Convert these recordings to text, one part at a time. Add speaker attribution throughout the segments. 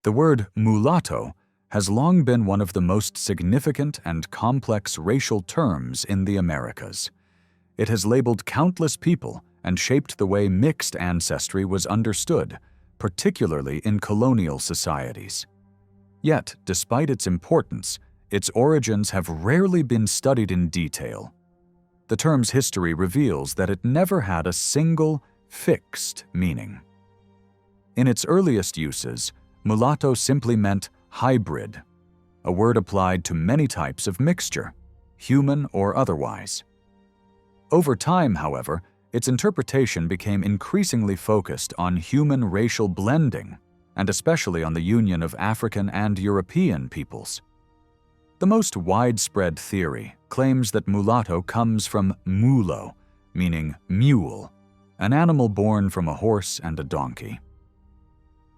Speaker 1: The word mulatto has long been one of the most significant and complex racial terms in the Americas. It has labeled countless people and shaped the way mixed ancestry was understood, particularly in colonial societies. Yet, despite its importance, its origins have rarely been studied in detail. The term's history reveals that it never had a single, fixed meaning. In its earliest uses, mulatto simply meant hybrid, a word applied to many types of mixture, human or otherwise. Over time, however, its interpretation became increasingly focused on human racial blending, and especially on the union of African and European peoples. The most widespread theory claims that mulatto comes from mulo, meaning mule, an animal born from a horse and a donkey.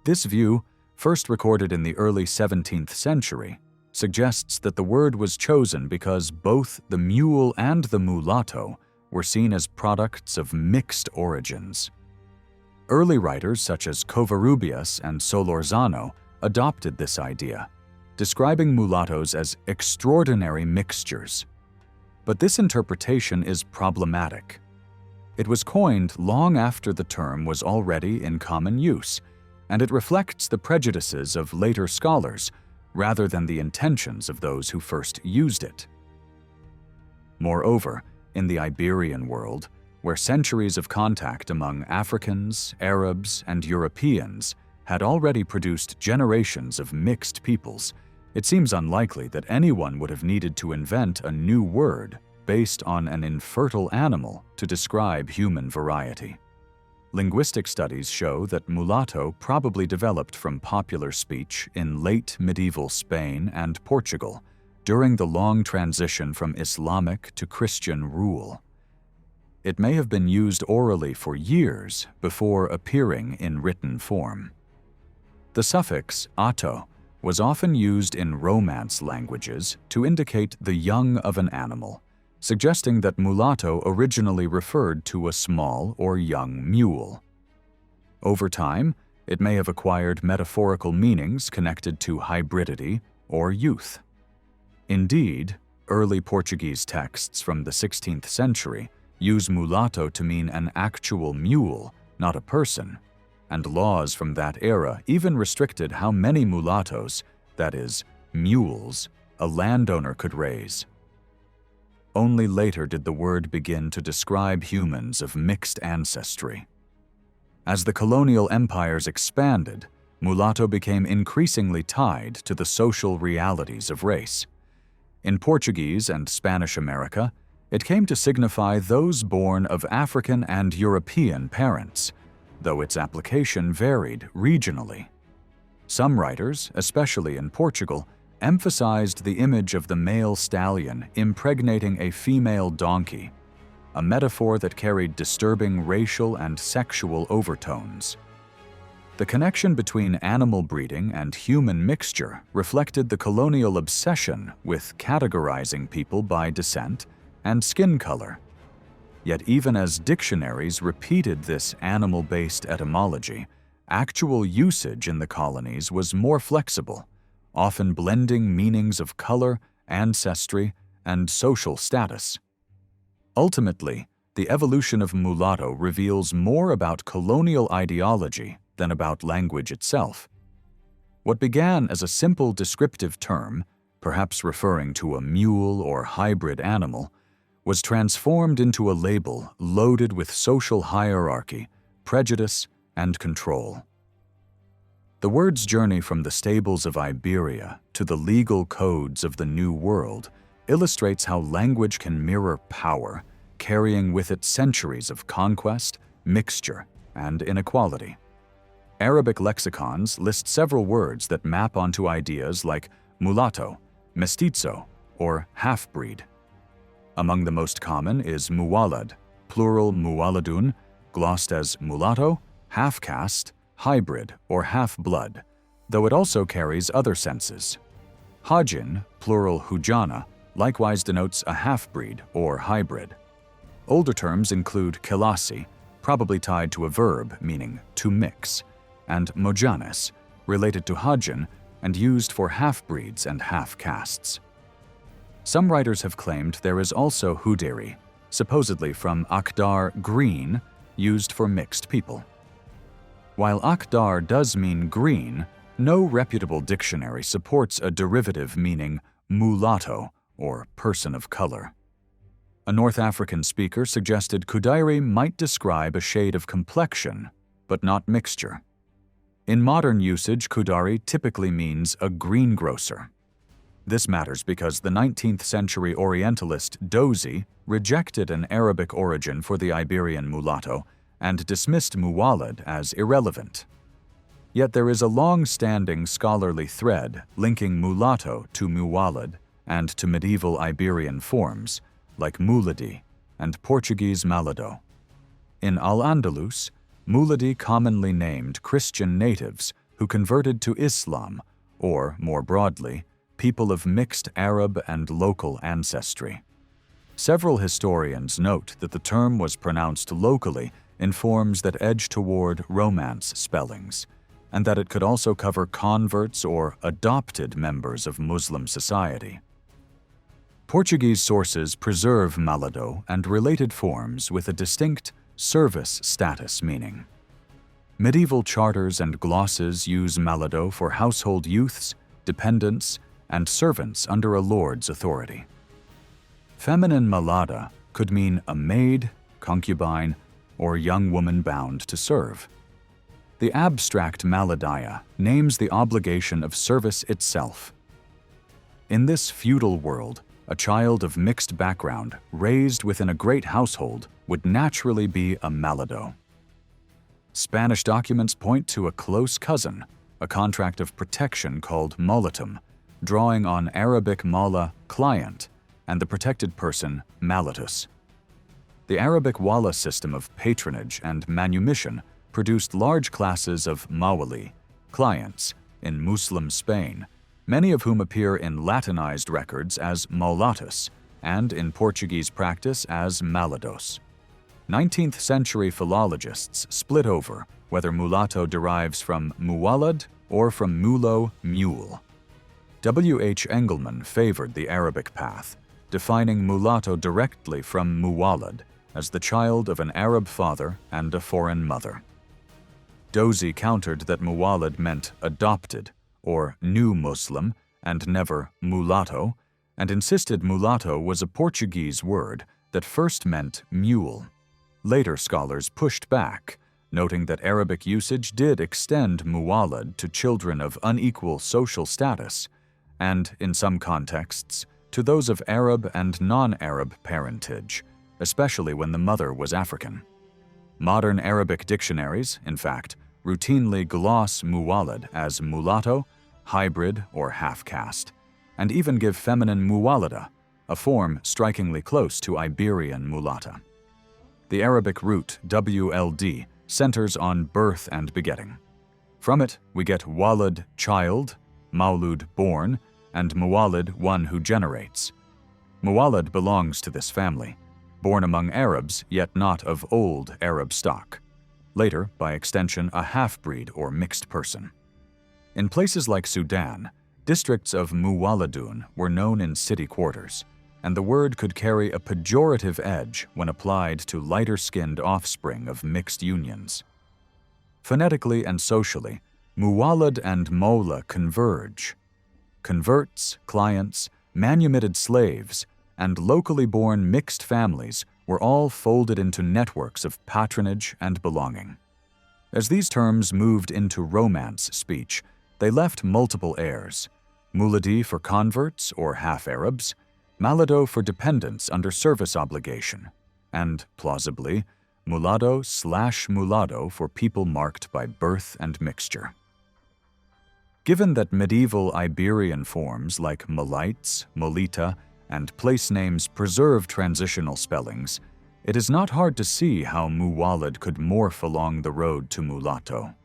Speaker 1: This view, first recorded in the early 17th century, suggests that the word was chosen because both the mule and the mulatto were seen as products of mixed origins. Early writers such as Covarrubias and Solorzano adopted this idea, describing mulattoes as extraordinary mixtures. But this interpretation is problematic. It was coined long after the term was already in common use, and it reflects the prejudices of later scholars rather than the intentions of those who first used it. Moreover, in the Iberian world, where centuries of contact among Africans, Arabs, and Europeans had already produced generations of mixed peoples, it seems unlikely that anyone would have needed to invent a new word based on an infertile animal to describe human variety. Linguistic studies show that mulatto probably developed from popular speech in late medieval Spain and Portugal during the long transition from Islamic to Christian rule. It may have been used orally for years before appearing in written form. The suffix "ato" was often used in Romance languages to indicate the young of an animal, suggesting that mulatto originally referred to a small or young mule. Over time, it may have acquired metaphorical meanings connected to hybridity or youth. Indeed, early Portuguese texts from the 16th century use mulatto to mean an actual mule, not a person, and laws from that era even restricted how many mulattoes, that is, mules, a landowner could raise. Only later did the word begin to describe humans of mixed ancestry. As the colonial empires expanded, mulatto became increasingly tied to the social realities of race. In Portuguese and Spanish America, it came to signify those born of African and European parents, though its application varied regionally. Some writers, especially in Portugal, emphasized the image of the male stallion impregnating a female donkey, a metaphor that carried disturbing racial and sexual overtones. The connection between animal breeding and human mixture reflected the colonial obsession with categorizing people by descent and skin color. Yet even as dictionaries repeated this animal-based etymology, actual usage in the colonies was more flexible, often blending meanings of color, ancestry, and social status. Ultimately, the evolution of mulatto reveals more about colonial ideology than about language itself. What began as a simple descriptive term, perhaps referring to a mule or hybrid animal, was transformed into a label loaded with social hierarchy, prejudice, and control. The word's journey from the stables of Iberia to the legal codes of the New World illustrates how language can mirror power, carrying with it centuries of conquest, mixture, and inequality. Arabic lexicons list several words that map onto ideas like mulatto, mestizo, or half-breed. Among the most common is muwalad, plural muwaladun, glossed as mulatto, half-caste, hybrid, or half-blood, though it also carries other senses. Hajin, plural hujana, likewise denotes a half-breed or hybrid. Older terms include kelasi, probably tied to a verb meaning to mix, and mojanes, related to Hajjan and used for half-breeds and half-castes. Some writers have claimed there is also Huderi, supposedly from Akdar green, used for mixed people. While Akdar does mean green, no reputable dictionary supports a derivative meaning mulatto, or person of color. A North African speaker suggested Kudairi might describe a shade of complexion, but not mixture. In modern usage, Kudari typically means a greengrocer. This matters because the 19th century Orientalist Dozy rejected an Arabic origin for the Iberian mulatto and dismissed muwalad as irrelevant. Yet there is a long-standing scholarly thread linking mulatto to muwalad and to medieval Iberian forms, like muladi and Portuguese malado. In Al-Andalus, muladi commonly named Christian natives who converted to Islam, or, more broadly, people of mixed Arab and local ancestry. Several historians note that the term was pronounced locally in forms that edge toward Romance spellings, and that it could also cover converts or adopted members of Muslim society. Portuguese sources preserve malado and related forms with a distinct service status meaning. Medieval charters and glosses use malado for household youths, dependents, and servants under a lord's authority. Feminine malada could mean a maid, concubine, or young woman bound to serve. The abstract maladaya names the obligation of service itself. In this feudal world, a child of mixed background raised within a great household would naturally be a malado. Spanish documents point to a close cousin, a contract of protection called molatum, drawing on Arabic mala, client, and the protected person, malatus. The Arabic wala system of patronage and manumission produced large classes of mawali, clients, in Muslim Spain, many of whom appear in Latinized records as mulatus and in Portuguese practice as malados. 19th century philologists split over whether mulatto derives from muwalad or from mulo, mule. W. H. Engelman favored the Arabic path, defining mulatto directly from muwalad as the child of an Arab father and a foreign mother. Dozy countered that muwalad meant adopted, or new Muslim, and never mulatto, and insisted mulatto was a Portuguese word that first meant mule. Later scholars pushed back, noting that Arabic usage did extend muwalad to children of unequal social status, and, in some contexts, to those of Arab and non-Arab parentage, especially when the mother was African. Modern Arabic dictionaries, in fact, routinely gloss muwalad as mulatto, hybrid, or half-caste, and even give feminine muwalada, a form strikingly close to Iberian mulatta. The Arabic root WLD centers on birth and begetting. From it, we get walad, child, maulud, born, and muwalid, one who generates. Muwalad belongs to this family, born among Arabs, yet not of old Arab stock. Later, by extension, a half-breed or mixed person. In places like Sudan, districts of muwaladun were known in city quarters, and the word could carry a pejorative edge when applied to lighter-skinned offspring of mixed unions. Phonetically and socially, muwalad and mola converge. Converts, clients, manumitted slaves, and locally born mixed families were all folded into networks of patronage and belonging. As these terms moved into Romance speech, they left multiple heirs: muladi for converts or half-Arabs, malado for dependents under service obligation, and, plausibly, mulado/mulado for people marked by birth and mixture. Given that medieval Iberian forms like Molites, Molita, and place names preserve transitional spellings, it is not hard to see how muwalad could morph along the road to mulatto.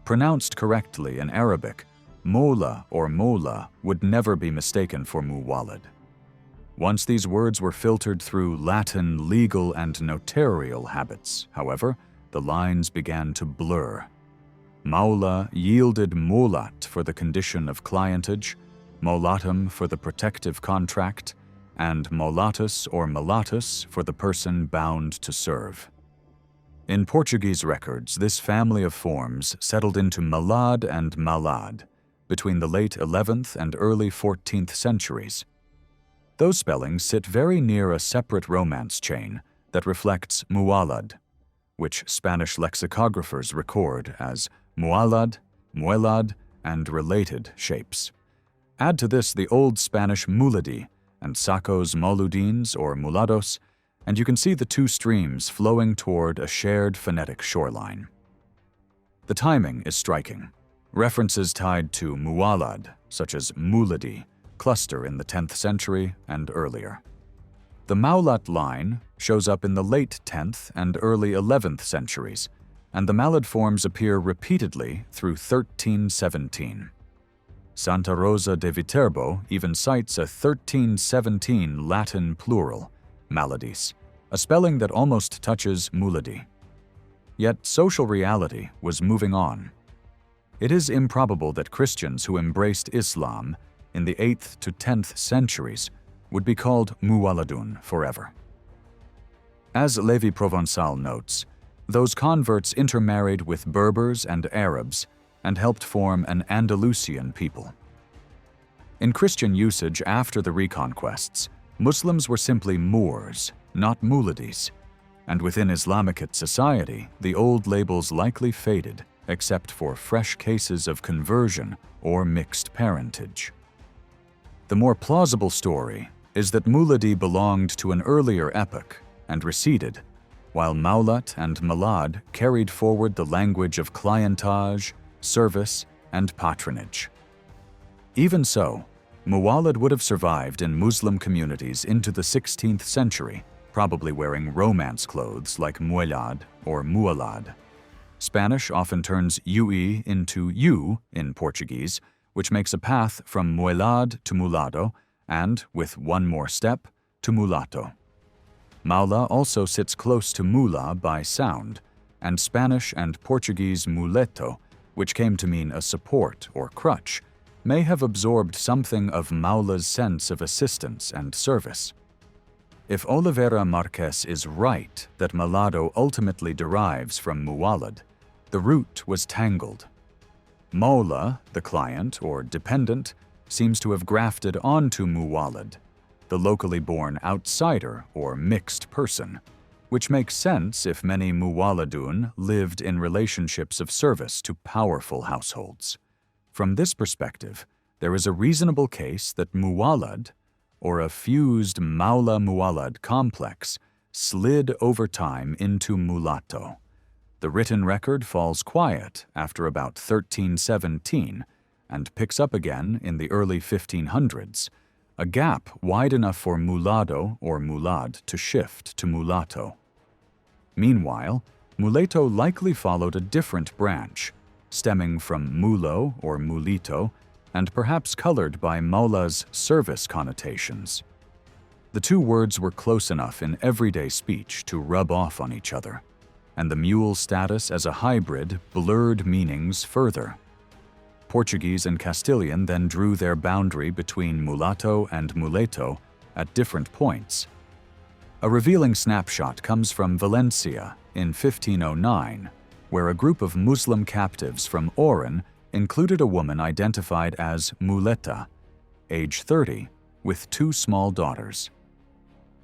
Speaker 1: Pronounced correctly in Arabic, mola or mola would never be mistaken for muwalad. Once these words were filtered through Latin legal and notarial habits, however, the lines began to blur. Maula yielded mulat for the condition of clientage, mulatum for the protective contract, and mulatus or mulatus for the person bound to serve. In Portuguese records, this family of forms settled into malad and malad between the late 11th and early 14th centuries. Those spellings sit very near a separate Romance chain that reflects mualad, which Spanish lexicographers record as mualad, muelad, and related shapes. Add to this the Old Spanish muladi and Sacos moludines or mulados, and you can see the two streams flowing toward a shared phonetic shoreline. The timing is striking. References tied to mualad, such as muladi, cluster in the 10th century and earlier. The Maulat line shows up in the late 10th and early 11th centuries, and the Malad forms appear repeatedly through 1317. Santa Rosa de Viterbo even cites a 1317 Latin plural, maladis, a spelling that almost touches muladi. Yet social reality was moving on. It is improbable that Christians who embraced Islam in the 8th to 10th centuries would be called muwaladun forever. As Lévi Provençal notes, those converts intermarried with Berbers and Arabs and helped form an Andalusian people. In Christian usage after the reconquests, Muslims were simply Moors, not muladis, and within Islamicate society, the old labels likely faded except for fresh cases of conversion or mixed parentage. The more plausible story is that muladi belonged to an earlier epoch and receded, while Maulat and Malad carried forward the language of clientage, service, and patronage. Even so, muwalad would have survived in Muslim communities into the 16th century, probably wearing Romance clothes like muelad or mualad. Spanish often turns ue into u in Portuguese, which makes a path from muelad to mulado and, with one more step, to mulato. Maula also sits close to mula by sound, and Spanish and Portuguese muleto, which came to mean a support or crutch, may have absorbed something of Maula's sense of assistance and service. If Oliveira Marques is right that malado ultimately derives from muwalad, the root was tangled. Maula, the client or dependent, seems to have grafted onto muwalad, the locally born outsider or mixed person, which makes sense if many muwaladun lived in relationships of service to powerful households. From this perspective, there is a reasonable case that muwalad, or a fused Maula-Muwalad complex, slid over time into mulatto. The written record falls quiet after about 1317 and picks up again in the early 1500s, a gap wide enough for mulado or mulad to shift to mulatto. Meanwhile, muleto likely followed a different branch, stemming from mulo or mulito, and perhaps colored by Maula's service connotations. The two words were close enough in everyday speech to rub off on each other, and the mule status as a hybrid blurred meanings further. Portuguese and Castilian then drew their boundary between mulatto and muleto at different points. A revealing snapshot comes from Valencia in 1509, where a group of Muslim captives from Oran included a woman identified as muleta, age 30, with two small daughters.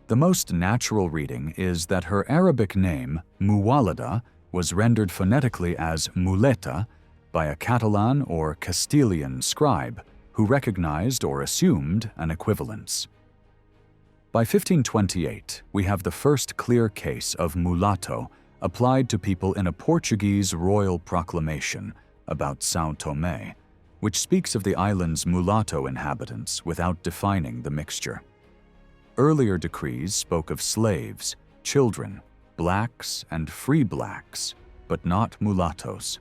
Speaker 1: The most natural reading is that her Arabic name, Muwalada, was rendered phonetically as muleta by a Catalan or Castilian scribe who recognized or assumed an equivalence. By 1528, we have the first clear case of mulatto applied to people in a Portuguese royal proclamation about São Tomé, which speaks of the island's mulatto inhabitants without defining the mixture. Earlier decrees spoke of slaves, children, blacks, and free blacks, but not mulattoes.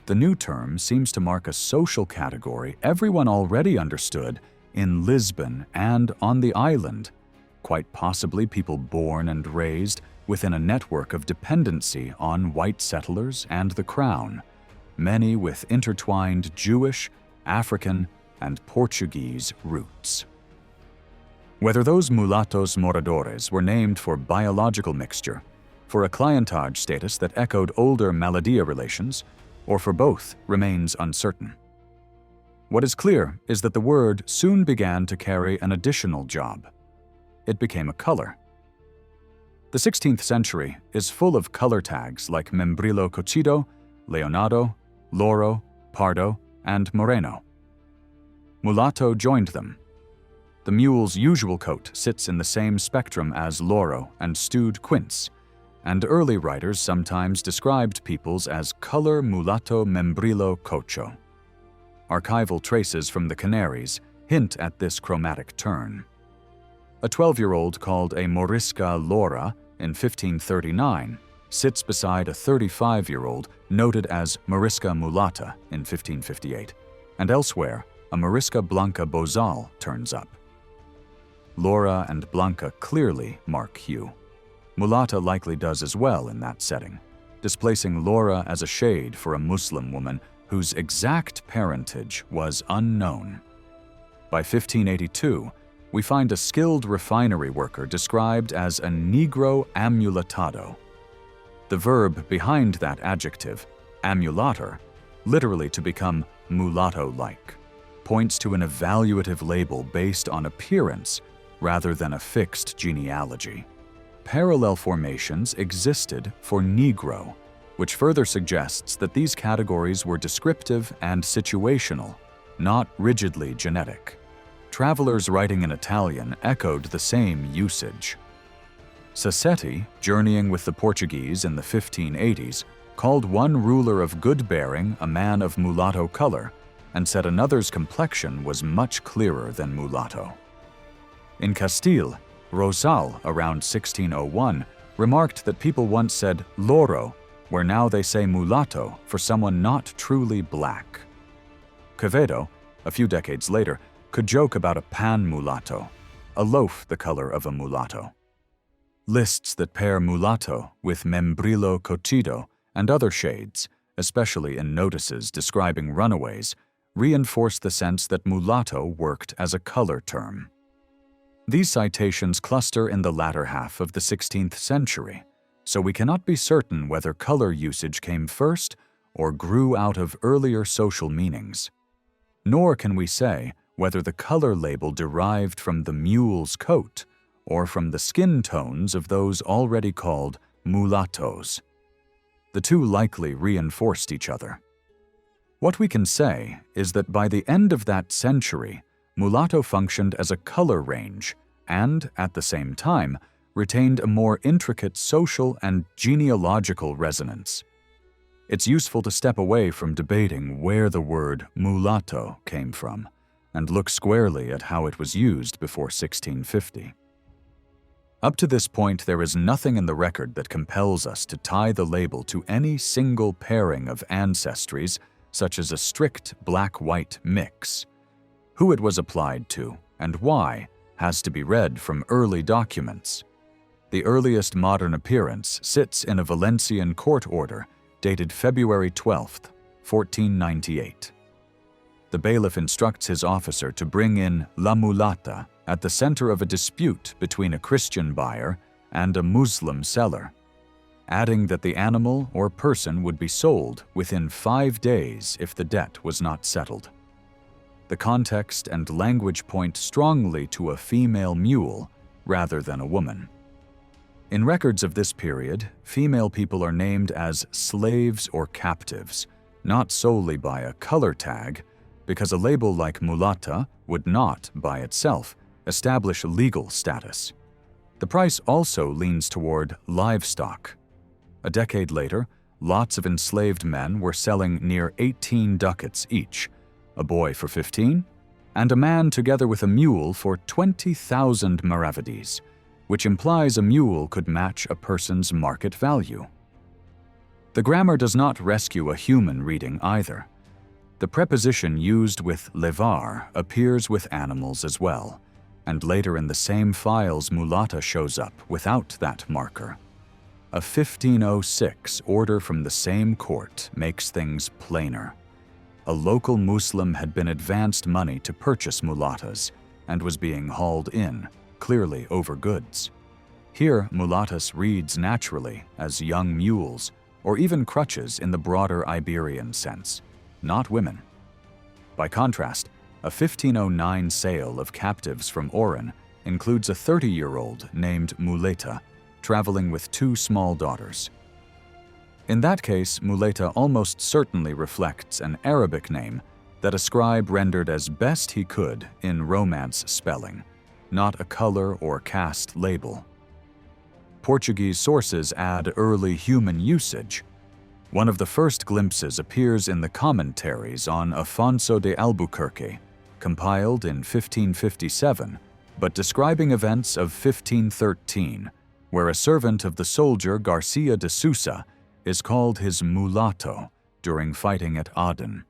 Speaker 1: The new term seems to mark a social category everyone already understood in Lisbon and on the island, quite possibly people born and raised within a network of dependency on white settlers and the crown, many with intertwined Jewish, African, and Portuguese roots. Whether those mulattos moradores were named for biological mixture, for a clientage status that echoed older Maladia relations, or for both remains uncertain. What is clear is that the word soon began to carry an additional job. It became a color. The 16th century is full of color tags like membrillo cocido, leonado, loro, pardo, and moreno. Mulatto joined them. The mule's usual coat sits in the same spectrum as loro and stewed quince, and early writers sometimes described peoples as color mulatto membrillo cocho. Archival traces from the Canaries hint at this chromatic turn. A 12-year-old called a Morisca Lora in 1539 sits beside a 35-year-old noted as Morisca Mulata in 1558, and elsewhere a Morisca Blanca Bozal turns up. Lora and Blanca clearly mark hue. Mulata likely does as well in that setting, displacing Lora as a shade for a Muslim woman whose exact parentage was unknown. By 1582, we find a skilled refinery worker described as a Negro amuletado. The verb behind that adjective, amulator, literally to become mulatto-like, points to an evaluative label based on appearance rather than a fixed genealogy. Parallel formations existed for Negro, which further suggests that these categories were descriptive and situational, not rigidly genetic. Travelers writing in Italian echoed the same usage. Sassetti, journeying with the Portuguese in the 1580s, called one ruler of good bearing a man of mulatto color, and said another's complexion was much clearer than mulatto. In Castile, Rosal, around 1601, remarked that people once said loro, where now they say mulatto for someone not truly black. Quevedo, a few decades later, could joke about a pan mulatto, a loaf the color of a mulatto. Lists that pair mulatto with membrillo cocido and other shades, especially in notices describing runaways, reinforce the sense that mulatto worked as a color term. These citations cluster in the latter half of the 16th century, so we cannot be certain whether color usage came first or grew out of earlier social meanings. Nor can we say whether the color label derived from the mule's coat or from the skin tones of those already called mulattoes. The two likely reinforced each other. What we can say is that by the end of that century, mulatto functioned as a color range and, at the same time, retained a more intricate social and genealogical resonance. It's useful to step away from debating where the word mulatto came from and look squarely at how it was used before 1650. Up to this point, there is nothing in the record that compels us to tie the label to any single pairing of ancestries, such as a strict black-white mix. Who it was applied to and why has to be read from early documents. The earliest modern appearance sits in a Valencian court order dated February 12, 1498. The bailiff instructs his officer to bring in la mulata at the center of a dispute between a Christian buyer and a Muslim seller, adding that the animal or person would be sold within 5 days if the debt was not settled. The context and language point strongly to a female mule rather than a woman. In records of this period, female people are named as slaves or captives, not solely by a color tag, because a label like mulatta would not, by itself, establish legal status. The price also leans toward livestock. A decade later, lots of enslaved men were selling near 18 ducats each, a boy for 15, and a man together with a mule for 20,000 maravedis, which implies a mule could match a person's market value. The grammar does not rescue a human reading either. The preposition used with levar appears with animals as well, and later in the same files mulatta shows up without that marker. a 1506 order from the same court makes things plainer. A local Muslim had been advanced money to purchase mulattas and was being hauled in, clearly over goods. Here, mulattas reads naturally as young mules or even crutches in the broader Iberian sense, not women. By contrast, a 1509 sale of captives from Oran includes a 30-year-old named Muleta, traveling with 2 small daughters. In that case, Muleta almost certainly reflects an Arabic name that a scribe rendered as best he could in Romance spelling, not a color or caste label. Portuguese sources add early human usage. One of the first glimpses appears in the commentaries on Afonso de Albuquerque, compiled in 1557, but describing events of 1513, where a servant of the soldier Garcia de Sousa is called his mulatto during fighting at Aden.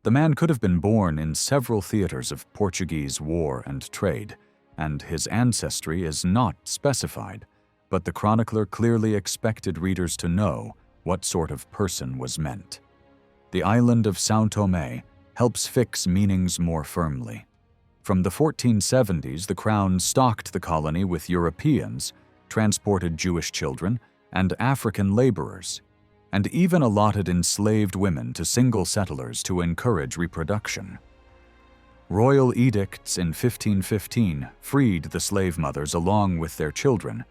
Speaker 1: The man could have been born in several theaters of Portuguese war and trade, and his ancestry is not specified, but the chronicler clearly expected readers to know what sort of person was meant. The island of São Tomé helps fix meanings more firmly. From the 1470s, the Crown stocked the colony with Europeans, transported Jewish children, and African laborers, and even allotted enslaved women to single settlers to encourage reproduction. Royal edicts in 1515 freed the slave mothers along with their children,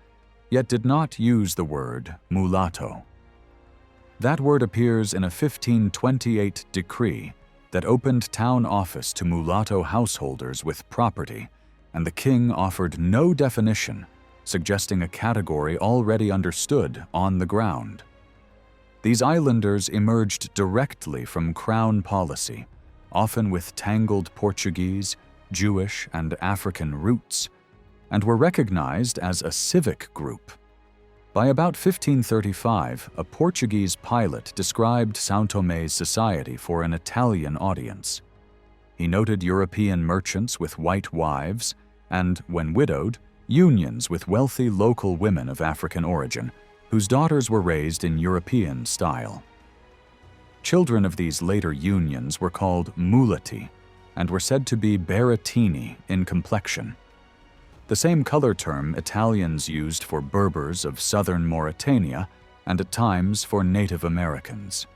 Speaker 1: yet did not use the word mulatto. That word appears in a 1528 decree that opened town office to mulatto householders with property, and the king offered no definition, suggesting a category already understood on the ground. These islanders emerged directly from crown policy, often with tangled Portuguese, Jewish, and African roots, and were recognized as a civic group. By about 1535, a Portuguese pilot described São Tomé's society for an Italian audience. He noted European merchants with white wives and, when widowed, unions with wealthy local women of African origin, whose daughters were raised in European style. Children of these later unions were called mulati and were said to be baratini in complexion. The same color term Italians used for Berbers of southern Mauritania and at times for Native Americans.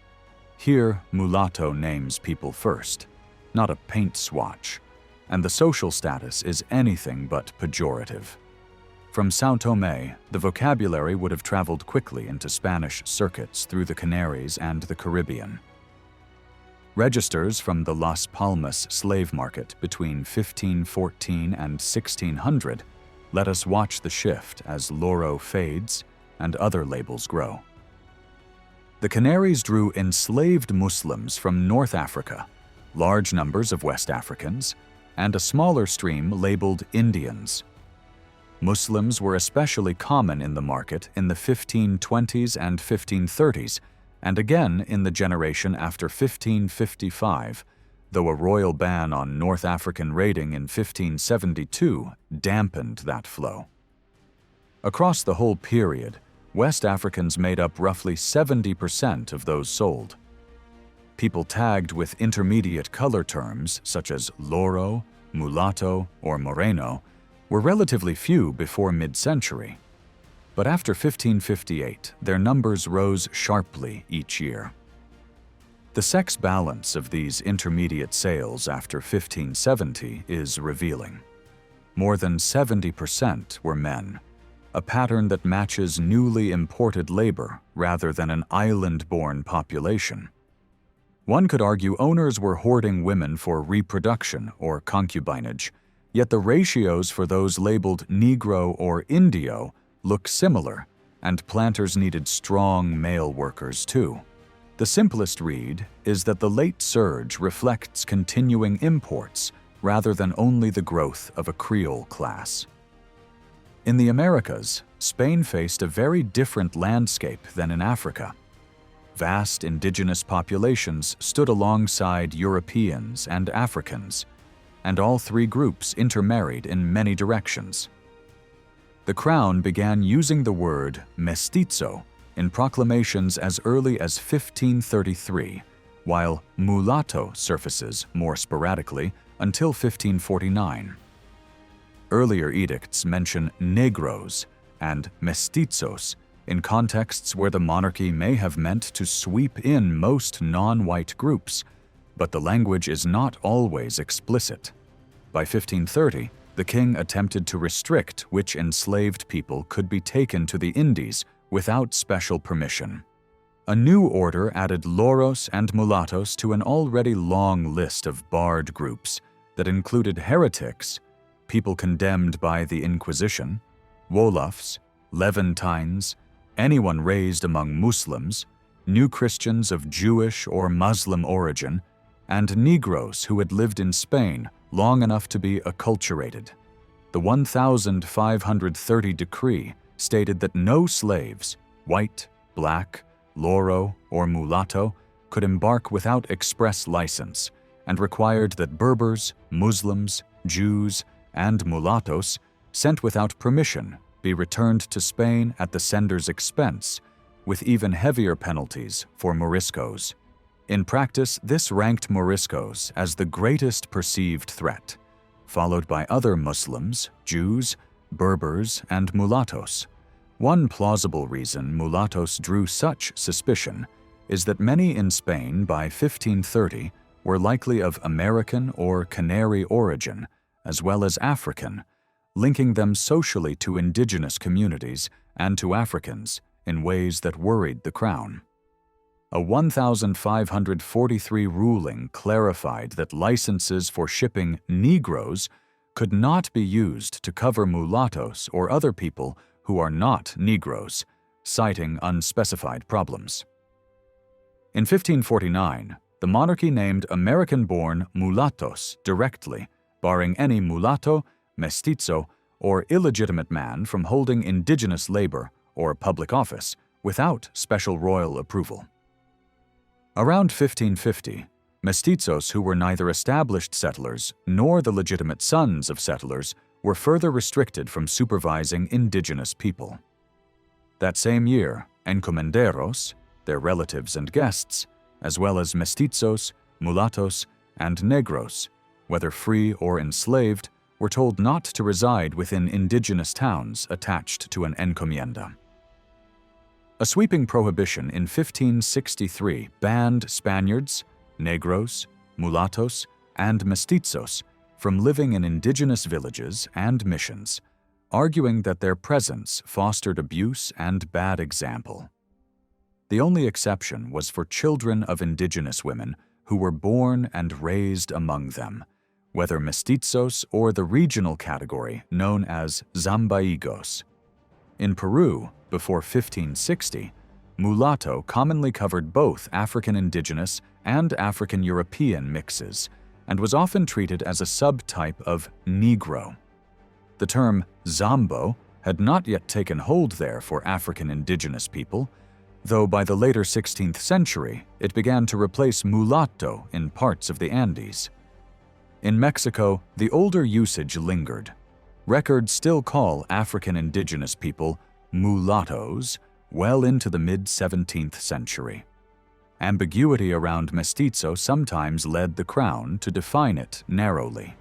Speaker 1: Here, mulatto names people first, not a paint swatch, and the social status is anything but pejorative. From São Tomé, the vocabulary would have traveled quickly into Spanish circuits through the Canaries and the Caribbean. Registers from the Las Palmas slave market between 1514 and 1600 let us watch the shift as Loro fades and other labels grow. The Canaries drew enslaved Muslims from North Africa, large numbers of West Africans, and a smaller stream labeled Indians. Muslims were especially common in the market in the 1520s and 1530s, and again in the generation after 1555, though a royal ban on North African raiding in 1572 dampened that flow. Across the whole period, West Africans made up roughly 70% of those sold. People tagged with intermediate color terms such as loro, mulatto, or moreno were relatively few before mid-century. But after 1558, their numbers rose sharply each year. The sex balance of these intermediate sales after 1570 is revealing. More than 70% were men, a pattern that matches newly imported labor rather than an island-born population. One could argue owners were hoarding women for reproduction or concubinage, yet the ratios for those labeled Negro or Indio look similar, and planters needed strong male workers too. The simplest read is that the late surge reflects continuing imports rather than only the growth of a Creole class. In the Americas, Spain faced a very different landscape than in Africa. Vast indigenous populations stood alongside Europeans and Africans, and all three groups intermarried in many directions. The the Crown began using the word mestizo in proclamations as early as 1533, while mulatto surfaces more sporadically until 1549. Earlier edicts mention negros and mestizos in contexts where the monarchy may have meant to sweep in most non-white groups, but the language is not always explicit. By 1530, the king attempted to restrict which enslaved people could be taken to the Indies without special permission. A new order added loros and mulattos to an already long list of barred groups that included heretics, people condemned by the Inquisition, wolofs, Levantines, anyone raised among Muslims, New Christians of Jewish or Muslim origin, and Negroes who had lived in Spain long enough to be acculturated. The 1530 decree stated that no slaves, white, black, loro, or mulatto, could embark without express license, and required that Berbers, Muslims, Jews, and mulattoes sent without permission be returned to Spain at the sender's expense, with even heavier penalties for Moriscos. In practice, this ranked Moriscos as the greatest perceived threat, followed by other Muslims, Jews, Berbers, and mulattoes. One plausible reason mulattoes drew such suspicion is that many in Spain by 1530 were likely of American or Canary origin, as well as African, linking them socially to indigenous communities and to Africans in ways that worried the Crown. A 1543 ruling clarified that licenses for shipping Negroes could not be used to cover mulattoes or other people who are not Negroes, citing unspecified problems. In 1549, the monarchy named American-born mulattoes directly, barring any mulatto, mestizo, or illegitimate man from holding indigenous labor or public office without special royal approval. Around 1550, mestizos who were neither established settlers nor the legitimate sons of settlers were further restricted from supervising indigenous people. That same year, encomenderos, their relatives and guests, as well as mestizos, mulattos, and negros, whether free or enslaved, were told not to reside within indigenous towns attached to an encomienda. A sweeping prohibition in 1563 banned Spaniards, Negros, mulattos, and mestizos from living in indigenous villages and missions, arguing that their presence fostered abuse and bad example. The only exception was for children of indigenous women who were born and raised among them, whether mestizos or the regional category known as zambaigos. In Peru, before 1560, mulatto commonly covered both African indigenous and African European mixes, and was often treated as a subtype of Negro. The term Zambo had not yet taken hold there for African indigenous people, though by the later 16th century it began to replace mulatto in parts of the Andes. In Mexico, the older usage lingered. Records still call African indigenous people mulattoes well into the mid-17th century. Ambiguity around mestizo sometimes led the Crown to define it narrowly.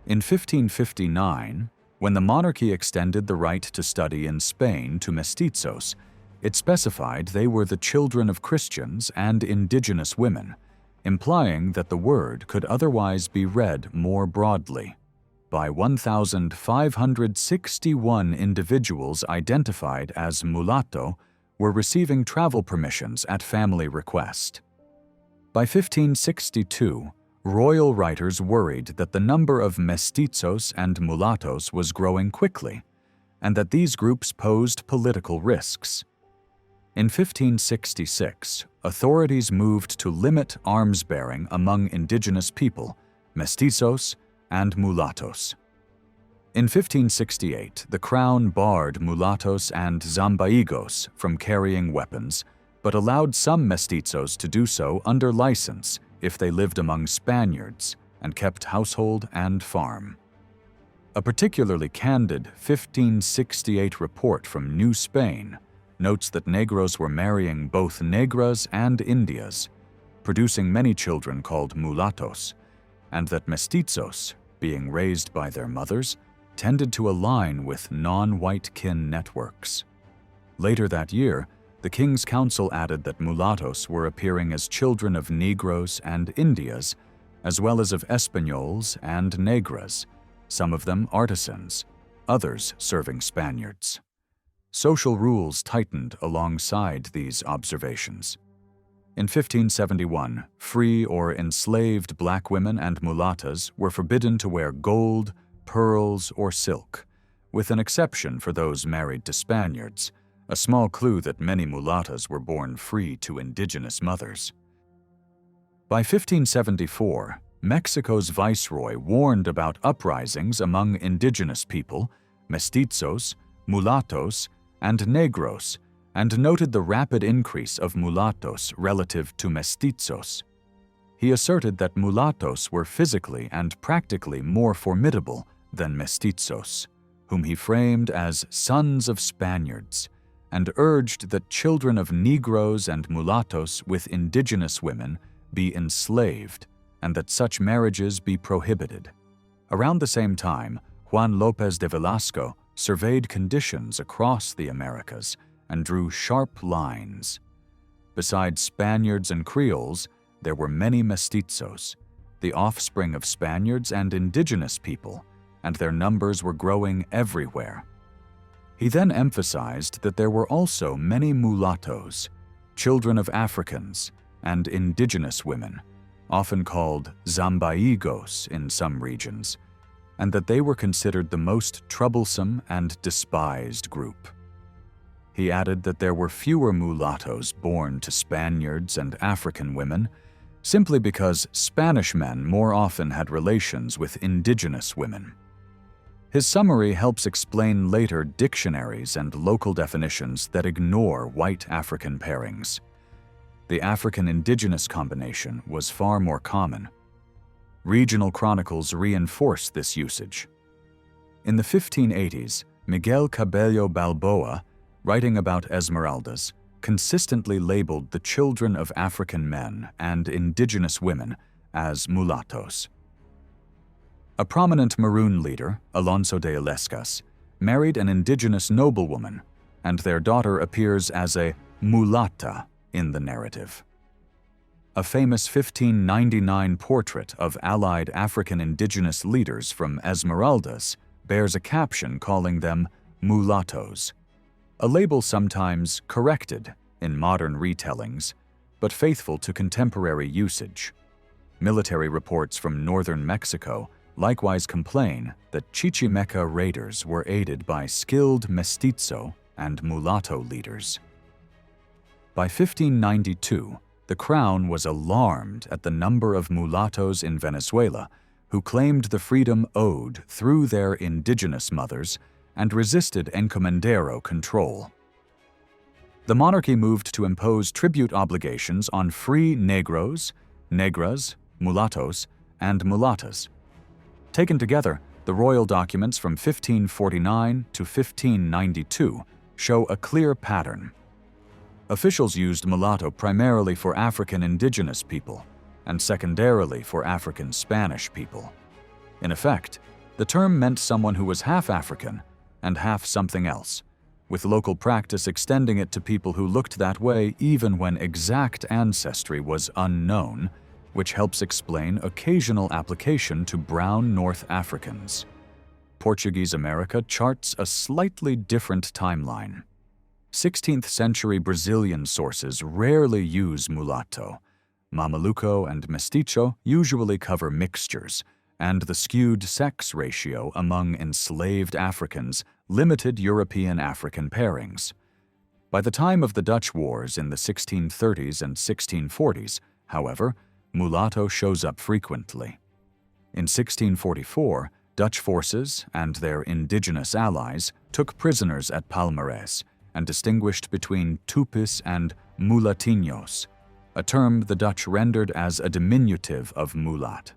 Speaker 1: In 1559, when the monarchy extended the right to study in Spain to mestizos, it specified they were the children of Christians and indigenous women, implying that the word could otherwise be read more broadly. By 1,561 individuals identified as mulatto were receiving travel permissions at family request. By 1562, royal writers worried that the number of mestizos and mulattos was growing quickly, and that these groups posed political risks. In 1566, authorities moved to limit arms-bearing among indigenous people, mestizos, and mulattos. In 1568, the Crown barred mulattos and zambaigos from carrying weapons, but allowed some mestizos to do so under license if they lived among Spaniards and kept household and farm. A particularly candid 1568 report from New Spain notes that Negros were marrying both negras and Indias, producing many children called mulattos, and that mestizos, being raised by their mothers, tended to align with non-white kin networks. Later that year, the King's Council added that mulattos were appearing as children of Negros and Indias, as well as of Espanols and Negras, some of them artisans, others serving Spaniards. Social rules tightened alongside these observations. In 1571, free or enslaved black women and mulattas were forbidden to wear gold, pearls, or silk, with an exception for those married to Spaniards, a small clue that many mulattas were born free to indigenous mothers. By 1574, Mexico's viceroy warned about uprisings among indigenous people, mestizos, mulattos, and negros, and noted the rapid increase of mulattos relative to mestizos. He asserted that mulattos were physically and practically more formidable than mestizos, whom he framed as sons of Spaniards, and urged that children of Negroes and mulattos with indigenous women be enslaved, and that such marriages be prohibited. Around the same time, Juan López de Velasco surveyed conditions across the Americas and drew sharp lines. Besides Spaniards and Creoles, there were many mestizos, the offspring of Spaniards and indigenous people, and their numbers were growing everywhere. He then emphasized that there were also many mulattos, children of Africans, and indigenous women, often called zambaigos in some regions, and that they were considered the most troublesome and despised group. He added that there were fewer mulattos born to Spaniards and African women, simply because Spanish men more often had relations with indigenous women. His summary helps explain later dictionaries and local definitions that ignore white African pairings. The African-indigenous combination was far more common. Regional chronicles reinforce this usage. In the 1580s, Miguel Cabello Balboa, writing about Esmeraldas, consistently labeled the children of African men and indigenous women as mulattos. A prominent Maroon leader, Alonso de Illescas, married an indigenous noblewoman, and their daughter appears as a mulatta in the narrative. A famous 1599 portrait of allied African indigenous leaders from Esmeraldas bears a caption calling them mulattos, a label sometimes corrected in modern retellings, but faithful to contemporary usage. Military reports from northern Mexico likewise complain that Chichimeca raiders were aided by skilled mestizo and mulatto leaders. By 1592, the Crown was alarmed at the number of mulattos in Venezuela who claimed the freedom owed through their indigenous mothers and resisted encomendero control. The monarchy moved to impose tribute obligations on free negros, negras, mulattos, and mulattas. Taken together, the royal documents from 1549 to 1592 show a clear pattern. Officials used mulatto primarily for African indigenous people, and secondarily for African Spanish people. In effect, the term meant someone who was half African and half something else, with local practice extending it to people who looked that way even when exact ancestry was unknown, which helps explain occasional application to brown North Africans. Portuguese America charts a slightly different timeline. 16th century Brazilian sources rarely use mulatto. Mameluco and mestizo usually cover mixtures, and the skewed sex ratio among enslaved Africans limited European-African pairings. By the time of the Dutch Wars in the 1630s and 1640s, however, mulatto shows up frequently. In 1644, Dutch forces and their indigenous allies took prisoners at Palmares and distinguished between tupis and mulatinos, a term the Dutch rendered as a diminutive of mulat.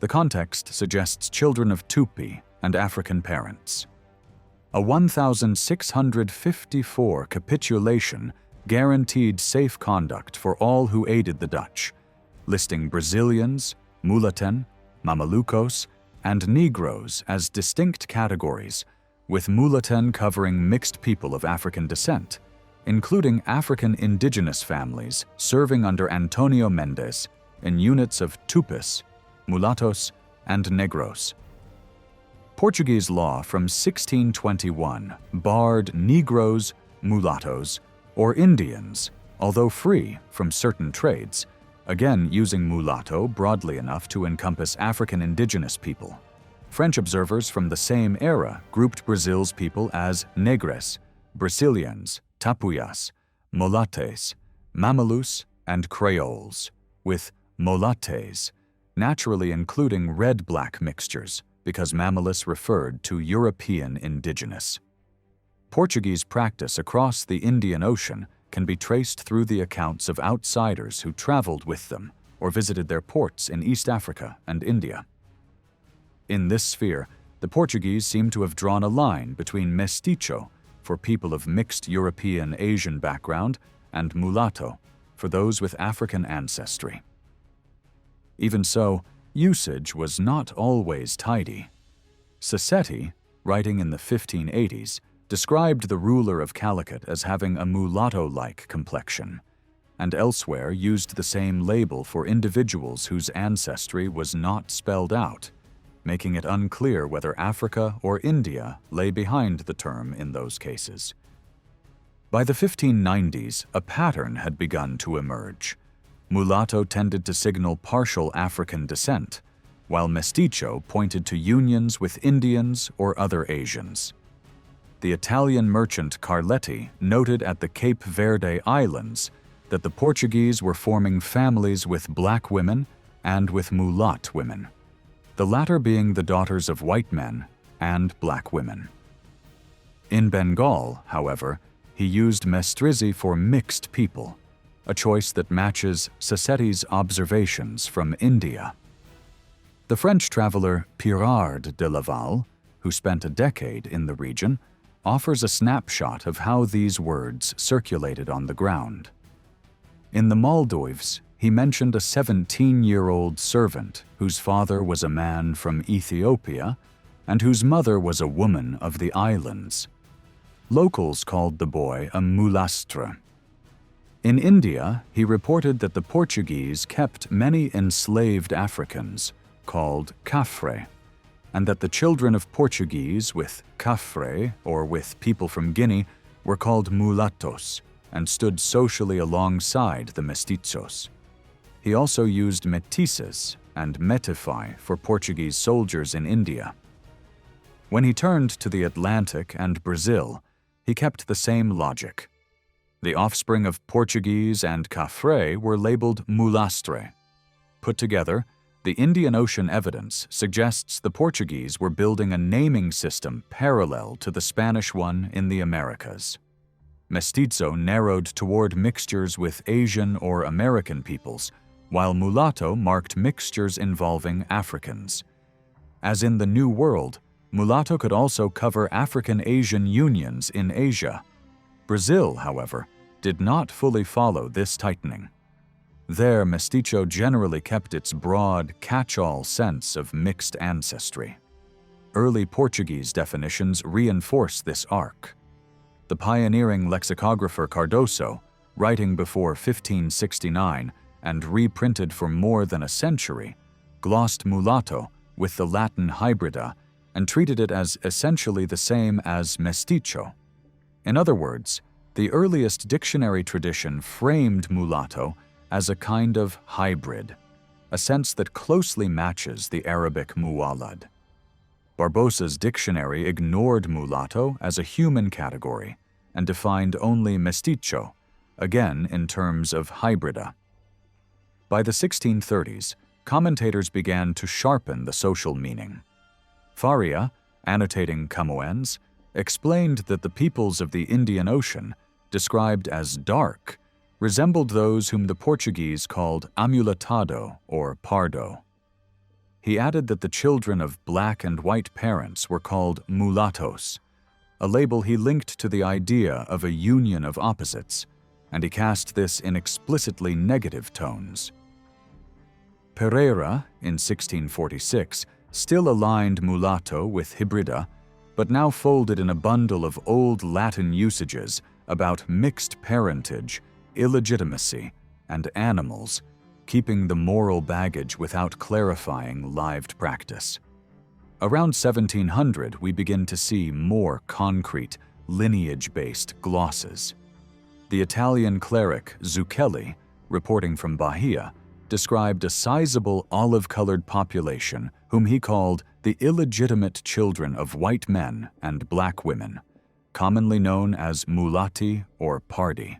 Speaker 1: The context suggests children of Tupi and African parents. A 1654 capitulation guaranteed safe conduct for all who aided the Dutch, listing Brazilians, Mulaten, Mamelucos, and Negroes as distinct categories, with Mulaten covering mixed people of African descent, including African indigenous families serving under Antonio Mendes in units of Tupis, Mulattos, and Negros. Portuguese law from 1621 barred Negroes, Mulattoes, or Indians, although free from certain trades, again using mulatto broadly enough to encompass African indigenous people. French observers from the same era grouped Brazil's people as negres, Brazilians, tapuyas, mulates, mamelus, and creoles, with mulates naturally including red-black mixtures because mamelus referred to European indigenous. Portuguese practice across the Indian Ocean can be traced through the accounts of outsiders who traveled with them or visited their ports in East Africa and India. In this sphere, the Portuguese seem to have drawn a line between mestizo, for people of mixed European-Asian background, and mulatto, for those with African ancestry. Even so, usage was not always tidy. Sassetti, writing in the 1580s, described the ruler of Calicut as having a mulatto-like complexion, and elsewhere used the same label for individuals whose ancestry was not spelled out, making it unclear whether Africa or India lay behind the term in those cases. By the 1590s, a pattern had begun to emerge. Mulatto tended to signal partial African descent, while mestizo pointed to unions with Indians or other Asians. The Italian merchant Carletti noted at the Cape Verde Islands that the Portuguese were forming families with black women and with mulat women, the latter being the daughters of white men and black women. In Bengal, however, he used mestizi for mixed people, a choice that matches Sassetti's observations from India. The French traveler Pirard de Laval, who spent a decade in the region, offers a snapshot of how these words circulated on the ground. In the Maldives, he mentioned a 17-year-old servant whose father was a man from Ethiopia and whose mother was a woman of the islands. Locals called the boy a mulastre. In India, he reported that the Portuguese kept many enslaved Africans, called cafre, and that the children of Portuguese with cafre, or with people from Guinea, were called mulattos and stood socially alongside the mestizos. He also used métisses and métifai for Portuguese soldiers in India. When he turned to the Atlantic and Brazil, he kept the same logic. The offspring of Portuguese and cafre were labeled mulastre. Put together, the Indian Ocean evidence suggests the Portuguese were building a naming system parallel to the Spanish one in the Americas. Mestizo narrowed toward mixtures with Asian or American peoples, while mulatto marked mixtures involving Africans. As in the New World, mulatto could also cover African-Asian unions in Asia. Brazil, however, did not fully follow this tightening. There, mestizo generally kept its broad, catch-all sense of mixed ancestry. Early Portuguese definitions reinforce this arc. The pioneering lexicographer Cardoso, writing before 1569 and reprinted for more than a century, glossed mulatto with the Latin hybrida and treated it as essentially the same as mestizo. In other words, the earliest dictionary tradition framed mulatto as a kind of hybrid, a sense that closely matches the Arabic muwallad. Barbosa's dictionary ignored mulatto as a human category and defined only mestizo, again in terms of hybrida. By the 1630s, commentators began to sharpen the social meaning. Faria, annotating Camoens, explained that the peoples of the Indian Ocean, described as dark, resembled those whom the Portuguese called amuletado or pardo. he added that the children of black and white parents were called mulattoes, a label he linked to the idea of a union of opposites, and he cast this in explicitly negative tones. Pereira, in 1646, still aligned mulatto with hybrida, but now folded in a bundle of old Latin usages about mixed parentage, illegitimacy, and animals, keeping the moral baggage without clarifying lived practice. Around 1700, we begin to see more concrete, lineage-based glosses. The Italian cleric Zucchelli, reporting from Bahia, described a sizable olive-colored population whom he called the illegitimate children of white men and black women, commonly known as mulatti or pardi.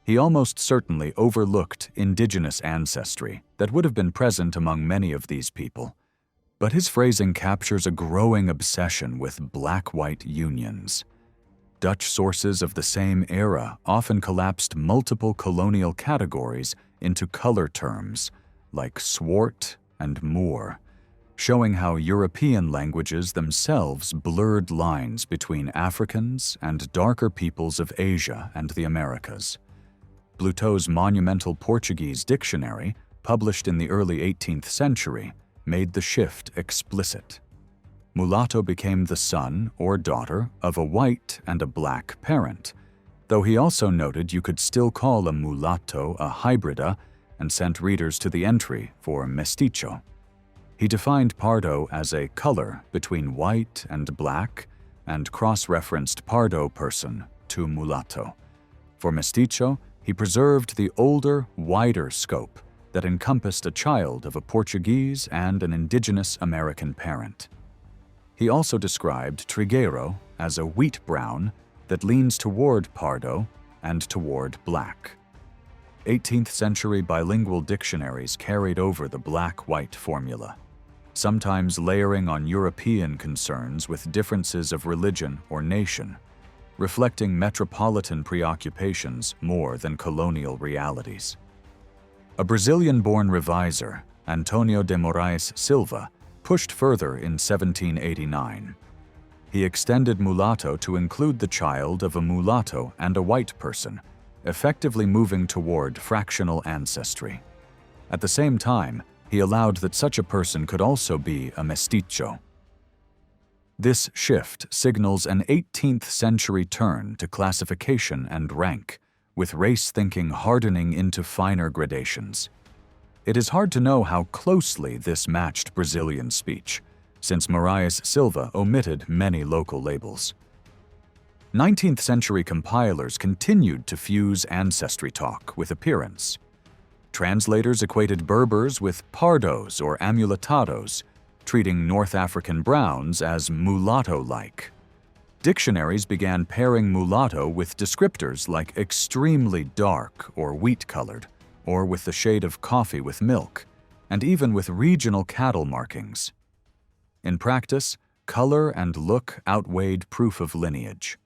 Speaker 1: He almost certainly overlooked indigenous ancestry that would have been present among many of these people, but his phrasing captures a growing obsession with black-white unions. Dutch sources of the same era often collapsed multiple colonial categories into color terms, like swart and Moor, showing how European languages themselves blurred lines between Africans and darker peoples of Asia and the Americas. Bluetow's monumental Portuguese dictionary, published in the early 18th century, made the shift explicit. Mulatto became the son or daughter of a white and a black parent, though he also noted you could still call a mulatto a hybrida and sent readers to the entry for mestizo. He defined pardo as a color between white and black and cross-referenced pardo person to mulatto. For mestizo, he preserved the older, wider scope that encompassed a child of a Portuguese and an indigenous American parent. He also described trigueiro as a wheat brown that leans toward pardo and toward black. 18th century bilingual dictionaries carried over the black-white formula, sometimes layering on European concerns with differences of religion or nation, reflecting metropolitan preoccupations more than colonial realities. A Brazilian-born reviser, Antonio de Moraes Silva, pushed further in 1789. He extended mulatto to include the child of a mulatto and a white person, effectively moving toward fractional ancestry. At the same time, he allowed that such a person could also be a mestizo. This shift signals an 18th century turn to classification and rank, with race thinking hardening into finer gradations. It is hard to know how closely this matched Brazilian speech, since Moraes Silva omitted many local labels. 19th century compilers continued to fuse ancestry talk with appearance. Translators equated Berbers with pardos or amuletados, treating North African browns as mulatto-like. Dictionaries began pairing mulatto with descriptors like extremely dark or wheat-colored, or with the shade of coffee with milk, and even with regional cattle markings. In practice, color and look outweighed proof of lineage.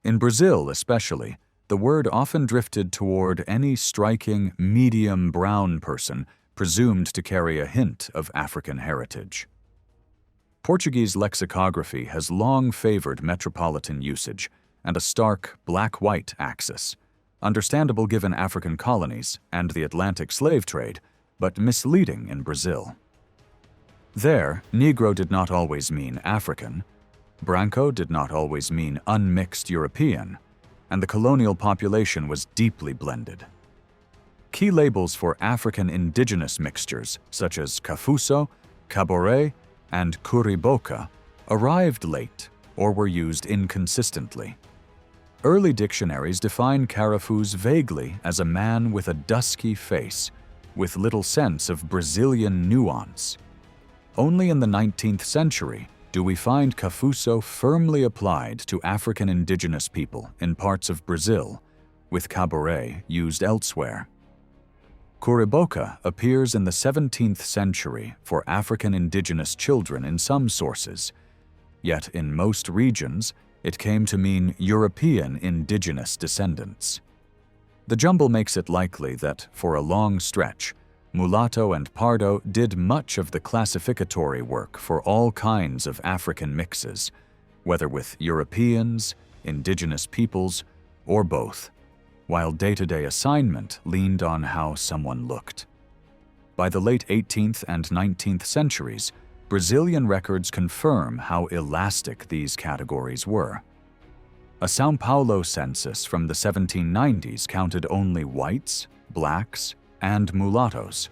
Speaker 1: In Brazil especially, the word often drifted toward any striking medium brown person presumed to carry a hint of African heritage. Portuguese lexicography has long favored metropolitan usage and a stark black-white axis, understandable given African colonies and the Atlantic slave trade, but misleading in Brazil. There, Negro did not always mean African, Branco did not always mean unmixed European, and the colonial population was deeply blended. Key labels for African indigenous mixtures, such as Cafuso, Caboret, and Curiboca, arrived late or were used inconsistently. Early dictionaries define Carafuz vaguely as a man with a dusky face, with little sense of Brazilian nuance. Only in the 19th century do we find Cafuso firmly applied to African indigenous people in parts of Brazil, with Caboret used elsewhere. Curiboca appears in the 17th century for African indigenous children in some sources, yet in most regions it came to mean European indigenous descendants. The jumble makes it likely that, for a long stretch, mulatto and pardo did much of the classificatory work for all kinds of African mixes, whether with Europeans, indigenous peoples, or both, while day-to-day assignment leaned on how someone looked. By the late 18th and 19th centuries, Brazilian records confirm how elastic these categories were. A São Paulo census from the 1790s counted only whites, blacks, and mulattoes.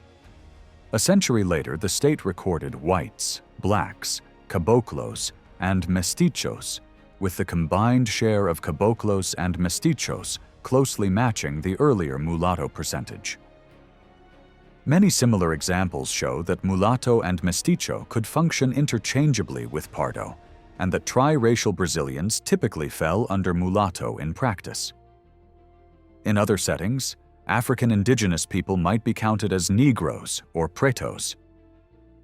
Speaker 1: A century later, the state recorded whites, blacks, caboclos, and mestiços, with the combined share of caboclos and mestiços closely matching the earlier mulatto percentage. Many similar examples show that mulatto and mestiço could function interchangeably with pardo, and that triracial Brazilians typically fell under mulatto in practice. In other settings, African indigenous people might be counted as Negroes or Pretos.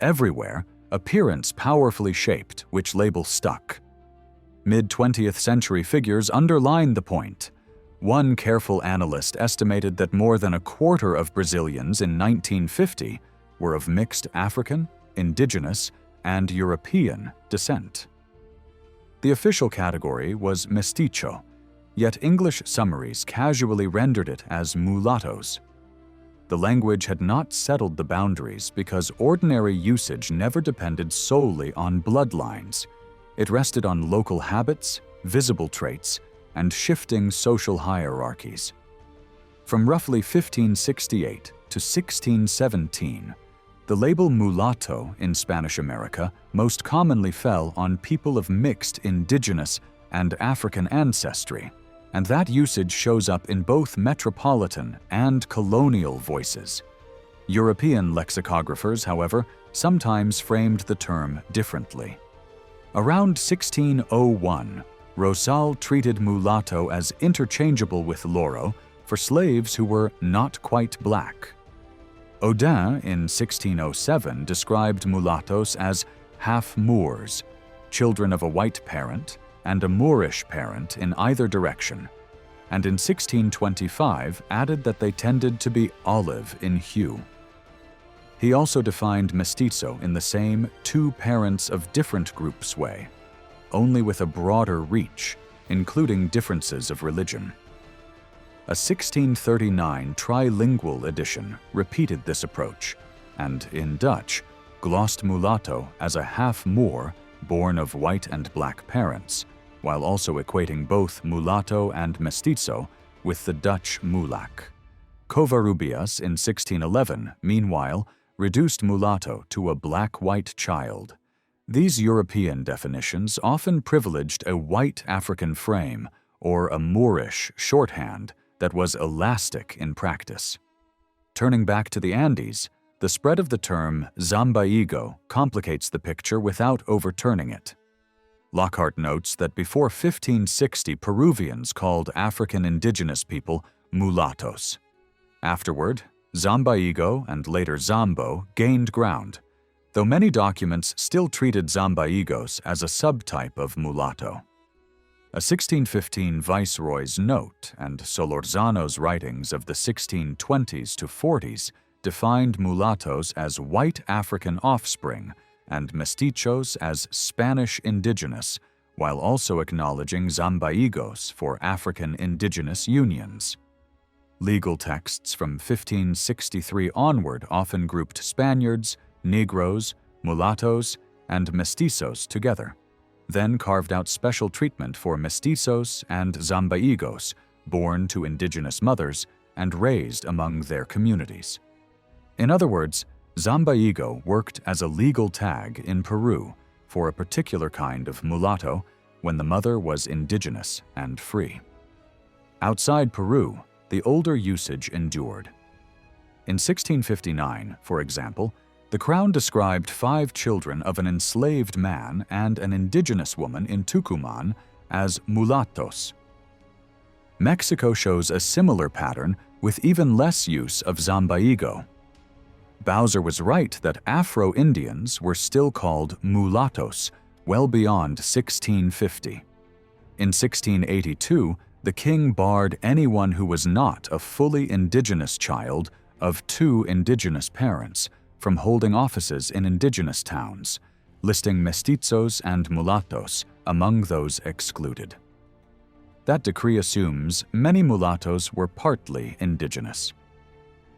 Speaker 1: Everywhere, appearance powerfully shaped which label stuck. Mid-20th century figures underline the point. One careful analyst estimated that more than a quarter of Brazilians in 1950 were of mixed African, indigenous, and European descent. The official category was mestiço, yet English summaries casually rendered it as mulattoes. The language had not settled the boundaries because ordinary usage never depended solely on bloodlines. It rested on local habits, visible traits, and shifting social hierarchies. From roughly 1568 to 1617, the label mulatto in Spanish America most commonly fell on people of mixed indigenous and African ancestry, and that usage shows up in both metropolitan and colonial voices. European lexicographers, however, sometimes framed the term differently. Around 1601, Rosal treated mulatto as interchangeable with loro for slaves who were not quite black. Odin in 1607 described mulattoes as half-Moors, children of a white parent and a Moorish parent in either direction, and in 1625 added that they tended to be olive in hue. He also defined mestizo in the same two parents of different groups way, only with a broader reach, including differences of religion. A 1639 trilingual edition repeated this approach, and in Dutch, glossed mulatto as a half-Moor born of white and black parents, while also equating both mulatto and mestizo with the Dutch mulak. Covarrubias in 1611, meanwhile, reduced mulatto to a black-white child. These European definitions often privileged a white African frame or a Moorish shorthand that was elastic in practice. Turning back to the Andes, the spread of the term Zambaigo complicates the picture without overturning it. Lockhart notes that before 1560, Peruvians called African indigenous people mulattos. Afterward, Zambaigo and later Zambo gained ground, though many documents still treated Zambaigos as a subtype of mulatto. A 1615 viceroy's note and Solorzano's writings of the 1620s to 40s defined mulattoes as white African offspring and mestiços as Spanish indigenous, while also acknowledging Zambaigos for African indigenous unions. Legal texts from 1563 onward often grouped Spaniards, Negroes, mulattoes, and mestizos together, then carved out special treatment for mestizos and Zambaigos born to indigenous mothers and raised among their communities. In other words, Zambaigo worked as a legal tag in Peru for a particular kind of mulatto when the mother was indigenous and free. Outside Peru, the older usage endured. In 1659, for example, the Crown described 5 children of an enslaved man and an indigenous woman in Tucumán as mulattos. Mexico shows a similar pattern with even less use of Zambaigo. Bowser was right that Afro-Indians were still called mulattos well beyond 1650. In 1682, the king barred anyone who was not a fully indigenous child of 2 indigenous parents from holding offices in indigenous towns, listing mestizos and mulattos among those excluded. That decree assumes many mulattoes were partly indigenous.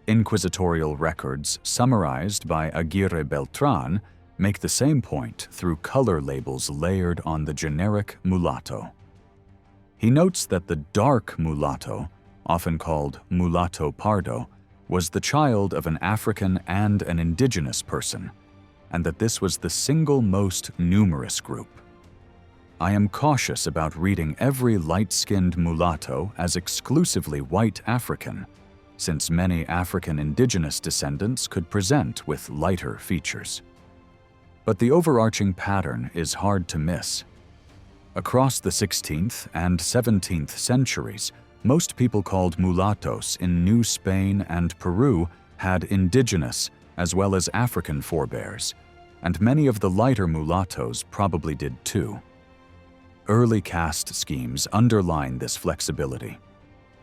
Speaker 1: Inquisitorial records summarized by Aguirre Beltran make the same point through color labels layered on the generic mulatto. He notes that the dark mulatto, often called mulatto pardo, was the child of an African and an indigenous person, and that this was the single most numerous group. I am cautious about reading every light-skinned mulatto as exclusively white African, since many African indigenous descendants could present with lighter features. But the overarching pattern is hard to miss. Across the 16th and 17th centuries, most people called mulattoes in New Spain and Peru had indigenous as well as African forebears, and many of the lighter mulattoes probably did too. Early caste schemes underline this flexibility.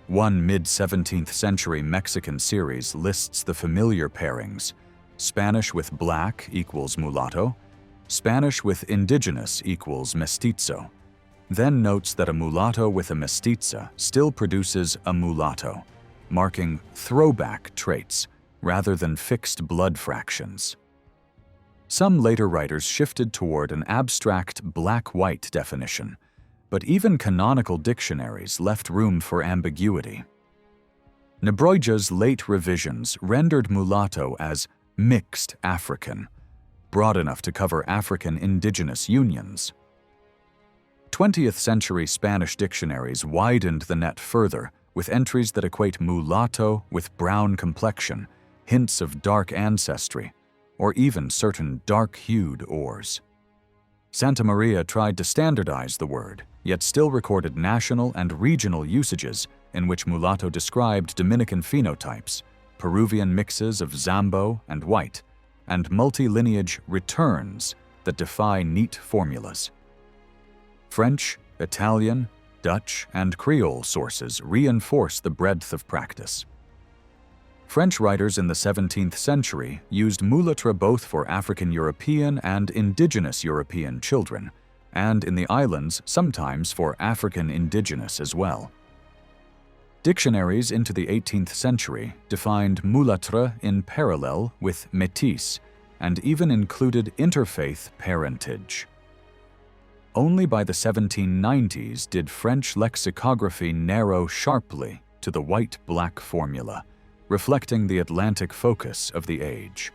Speaker 1: One mid-17th century Mexican series lists the familiar pairings: Spanish with black equals mulatto, Spanish with indigenous equals mestizo, then notes that a mulatto with a mestiza still produces a mulatto, marking throwback traits rather than fixed blood fractions. Some later writers shifted toward an abstract black-white definition, but even canonical dictionaries left room for ambiguity. Nebroija's late revisions rendered mulatto as mixed African, broad enough to cover African indigenous unions. 20th century Spanish dictionaries widened the net further with entries that equate mulatto with brown complexion, hints of dark ancestry, or even certain dark-hued ores. Santa Maria tried to standardize the word, yet still recorded national and regional usages in which mulatto described Dominican phenotypes, Peruvian mixes of Zambo and white, and multi-lineage returns that defy neat formulas. French, Italian, Dutch, and Creole sources reinforce the breadth of practice. French writers in the 17th century used mulâtre both for African European and indigenous European children, and in the islands sometimes for African indigenous as well. Dictionaries into the 18th century defined mulâtre in parallel with métis, and even included interfaith parentage. Only by the 1790s did French lexicography narrow sharply to the white-black formula, reflecting the Atlantic focus of the age.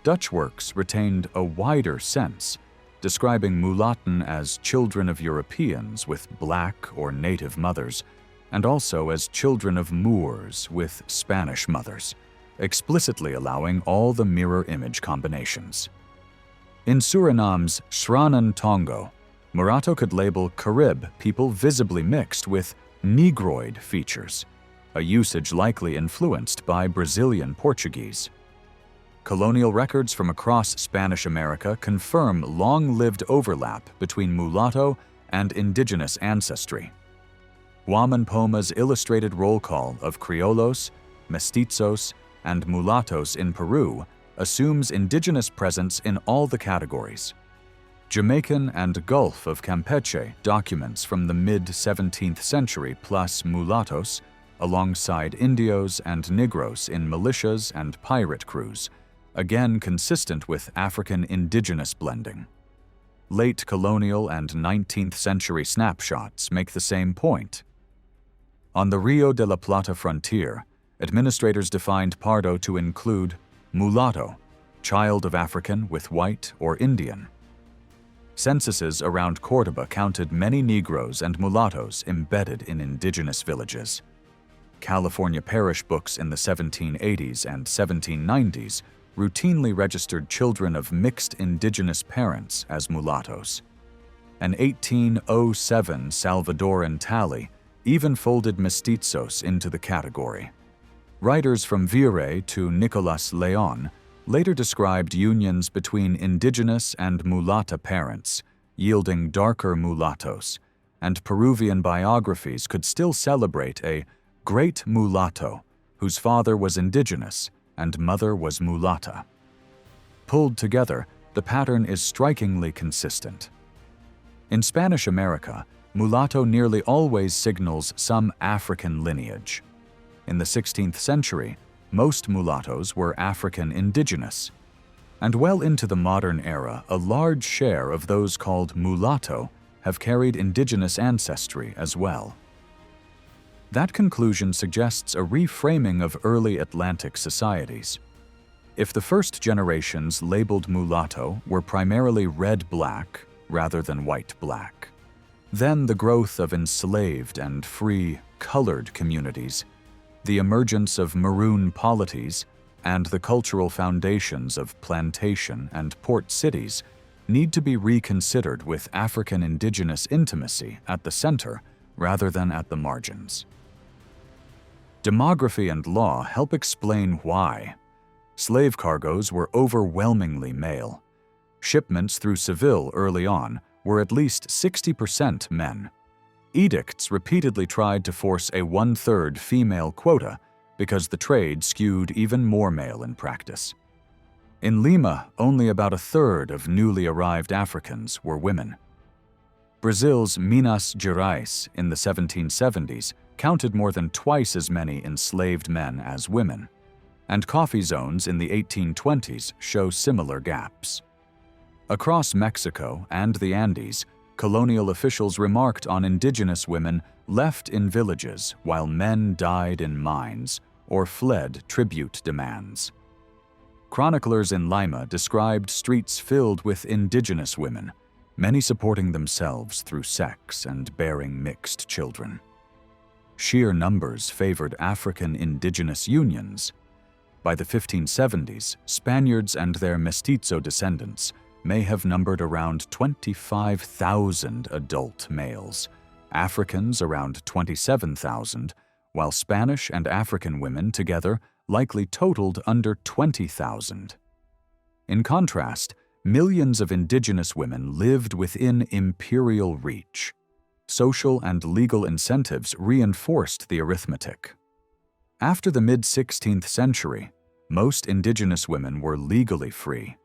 Speaker 1: Dutch works retained a wider sense, describing mulattoes as children of Europeans with black or native mothers, and also as children of Moors with Spanish mothers, explicitly allowing all the mirror image combinations. In Suriname's Sranan Tongo, Mulatto could label Carib people visibly mixed with Negroid features, a usage likely influenced by Brazilian Portuguese. Colonial records from across Spanish America confirm long-lived overlap between mulatto and indigenous ancestry. Juan Poma's illustrated roll call of criollos, mestizos, and mulattos in Peru assumes indigenous presence in all the categories. Jamaican and Gulf of Campeche documents from the mid-17th century plus mulattos, alongside Indios and Negros in militias and pirate crews, again consistent with African indigenous blending. Late colonial and 19th century snapshots make the same point. On the Rio de la Plata frontier, administrators defined pardo to include mulatto, child of African with white or Indian. Censuses around Córdoba counted many Negroes and mulattoes embedded in indigenous villages. California parish books in the 1780s and 1790s routinely registered children of mixed indigenous parents as mulattoes. An 1807 Salvadoran tally even folded mestizos into the category. Writers from Virey to Nicolas Leon later described unions between indigenous and mulatta parents, yielding darker mulattoes, and Peruvian biographies could still celebrate a great mulatto whose father was indigenous and mother was mulatta. Pulled together, the pattern is strikingly consistent. In Spanish America, mulatto nearly always signals some African lineage. In the 16th century, most mulattoes were African indigenous, and well into the modern era, a large share of those called mulatto have carried indigenous ancestry as well. That conclusion suggests a reframing of early Atlantic societies. If the first generations labeled mulatto were primarily red-black rather than white-black, then the growth of enslaved and free, colored communities, the emergence of maroon polities, and the cultural foundations of plantation and port cities need to be reconsidered with African indigenous intimacy at the center rather than at the margins. Demography and law help explain why. Slave cargoes were overwhelmingly male. Shipments through Seville early on were at least 60% men. Edicts repeatedly tried to force a one-third female quota because the trade skewed even more male in practice. In Lima, only about a third of newly arrived Africans were women. Brazil's Minas Gerais in the 1770s counted more than twice as many enslaved men as women, and coffee zones in the 1820s show similar gaps. Across Mexico and the Andes, colonial officials remarked on indigenous women left in villages while men died in mines or fled tribute demands. Chroniclers in Lima described streets filled with indigenous women, many supporting themselves through sex and bearing mixed children. Sheer numbers favored African indigenous unions. By the 1570s, Spaniards and their mestizo descendants may have numbered around 25,000 adult males, Africans around 27,000, while Spanish and African women together likely totaled under 20,000. In contrast, millions of indigenous women lived within imperial reach. Social and legal incentives reinforced the arithmetic. After the mid-16th century, most indigenous women were legally free,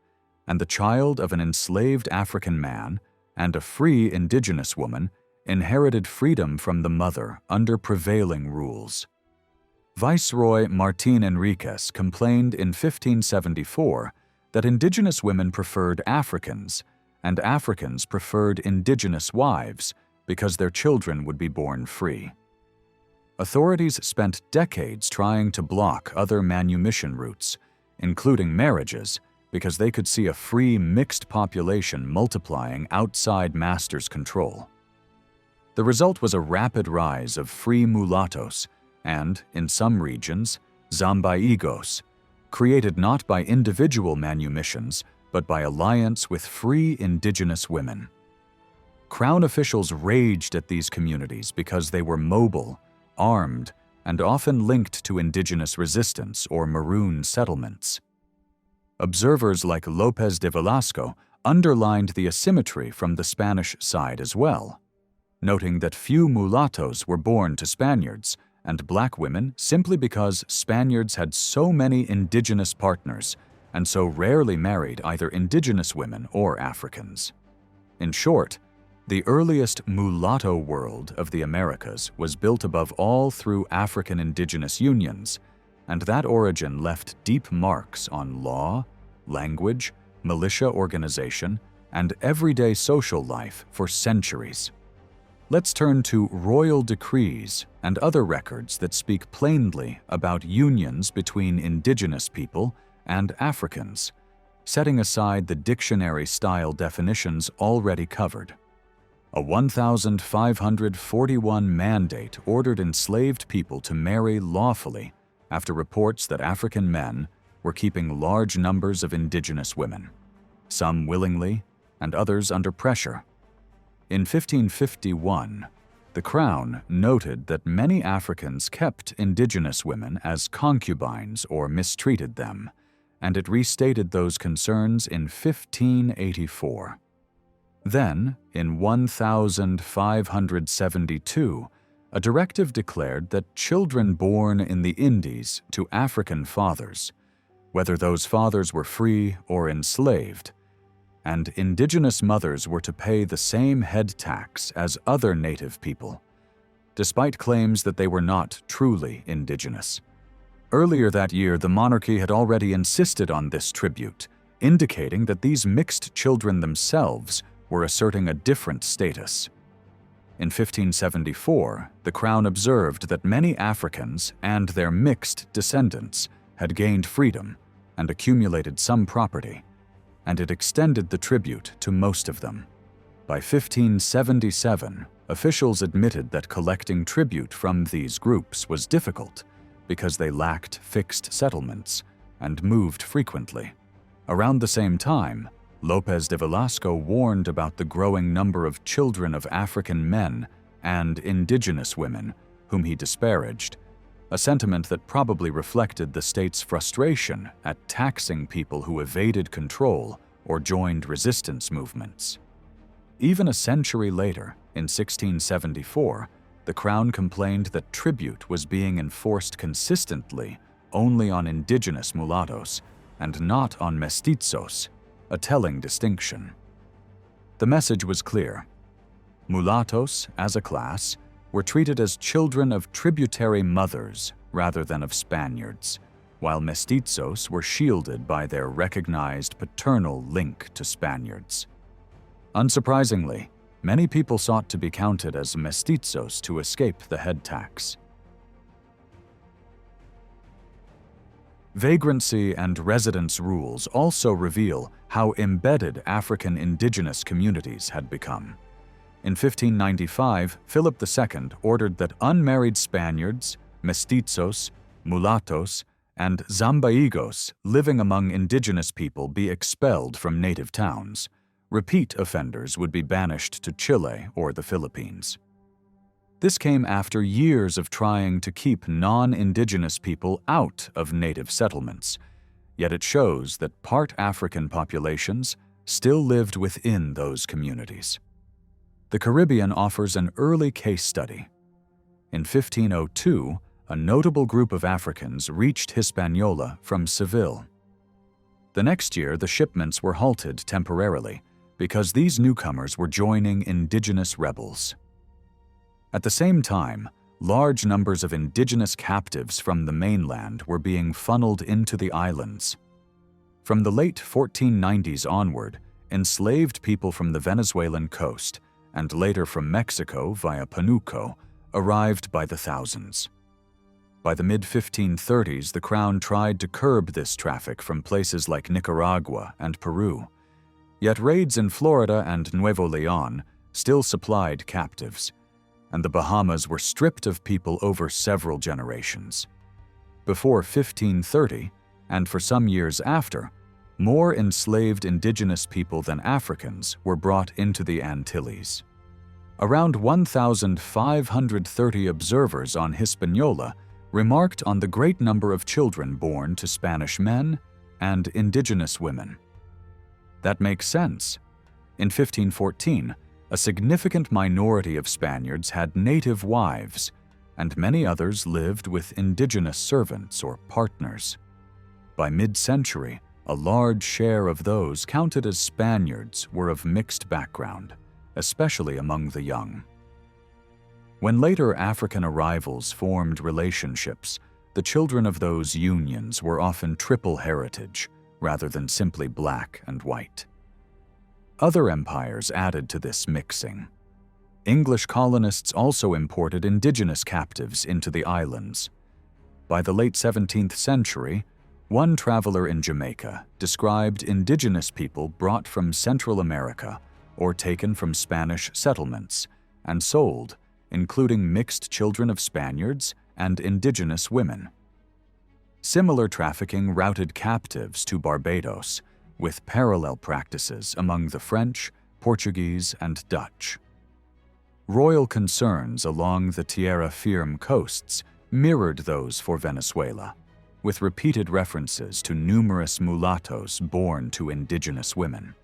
Speaker 1: and the child of an enslaved African man and a free indigenous woman inherited freedom from the mother under prevailing rules. Viceroy Martín Enríquez complained in 1574 that indigenous women preferred Africans, and Africans preferred indigenous wives because their children would be born free. Authorities spent decades trying to block other manumission routes, including marriages, because they could see a free mixed population multiplying outside masters' control. The result was a rapid rise of free mulattoes and, in some regions, zambaigos, created not by individual manumissions, but by alliance with free indigenous women. Crown officials raged at these communities because they were mobile, armed, and often linked to indigenous resistance or maroon settlements. Observers like López de Velasco underlined the asymmetry from the Spanish side as well, noting that few mulattoes were born to Spaniards and black women simply because Spaniards had so many indigenous partners and so rarely married either indigenous women or Africans. In short, the earliest mulatto world of the Americas was built above all through African indigenous unions, and that origin left deep marks on law, language, militia organization, and everyday social life for centuries. Let's turn to royal decrees and other records that speak plainly about unions between indigenous people and Africans, setting aside the dictionary-style definitions already covered. A 1541 mandate ordered enslaved people to marry lawfully after reports that African men were keeping large numbers of indigenous women, some willingly and others under pressure. In 1551, the Crown noted that many Africans kept indigenous women as concubines or mistreated them, and it restated those concerns in 1584. Then, in 1572, a directive declared that children born in the Indies to African fathers, whether those fathers were free or enslaved, and indigenous mothers were to pay the same head tax as other native people, despite claims that they were not truly indigenous. Earlier that year, the monarchy had already insisted on this tribute, indicating that these mixed children themselves were asserting a different status. In 1574, the Crown observed that many Africans and their mixed descendants had gained freedom and accumulated some property, and it extended the tribute to most of them. By 1577, officials admitted that collecting tribute from these groups was difficult because they lacked fixed settlements and moved frequently. Around the same time, Lopez de Velasco warned about the growing number of children of African men and indigenous women whom he disparaged, a sentiment that probably reflected the state's frustration at taxing people who evaded control or joined resistance movements. Even a century later, in 1674, the Crown complained that tribute was being enforced consistently only on indigenous mulattoes and not on mestizos, a telling distinction. The message was clear. Mulattoes, as a class, were treated as children of tributary mothers rather than of Spaniards, while mestizos were shielded by their recognized paternal link to Spaniards. Unsurprisingly, many people sought to be counted as mestizos to escape the head tax. Vagrancy and residence rules also reveal how embedded African indigenous communities had become. In 1595, Philip II ordered that unmarried Spaniards, mestizos, mulattoes, and zambaigos living among indigenous people be expelled from native towns. Repeat offenders would be banished to Chile or the Philippines. This came after years of trying to keep non-indigenous people out of native settlements, yet it shows that part African populations still lived within those communities. The Caribbean offers an early case study. In 1502, a notable group of Africans reached Hispaniola from Seville. The next year, the shipments were halted temporarily because these newcomers were joining indigenous rebels. At the same time, large numbers of indigenous captives from the mainland were being funneled into the islands. From the late 1490s onward, enslaved people from the Venezuelan coast, and later from Mexico via Panuco, arrived by the thousands. By the mid-1530s, the Crown tried to curb this traffic from places like Nicaragua and Peru. Yet raids in Florida and Nuevo León still supplied captives, and the Bahamas were stripped of people over several generations. Before 1530, and for some years after, more enslaved indigenous people than Africans were brought into the Antilles. Around 1,530 observers on Hispaniola remarked on the great number of children born to Spanish men and indigenous women. That makes sense. In 1514, a significant minority of Spaniards had native wives, and many others lived with indigenous servants or partners. By mid-century, a large share of those counted as Spaniards were of mixed background, especially among the young. When later African arrivals formed relationships, the children of those unions were often triple heritage, rather than simply black and white. Other empires added to this mixing. English colonists also imported indigenous captives into the islands. By the late 17th century, one traveler in Jamaica described indigenous people brought from Central America or taken from Spanish settlements and sold, including mixed children of Spaniards and indigenous women. Similar trafficking routed captives to Barbados, with parallel practices among the French, Portuguese, and Dutch. Royal concerns along the Tierra Firme coasts mirrored those for Venezuela, with repeated references to numerous mulattoes born to indigenous women.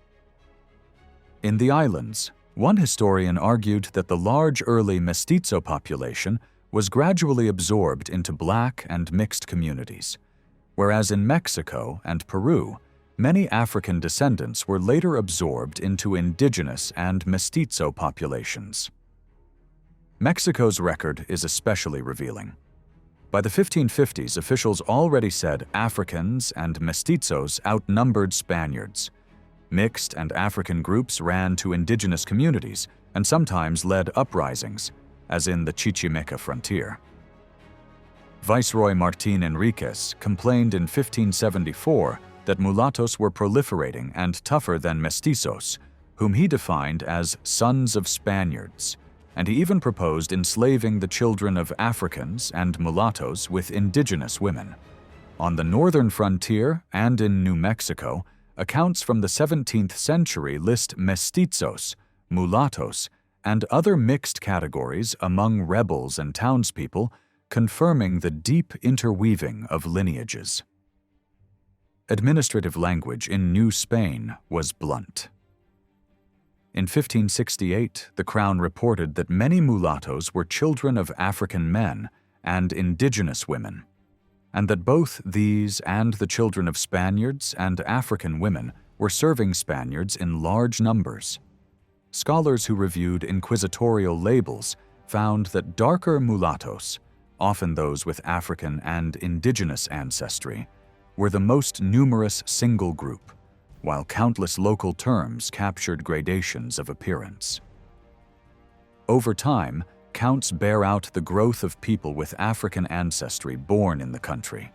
Speaker 1: In the islands, One historian argued that the large early mestizo population was gradually absorbed into black and mixed communities, whereas in Mexico and Peru, many African descendants were later absorbed into indigenous and mestizo populations. Mexico's record is especially revealing. By the 1550s, officials already said Africans and mestizos outnumbered Spaniards. Mixed and African groups ran to indigenous communities and sometimes led uprisings, as in the Chichimeca frontier. Viceroy Martín Enríquez complained in 1574 that mulattoes were proliferating and tougher than mestizos, whom he defined as sons of Spaniards, and he even proposed enslaving the children of Africans and mulattoes with indigenous women. On the northern frontier and in New Mexico, accounts from the 17th century list mestizos, mulattoes, and other mixed categories among rebels and townspeople, confirming the deep interweaving of lineages. Administrative language in New Spain was blunt. In 1568, the Crown reported that many mulattoes were children of African men and indigenous women, and that both these and the children of Spaniards and African women were serving Spaniards in large numbers. Scholars who reviewed inquisitorial labels found that darker mulattoes, often those with African and indigenous ancestry, were the most numerous single group, while countless local terms captured gradations of appearance. Over time, counts bear out the growth of people with African ancestry born in the country.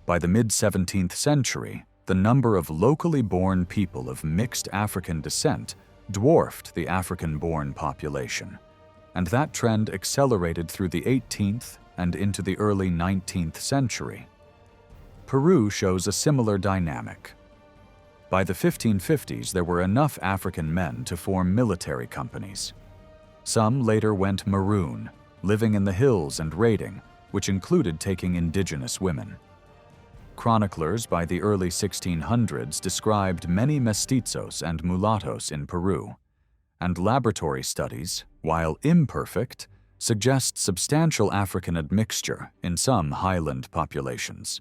Speaker 1: By the mid-17th century, the number of locally born people of mixed African descent dwarfed the African-born population, and that trend accelerated through the 18th and into the early 19th century. Peru shows a similar dynamic. By the 1550s, there were enough African men to form military companies. Some later went maroon, living in the hills and raiding, which included taking indigenous women. Chroniclers by the early 1600s described many mestizos and mulattoes in Peru, and laboratory studies, while imperfect, suggest substantial African admixture in some highland populations.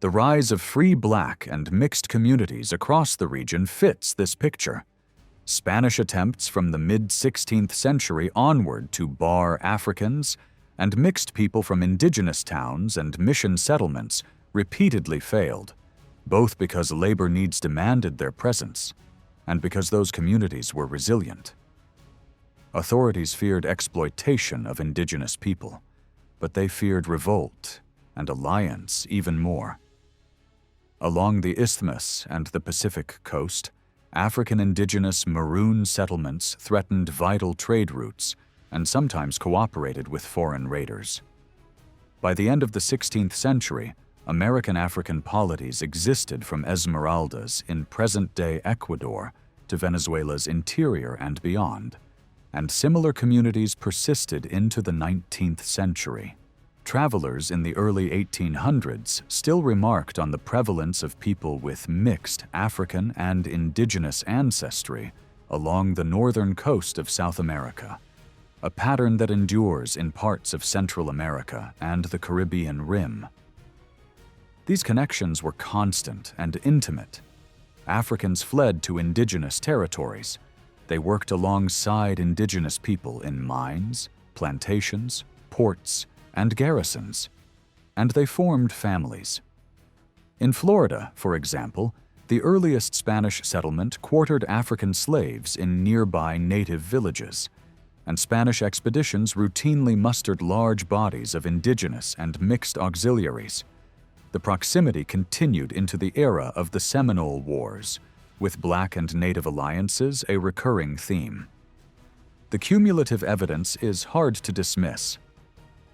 Speaker 1: The rise of free black and mixed communities across the region fits this picture. Spanish attempts from the mid-16th century onward to bar Africans and mixed people from indigenous towns and mission settlements repeatedly failed, both because labor needs demanded their presence and because those communities were resilient. Authorities feared exploitation of indigenous people, but they feared revolt and alliance even more. Along the Isthmus and the Pacific coast, African indigenous maroon settlements threatened vital trade routes and sometimes cooperated with foreign raiders. By the end of the 16th century, American African polities existed from Esmeraldas in present-day Ecuador to Venezuela's interior and beyond, and similar communities persisted into the 19th century. Travelers in the early 1800s still remarked on the prevalence of people with mixed African and indigenous ancestry along the northern coast of South America, a pattern that endures in parts of Central America and the Caribbean Rim. These connections were constant and intimate. Africans fled to indigenous territories. They worked alongside indigenous people in mines, plantations, ports, and garrisons, and they formed families. In Florida, for example, the earliest Spanish settlement quartered African slaves in nearby native villages, and Spanish expeditions routinely mustered large bodies of indigenous and mixed auxiliaries. The proximity continued into the era of the Seminole Wars, with Black and Native alliances a recurring theme. The cumulative evidence is hard to dismiss.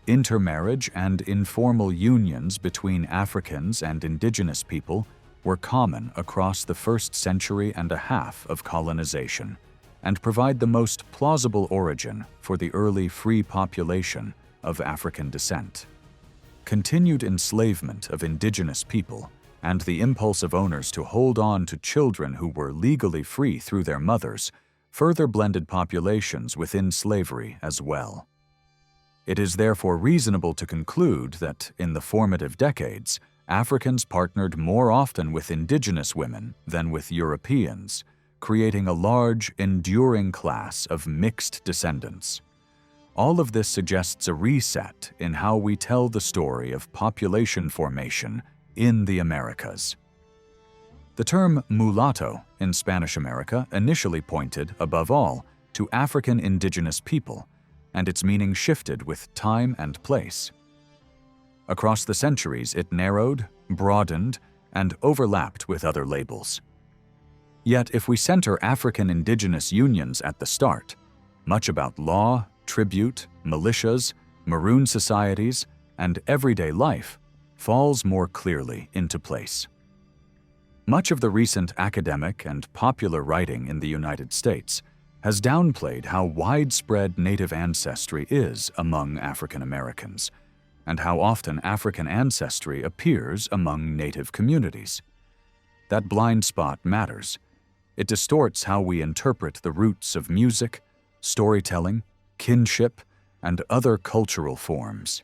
Speaker 1: Intermarriage and informal unions between Africans and indigenous people were common across the first century and a half of colonization, and provide the most plausible origin for the early free population of African descent. Continued enslavement of indigenous people and the impulse of owners to hold on to children who were legally free through their mothers further blended populations within slavery as well. It is therefore reasonable to conclude that, in the formative decades, Africans partnered more often with indigenous women than with Europeans, creating a large, enduring class of mixed descendants. All of this suggests a reset in how we tell the story of population formation in the Americas. The term mulatto in Spanish America initially pointed, above all, to African indigenous people, and its meaning shifted with time and place. Across the centuries, it narrowed, broadened, and overlapped with other labels. Yet, if we center African indigenous unions at the start, much about law, tribute, militias, maroon societies, and everyday life falls more clearly into place. Much of the recent academic and popular writing in the United States has downplayed how widespread Native ancestry is among African Americans, and how often African ancestry appears among Native communities. That blind spot matters. It distorts how we interpret the roots of music, storytelling, kinship, and other cultural forms.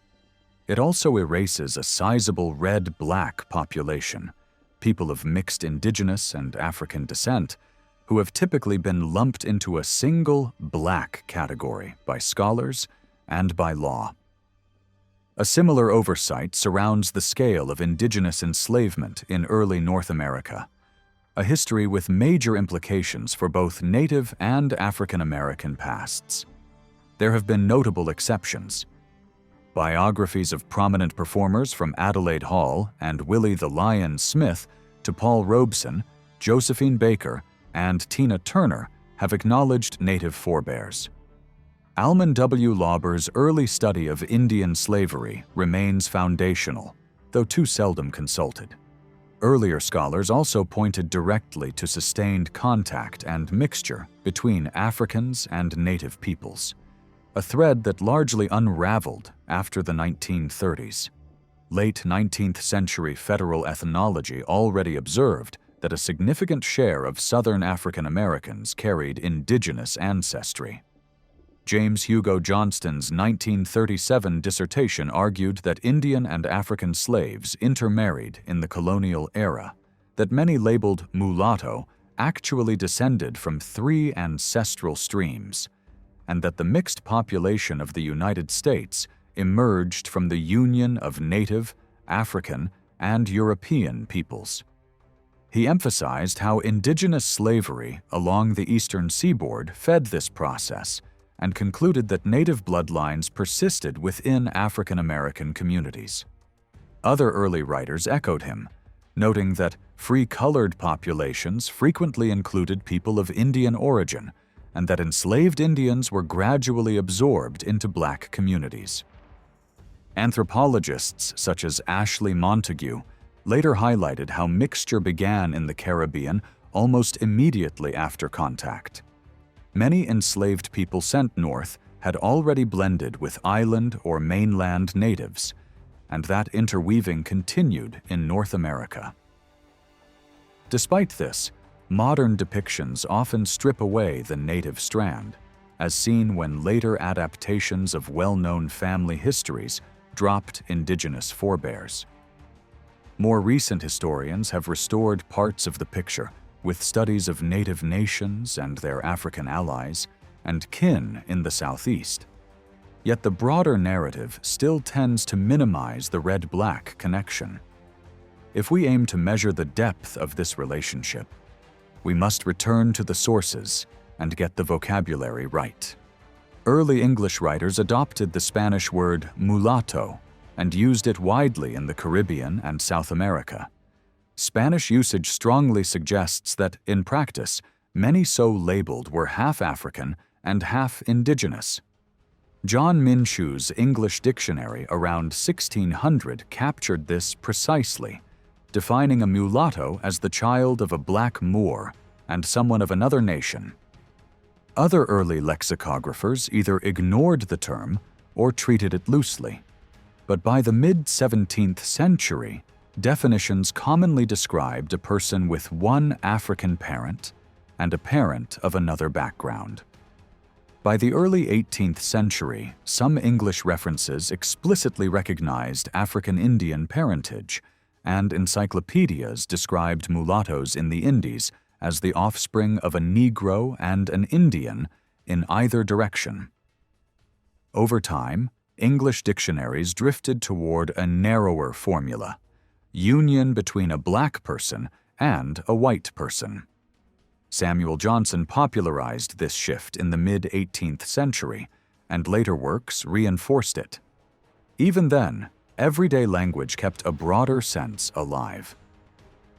Speaker 1: It also erases a sizable red-black population, people of mixed indigenous and African descent, who have typically been lumped into a single black category by scholars and by law. A similar oversight surrounds the scale of indigenous enslavement in early North America, a history with major implications for both Native and African American pasts. There have been notable exceptions. Biographies of prominent performers from Adelaide Hall and Willie the Lion Smith to Paul Robeson, Josephine Baker, and Tina Turner have acknowledged Native forebears. Almon W. Lauber's early study of Indian slavery remains foundational, though too seldom consulted. Earlier scholars also pointed directly to sustained contact and mixture between Africans and Native peoples, a thread that largely unraveled after the 1930s. Late 19th century federal ethnology already observed that a significant share of Southern African Americans carried indigenous ancestry. James Hugo Johnston's 1937 dissertation argued that Indian and African slaves intermarried in the colonial era, that many labeled mulatto actually descended from 3 ancestral streams, and that the mixed population of the United States emerged from the union of Native, African, and European peoples. He emphasized how indigenous slavery along the eastern seaboard fed this process, and concluded that Native bloodlines persisted within African American communities. Other early writers echoed him, noting that free-colored populations frequently included people of Indian origin, and that enslaved Indians were gradually absorbed into black communities. Anthropologists such as Ashley Montague later highlighted how mixture began in the Caribbean almost immediately after contact. Many enslaved people sent north had already blended with island or mainland natives, and that interweaving continued in North America. Despite this, modern depictions often strip away the native strand, as seen when later adaptations of well-known family histories dropped indigenous forebears. More recent historians have restored parts of the picture with studies of native nations and their African allies and kin in the Southeast. Yet the broader narrative still tends to minimize the red-black connection. If we aim to measure the depth of this relationship, we must return to the sources and get the vocabulary right. Early English writers adopted the Spanish word mulatto and used it widely in the Caribbean and South America. Spanish usage strongly suggests that, in practice, many so labeled were half African and half indigenous. John Minshew's English dictionary around 1600 captured this precisely, defining a mulatto as the child of a black Moor and someone of another nation. Other early lexicographers either ignored the term or treated it loosely, but by the mid-17th century, definitions commonly described a person with one African parent, and a parent of another background. By the early 18th century, some English references explicitly recognized African Indian parentage, and encyclopedias described mulattoes in the Indies as the offspring of a Negro and an Indian in either direction. Over time, English dictionaries drifted toward a narrower formula: union between a black person and a white person. Samuel Johnson popularized this shift in the mid-18th century, and later works reinforced it. Even then, everyday language kept a broader sense alive.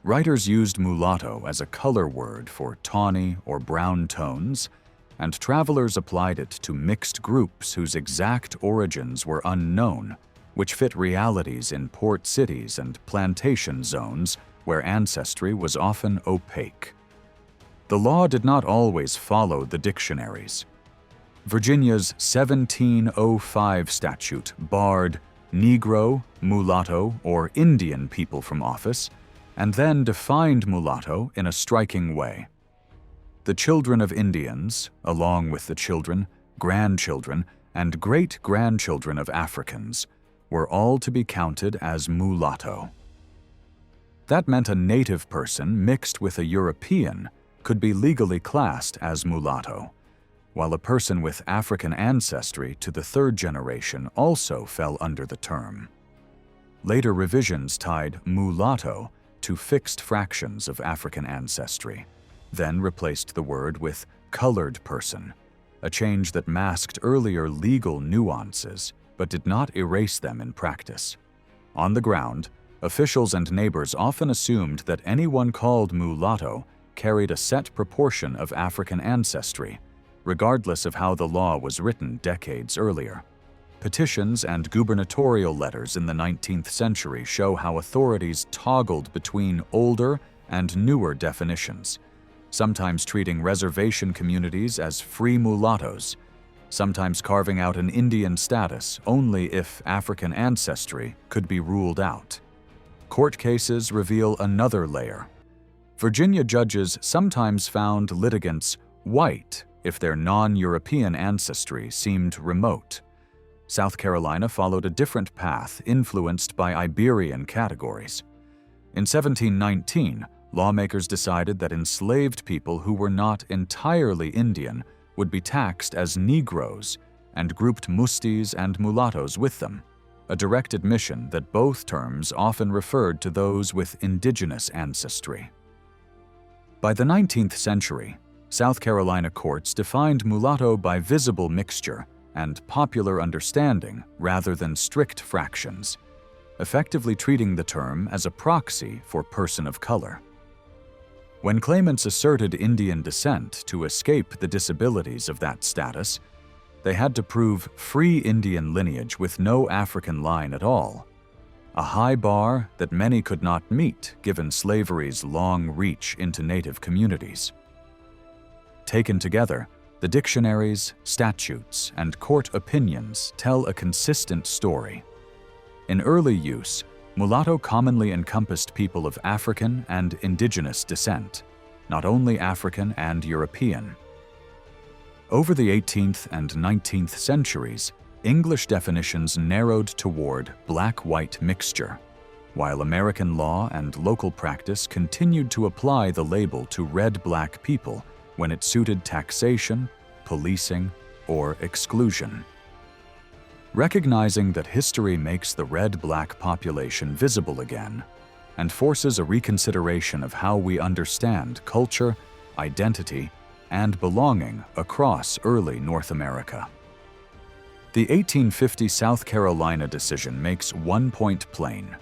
Speaker 1: Writers used mulatto as a color word for tawny or brown tones, and travelers applied it to mixed groups whose exact origins were unknown, which fit realities in port cities and plantation zones where ancestry was often opaque. The law did not always follow the dictionaries. Virginia's 1705 statute barred Negro, mulatto, or Indian people from office, and then defined mulatto in a striking way. The children of Indians, along with the children, grandchildren, and great-grandchildren of Africans, were all to be counted as mulatto. That meant a native person mixed with a European could be legally classed as mulatto, while a person with African ancestry to the third generation also fell under the term. Later revisions tied mulatto to fixed fractions of African ancestry, then replaced the word with colored person, a change that masked earlier legal nuances but did not erase them in practice. On the ground, officials and neighbors often assumed that anyone called mulatto carried a set proportion of African ancestry, regardless of how the law was written decades earlier. Petitions and gubernatorial letters in the 19th century show how authorities toggled between older and newer definitions, sometimes treating reservation communities as free mulattoes, sometimes carving out an Indian status only if African ancestry could be ruled out. Court cases reveal another layer. Virginia judges sometimes found litigants white if their non-European ancestry seemed remote. South Carolina followed a different path influenced by Iberian categories. In 1719, lawmakers decided that enslaved people who were not entirely Indian would be taxed as Negroes and grouped Mustis and mulattoes with them, a direct admission that both terms often referred to those with indigenous ancestry. By the 19th century, South Carolina courts defined mulatto by visible mixture and popular understanding rather than strict fractions, effectively treating the term as a proxy for person of color. When claimants asserted Indian descent to escape the disabilities of that status, they had to prove free Indian lineage with no African line at all, a high bar that many could not meet given slavery's long reach into native communities. Taken together, the dictionaries, statutes, and court opinions tell a consistent story. In early use, mulatto commonly encompassed people of African and indigenous descent, not only African and European. Over the 18th and 19th centuries, English definitions narrowed toward black-white mixture, while American law and local practice continued to apply the label to red-black people when it suited taxation, policing, or exclusion. Recognizing that history makes the red-black population visible again and forces a reconsideration of how we understand culture, identity, and belonging across early North America. The 1850 South Carolina decision makes one point plain.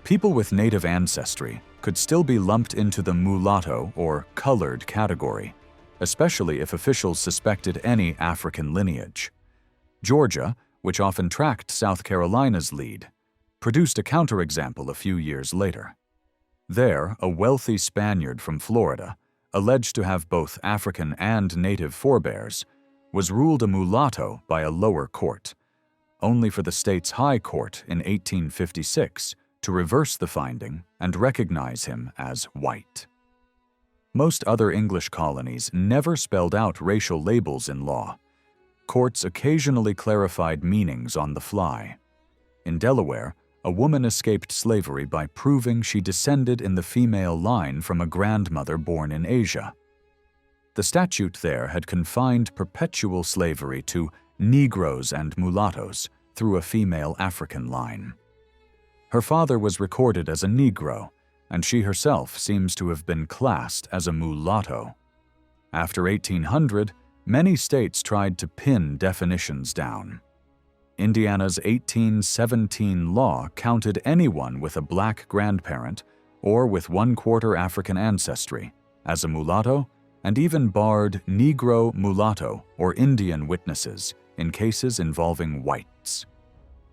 Speaker 1: People with native ancestry could still be lumped into the mulatto or colored category, especially if officials suspected any African lineage. Georgia, which often tracked South Carolina's lead, produced a counterexample a few years later. There, a wealthy Spaniard from Florida, alleged to have both African and native forebears, was ruled a mulatto by a lower court, only for the state's high court in 1856 to reverse the finding and recognize him as white. Most other English colonies never spelled out racial labels in law. Courts occasionally clarified meanings on the fly. In Delaware, a woman escaped slavery by proving she descended in the female line from a grandmother born in Asia. The statute there had confined perpetual slavery to Negroes and mulattoes through a female African line. Her father was recorded as a Negro, and she herself seems to have been classed as a mulatto. After 1800, many states tried to pin definitions down. Indiana's 1817 law counted anyone with a black grandparent or with one-quarter African ancestry as a mulatto, and even barred Negro, mulatto, or Indian witnesses in cases involving whites.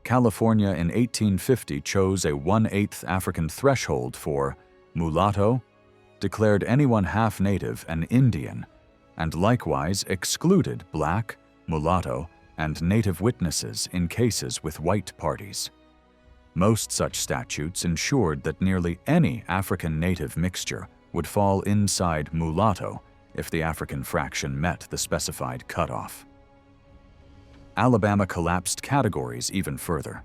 Speaker 1: California in 1850 chose a 1/8 African threshold for mulatto, declared anyone half-native an Indian, and likewise excluded black, mulatto, and native witnesses in cases with white parties. Most such statutes ensured that nearly any African-native mixture would fall inside mulatto if the African fraction met the specified cutoff. Alabama collapsed categories even further.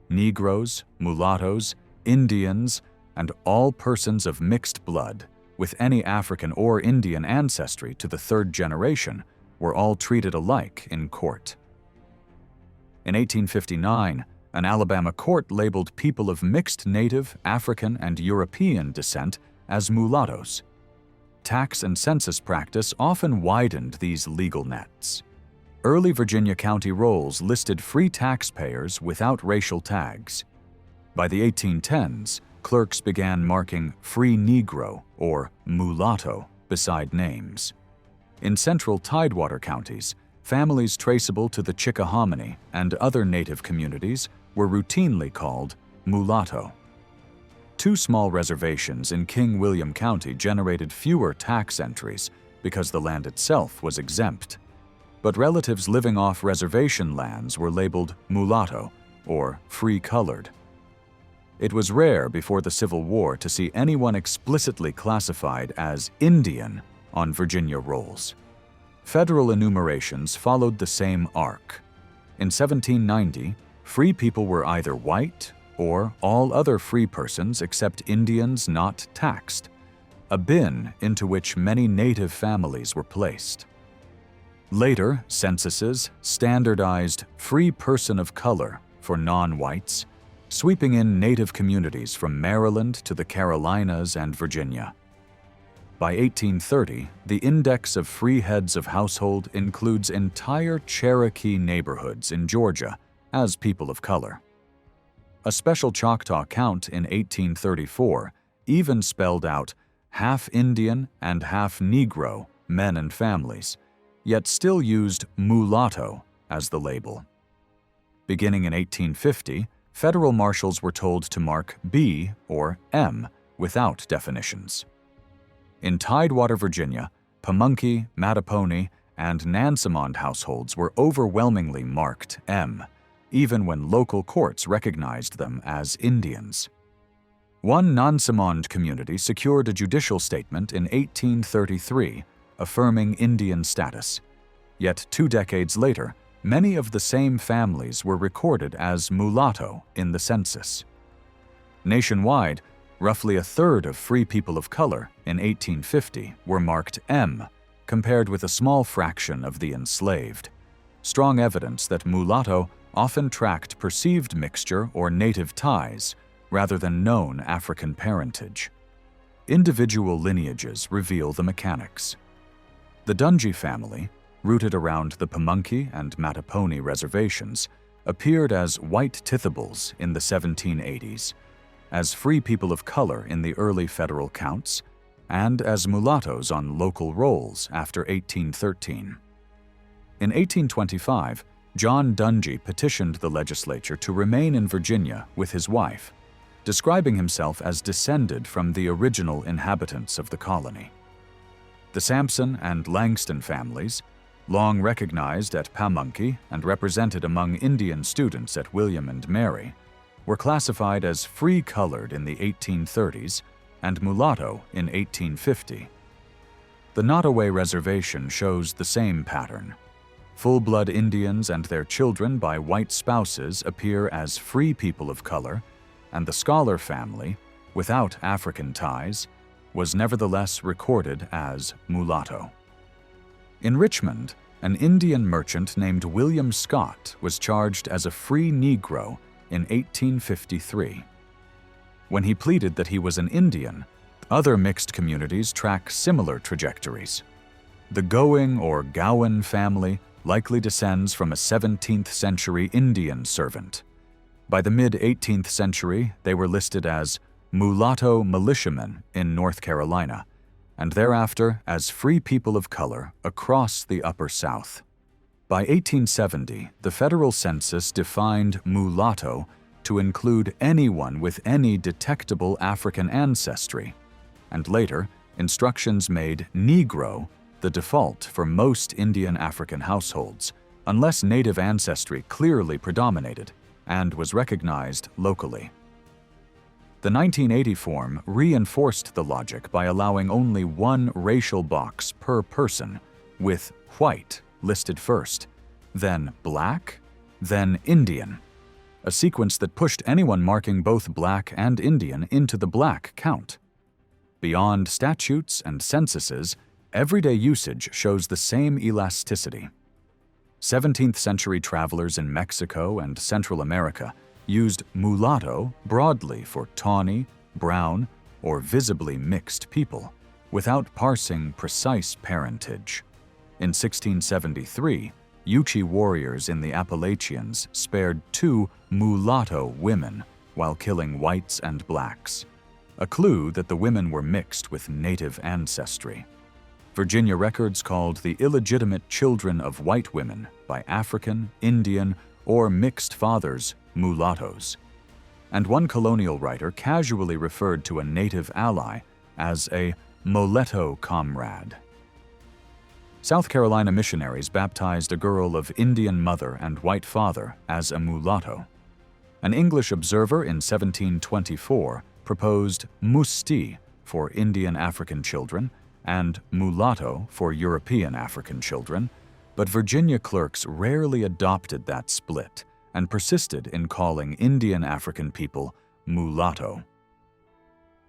Speaker 1: Negroes, mulattoes, Indians, and all persons of mixed blood with any African or Indian ancestry to the third generation were all treated alike in court. In 1859, an Alabama court labeled people of mixed Native, African, and European descent as mulattoes. Tax and census practice often widened these legal nets. Early Virginia county rolls listed free taxpayers without racial tags. By the 1810s, clerks began marking free Negro or mulatto beside names. In central Tidewater counties, families traceable to the Chickahominy and other native communities were routinely called mulatto. Two small reservations in King William County generated fewer tax entries because the land itself was exempt. But relatives living off reservation lands were labeled mulatto or free-colored. It was rare before the Civil War to see anyone explicitly classified as Indian on Virginia rolls. Federal enumerations followed the same arc. In 1790, free people were either white or all other free persons except Indians not taxed, a bin into which many native families were placed. Later, censuses standardized free person of color for non-whites, sweeping in native communities from Maryland to the Carolinas and Virginia. By 1830, the index of free heads of household includes entire Cherokee neighborhoods in Georgia as people of color. A special Choctaw count in 1834 even spelled out half Indian and half Negro men and families, yet still used mulatto as the label. Beginning in 1850, federal marshals were told to mark B or M without definitions. In Tidewater, Virginia, Pamunkey, Mattapony, and Nansemond households were overwhelmingly marked M, even when local courts recognized them as Indians. One Nansemond community secured a judicial statement in 1833 affirming Indian status. Yet 2 decades later, many of the same families were recorded as mulatto in the census. Nationwide, roughly a third of free people of color in 1850 were marked M, compared with a small fraction of the enslaved. Strong evidence that mulatto often tracked perceived mixture or native ties rather than known African parentage. Individual lineages reveal the mechanics. The Dungy family, rooted around the Pamunkey and Mattapony reservations, appeared as white Tithables in the 1780s, as free people of color in the early federal counts, and as mulattoes on local rolls after 1813. In 1825, John Dungy petitioned the legislature to remain in Virginia with his wife, describing himself as descended from the original inhabitants of the colony. The Sampson and Langston families, long recognized at Pamunkey and represented among Indian students at William and Mary, were classified as free-colored in the 1830s and mulatto in 1850. The Nottoway Reservation shows the same pattern. Full-blood Indians and their children by white spouses appear as free people of color, and the Scholar family, without African ties, was nevertheless recorded as mulatto. In Richmond, an Indian merchant named William Scott was charged as a free Negro in 1853. When he pleaded that he was an Indian, other mixed communities track similar trajectories. The Going or Gowan family likely descends from a 17th century Indian servant. By the mid-18th century, they were listed as mulatto militiamen in North Carolina, and thereafter as free people of color across the Upper South. By 1870, the federal census defined mulatto to include anyone with any detectable African ancestry, and later, instructions made Negro the default for most Indian African households, unless native ancestry clearly predominated and was recognized locally. The 1980 form reinforced the logic by allowing only one racial box per person, with white listed first, then black, then Indian, a sequence that pushed anyone marking both black and Indian into the black count. Beyond statutes and censuses, everyday usage shows the same elasticity. 17th century travelers in Mexico and Central America used mulatto broadly for tawny, brown, or visibly mixed people, without parsing precise parentage. In 1673, Yuchi warriors in the Appalachians spared 2 mulatto women while killing whites and blacks, a clue that the women were mixed with native ancestry. Virginia records called the illegitimate children of white women by African, Indian, or mixed fathers mulattoes. And one colonial writer casually referred to a native ally as a muletto comrade. South Carolina missionaries baptized a girl of Indian mother and white father as a mulatto. An English observer in 1724 proposed musti for Indian African children and mulatto for European African children, but Virginia clerks rarely adopted that split and persisted in calling Indian African people mulatto.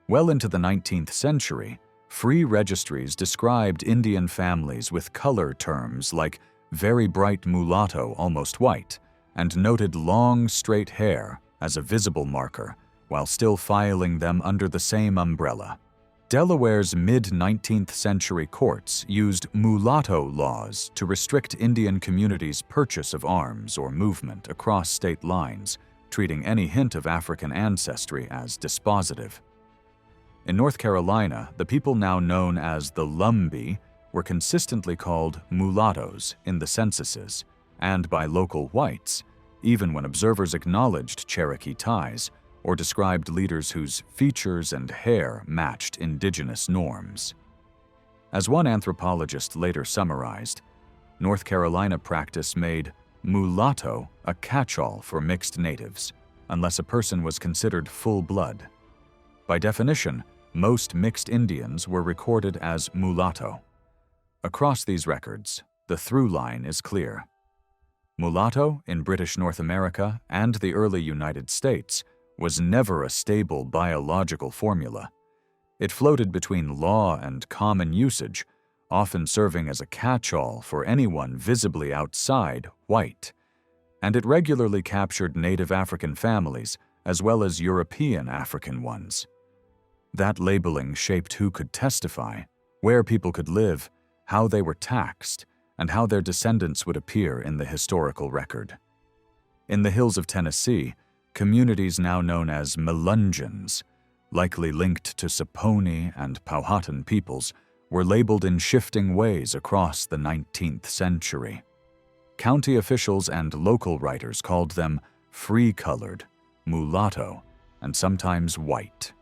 Speaker 1: Well into the 19th century, free registries described Indian families with color terms like very bright mulatto, almost white, and noted long, straight hair as a visible marker, while still filing them under the same umbrella. Delaware's mid-19th century courts used mulatto laws to restrict Indian communities' purchase of arms or movement across state lines, treating any hint of African ancestry as dispositive. In North Carolina, the people now known as the Lumbee were consistently called mulattoes in the censuses, and by local whites, even when observers acknowledged Cherokee ties or described leaders whose features and hair matched indigenous norms. As one anthropologist later summarized, North Carolina practice made mulatto a catch-all for mixed natives, unless a person was considered full-blood. By definition, most mixed Indians were recorded as mulatto. Across these records, the through line is clear. Mulatto in British North America and the early United States was never a stable biological formula. It floated between law and common usage, often serving as a catch-all for anyone visibly outside white, and it regularly captured native African families as well as European African ones. That labeling shaped who could testify, where people could live, how they were taxed, and how their descendants would appear in the historical record. In the hills of Tennessee, communities now known as Melungeons, likely linked to Saponi and Powhatan peoples, were labeled in shifting ways across the 19th century. County officials and local writers called them free-colored, mulatto, and sometimes white.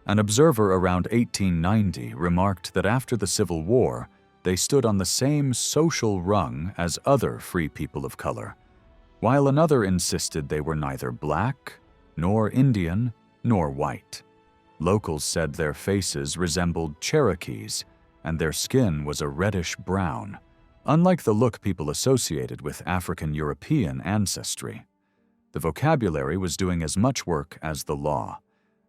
Speaker 1: An observer around 1890 remarked that after the Civil War, they stood on the same social rung as other free people of color, while another insisted they were neither black, nor Indian, nor white. Locals said their faces resembled Cherokees, and their skin was a reddish-brown, unlike the look people associated with African European ancestry. The vocabulary was doing as much work as the law,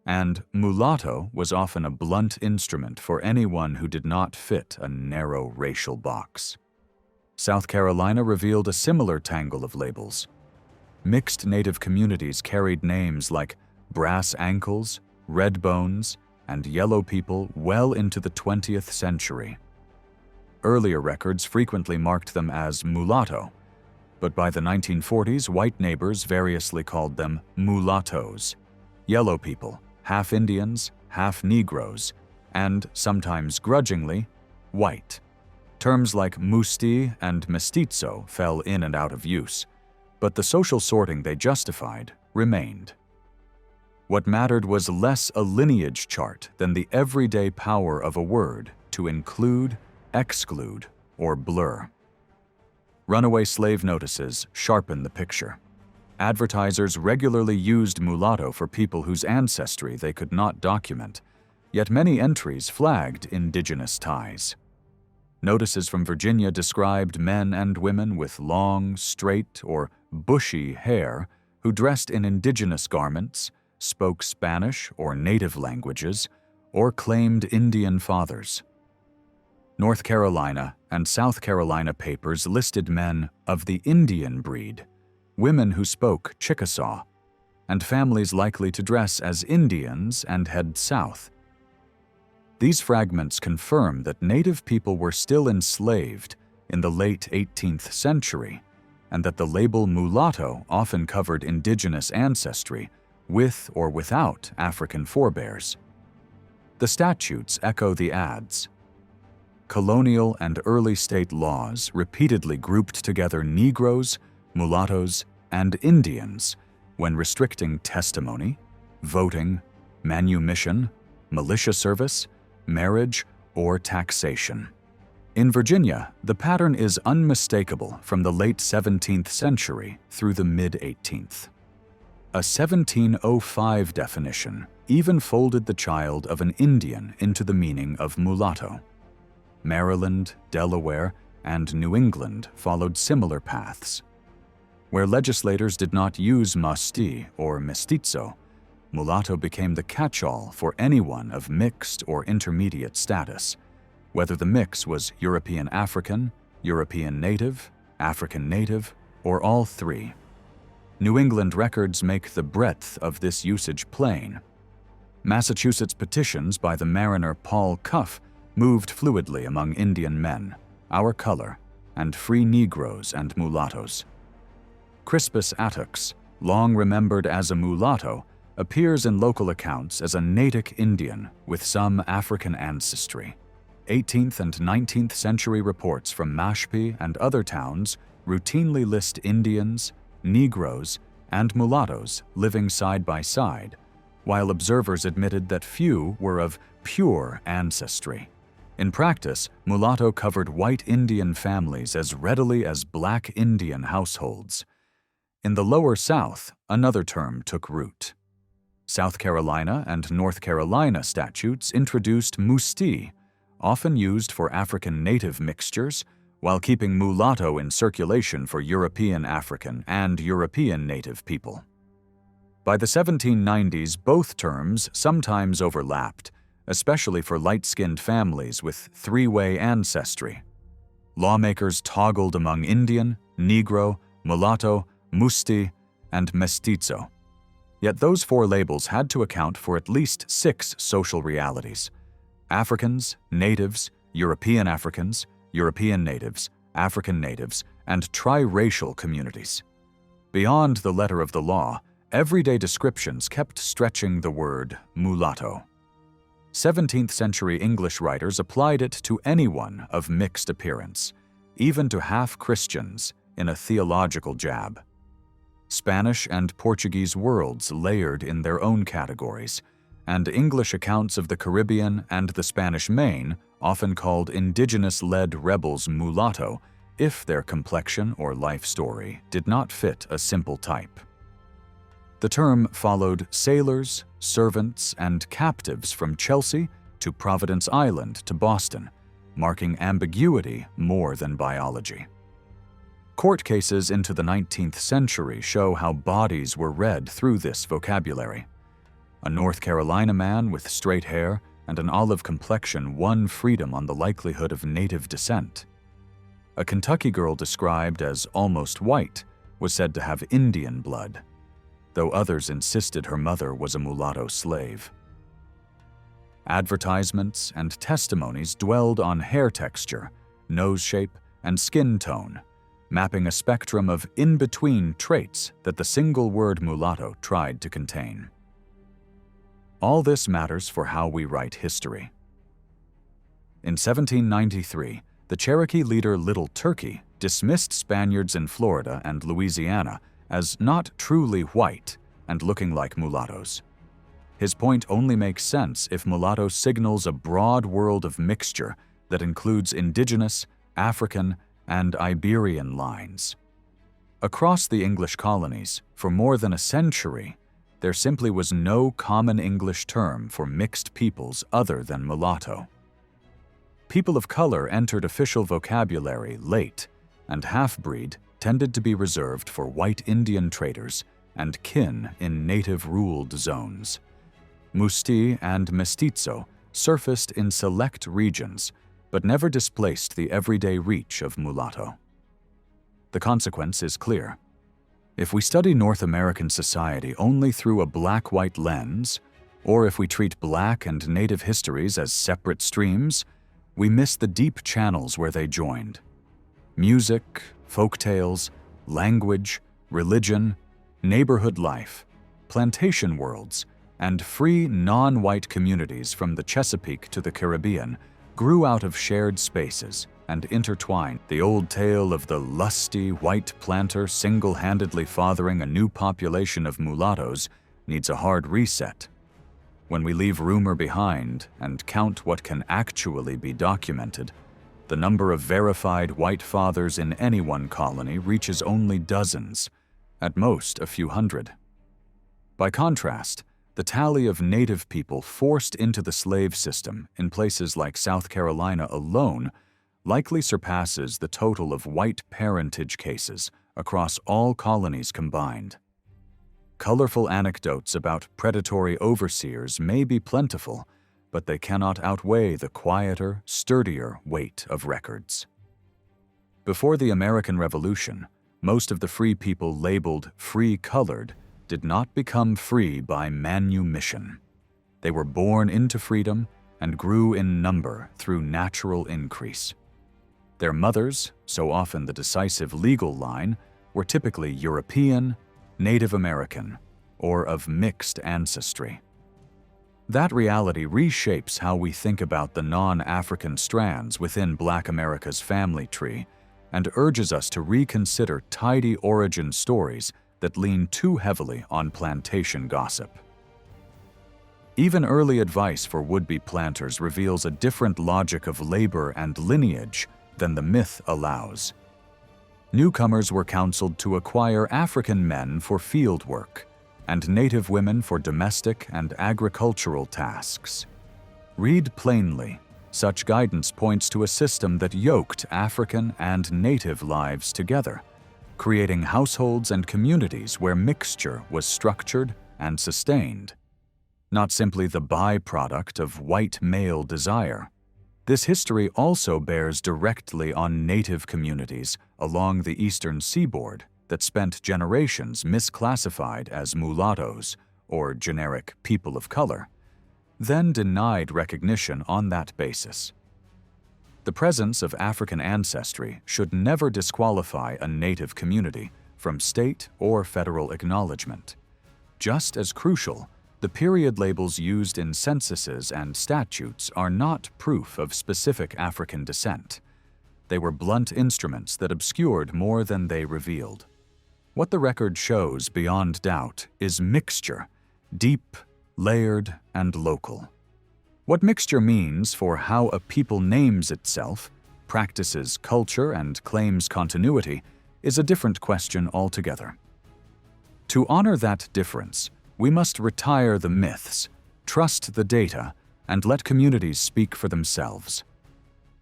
Speaker 1: and mulatto was often a blunt instrument for anyone who did not fit a narrow racial box. South Carolina revealed a similar tangle of labels. Mixed Native communities carried names like brass ankles, red bones, and yellow people well into the 20th century. Earlier records frequently marked them as mulatto, but by the 1940s, white neighbors variously called them mulattoes, yellow people, half Indians, half Negroes, and, sometimes grudgingly, white. Terms like musti and mestizo fell in and out of use, but the social sorting they justified remained. What mattered was less a lineage chart than the everyday power of a word to include, exclude, or blur. Runaway slave notices sharpen the picture. Advertisers regularly used mulatto for people whose ancestry they could not document, yet many entries flagged indigenous ties. Notices from Virginia described men and women with long, straight, or bushy hair who dressed in indigenous garments, spoke Spanish or native languages, or claimed Indian fathers. North Carolina and South Carolina papers listed men of the Indian breed, women who spoke Chickasaw, and families likely to dress as Indians and head south. These fragments confirm that Native people were still enslaved in the late 18th century, and that the label mulatto often covered indigenous ancestry with or without African forebears. The statutes echo the ads. Colonial and early state laws repeatedly grouped together Negroes, mulattoes, and Indians when restricting testimony, voting, manumission, militia service, marriage, or taxation. In Virginia, the pattern is unmistakable from the late 17th century through the mid-18th. A 1705 definition even folded the child of an Indian into the meaning of mulatto. Maryland, Delaware, and New England followed similar paths. Where legislators did not use musti or mestizo, mulatto became the catch-all for anyone of mixed or intermediate status, whether the mix was European African, European Native, African Native, or all three. New England records make the breadth of this usage plain. Massachusetts petitions by the mariner Paul Cuff moved fluidly among Indian men, our color, and free Negroes and mulattoes. Crispus Attucks, long remembered as a mulatto, appears in local accounts as a Natick Indian with some African ancestry. 18th and 19th century reports from Mashpee and other towns routinely list Indians, Negroes, and mulattoes living side by side, while observers admitted that few were of pure ancestry. In practice, mulatto covered white Indian families as readily as black Indian households. In the Lower South, another term took root. South Carolina and North Carolina statutes introduced musti, often used for African native mixtures, while keeping mulatto in circulation for European African and European native people. By the 1790s, both terms sometimes overlapped, especially for light-skinned families with three-way ancestry. Lawmakers toggled among Indian, Negro, mulatto, musti, and mestizo. Yet those four labels had to account for at least 6 social realities: Africans, Natives, European Africans, European Natives, African Natives, and triracial communities. Beyond the letter of the law, everyday descriptions kept stretching the word mulatto. 17th century English writers applied it to anyone of mixed appearance, even to half-Christians in a theological jab. Spanish and Portuguese worlds layered in their own categories, and English accounts of the Caribbean and the Spanish Main often called indigenous-led rebels mulatto if their complexion or life story did not fit a simple type. The term followed sailors, servants, and captives from Chelsea to Providence Island to Boston, marking ambiguity more than biology. Court cases into the 19th century show how bodies were read through this vocabulary. A North Carolina man with straight hair and an olive complexion won freedom on the likelihood of native descent. A Kentucky girl described as almost white was said to have Indian blood, though others insisted her mother was a mulatto slave. Advertisements and testimonies dwelled on hair texture, nose shape, and skin tone, mapping a spectrum of in-between traits that the single word mulatto tried to contain. All this matters for how we write history. In 1793, the Cherokee leader Little Turkey dismissed Spaniards in Florida and Louisiana as not truly white and looking like mulattoes. His point only makes sense if mulatto signals a broad world of mixture that includes indigenous, African, and Iberian lines. Across the English colonies, for more than a century, there simply was no common English term for mixed peoples other than mulatto. People of color entered official vocabulary late, and half-breed tended to be reserved for white Indian traders and kin in native-ruled zones. Musti and mestizo surfaced in select regions, but never displaced the everyday reach of mulatto. The consequence is clear. If we study North American society only through a black-white lens, or if we treat Black and Native histories as separate streams, we miss the deep channels where they joined. Music, folktales, language, religion, neighborhood life, plantation worlds, and free non-white communities from the Chesapeake to the Caribbean grew out of shared spaces and intertwined. The old tale of the lusty white planter single-handedly fathering a new population of mulattoes needs a hard reset. When we leave rumor behind and count what can actually be documented, the number of verified white fathers in any one colony reaches only dozens, at most a few hundred. By contrast, the tally of native people forced into the slave system in places like South Carolina alone likely surpasses the total of white parentage cases across all colonies combined. Colorful anecdotes about predatory overseers may be plentiful, but they cannot outweigh the quieter, sturdier weight of records. Before the American Revolution, most of the free people labeled free-colored did not become free by manumission. They were born into freedom and grew in number through natural increase. Their mothers, so often the decisive legal line, were typically European, Native American, or of mixed ancestry. That reality reshapes how we think about the non-African strands within Black America's family tree and urges us to reconsider tidy origin stories that lean too heavily on plantation gossip. Even early advice for would-be planters reveals a different logic of labor and lineage than the myth allows. Newcomers were counseled to acquire African men for field work and Native women for domestic and agricultural tasks. Read plainly, such guidance points to a system that yoked African and Native lives together, creating households and communities where mixture was structured and sustained, not simply the byproduct of white male desire. This history also bears directly on Native communities along the eastern seaboard that spent generations misclassified as mulattoes, or generic people of color, then denied recognition on that basis. The presence of African ancestry should never disqualify a Native community from state or federal acknowledgement. Just as crucial, the period labels used in censuses and statutes are not proof of specific African descent. They were blunt instruments that obscured more than they revealed. What the record shows beyond doubt is mixture, deep, layered, and local. What mixture means for how a people names itself, practices culture, and claims continuity is a different question altogether. To honor that difference, we must retire the myths, trust the data, and let communities speak for themselves.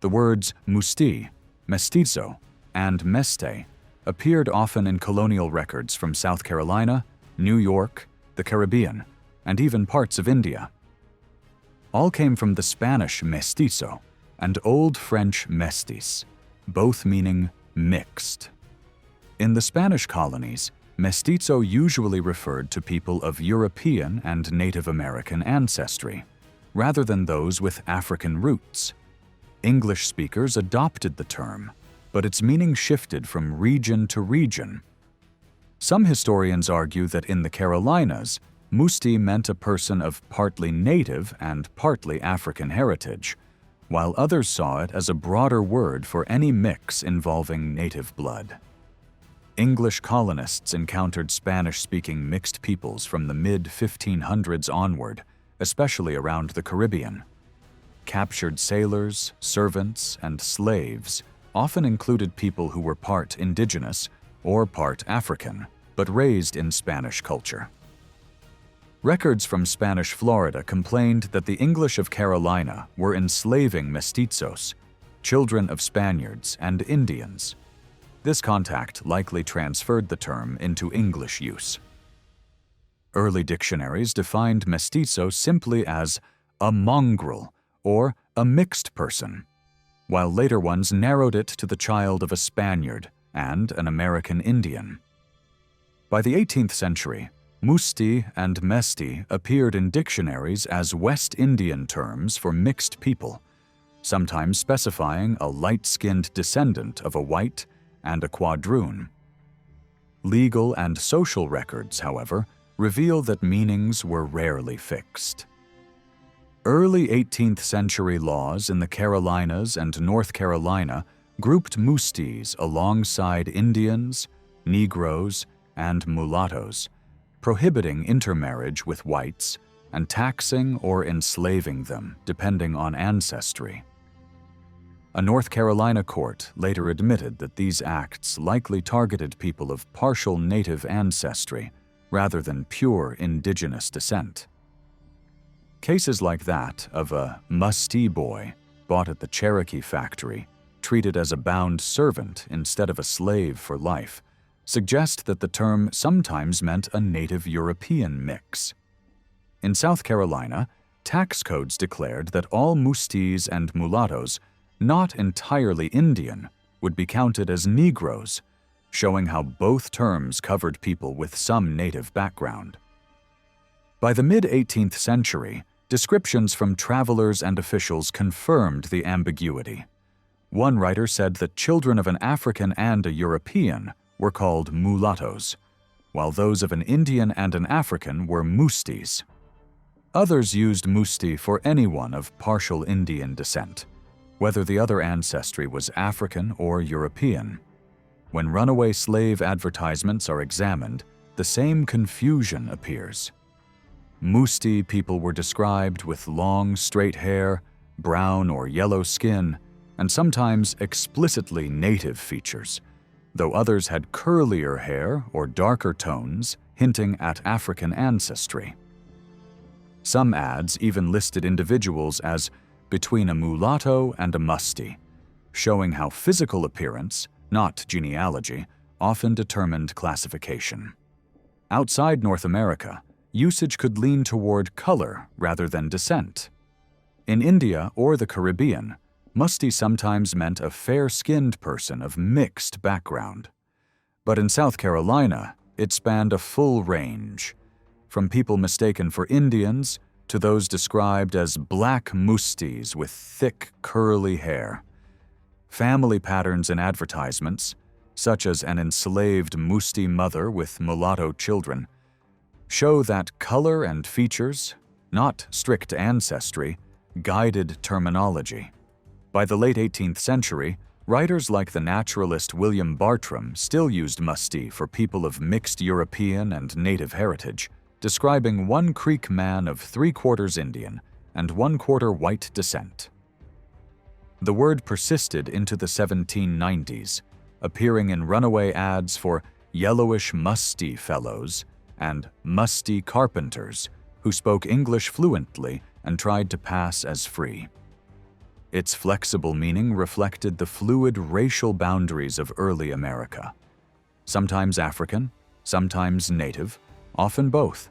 Speaker 1: The words musti, mestizo, and meste appeared often in colonial records from South Carolina, New York, the Caribbean, and even parts of India. All came from the Spanish mestizo and Old French mestis, both meaning mixed. In the Spanish colonies, mestizo usually referred to people of European and Native American ancestry, rather than those with African roots. English speakers adopted the term, but its meaning shifted from region to region. Some historians argue that in the Carolinas, musti meant a person of partly native and partly African heritage, while others saw it as a broader word for any mix involving native blood. English colonists encountered Spanish-speaking mixed peoples from the mid-1500s onward, especially around the Caribbean. Captured sailors, servants, and slaves often included people who were part indigenous or part African, but raised in Spanish culture. Records from Spanish Florida complained that the English of Carolina were enslaving mestizos, children of Spaniards and Indians. This contact likely transferred the term into English use. Early dictionaries defined mestizo simply as a mongrel or a mixed person, while later ones narrowed it to the child of a Spaniard and an American Indian. By the 18th century, musti and mesti appeared in dictionaries as West Indian terms for mixed people, sometimes specifying a light-skinned descendant of a white and a quadroon. Legal and social records, however, reveal that meanings were rarely fixed. Early 18th century laws in the Carolinas and North Carolina grouped mustis alongside Indians, Negroes, and mulattoes, prohibiting intermarriage with whites and taxing or enslaving them depending on ancestry. A North Carolina court later admitted that these acts likely targeted people of partial native ancestry rather than pure indigenous descent. Cases like that of a musty boy bought at the Cherokee factory, treated as a bound servant instead of a slave for life, suggest that the term sometimes meant a native European mix. In South Carolina, tax codes declared that all mustis and mulattoes, not entirely Indian, would be counted as Negroes, showing how both terms covered people with some native background. By the mid-18th century, descriptions from travelers and officials confirmed the ambiguity. One writer said that children of an African and a European were called mulattoes, while those of an Indian and an African were mustis. Others used musti for anyone of partial Indian descent, whether the other ancestry was African or European. When runaway slave advertisements are examined, the same confusion appears. Musti people were described with long, straight hair, brown or yellow skin, and sometimes explicitly native features, though others had curlier hair or darker tones, hinting at African ancestry. Some ads even listed individuals as between a mulatto and a musti, showing how physical appearance, not genealogy, often determined classification. Outside North America, usage could lean toward color rather than descent. In India or the Caribbean, musti sometimes meant a fair-skinned person of mixed background. But in South Carolina, it spanned a full range, from people mistaken for Indians to those described as black mustis with thick, curly hair. Family patterns in advertisements, such as an enslaved musti mother with mulatto children, show that color and features, not strict ancestry, guided terminology. By the late 18th century, writers like the naturalist William Bartram still used musti for people of mixed European and native heritage, describing one Creek man of 3/4 Indian and 1/4 white descent. The word persisted into the 1790s, appearing in runaway ads for yellowish musty fellows and musty carpenters who spoke English fluently and tried to pass as free. Its flexible meaning reflected the fluid racial boundaries of early America. Sometimes African, sometimes native, often both,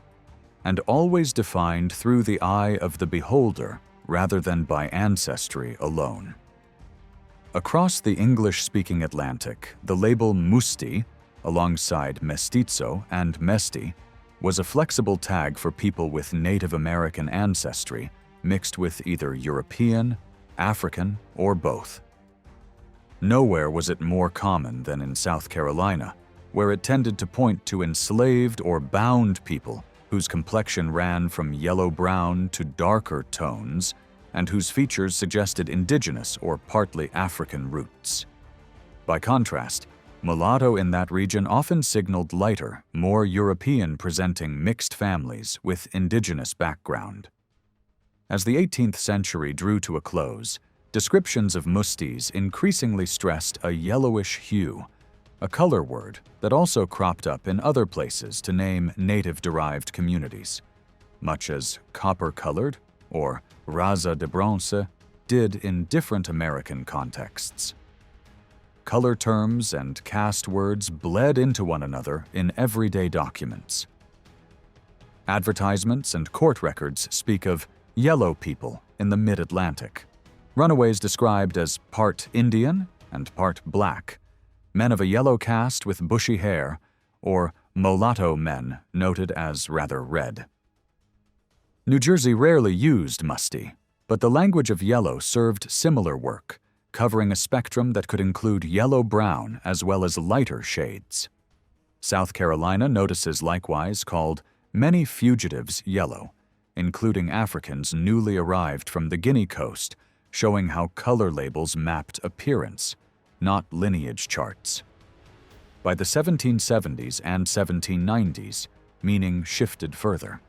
Speaker 1: and always defined through the eye of the beholder rather than by ancestry alone. Across the English-speaking Atlantic, the label Musti, alongside mestizo and mesti, was a flexible tag for people with Native American ancestry mixed with either European, African, or both. Nowhere was it more common than in South Carolina, where it tended to point to enslaved or bound people whose complexion ran from yellow-brown to darker tones and whose features suggested indigenous or partly African roots. By contrast, mulatto in that region often signaled lighter, more European-presenting mixed families with indigenous background. As the 18th century drew to a close, descriptions of mustis increasingly stressed a yellowish hue, a color word that also cropped up in other places to name native-derived communities, much as copper-colored or raza de bronce did in different American contexts. Color terms and caste words bled into one another in everyday documents. Advertisements and court records speak of yellow people in the mid-Atlantic, runaways described as part Indian and part black, men of a yellow caste with bushy hair, or mulatto men noted as rather red. New Jersey rarely used musti, but the language of yellow served similar work, covering a spectrum that could include yellow-brown as well as lighter shades. South Carolina notices likewise called many fugitives yellow, including Africans newly arrived from the Guinea coast, showing how color labels mapped appearance, not lineage charts. By the 1770s and 1790s, meaning shifted further.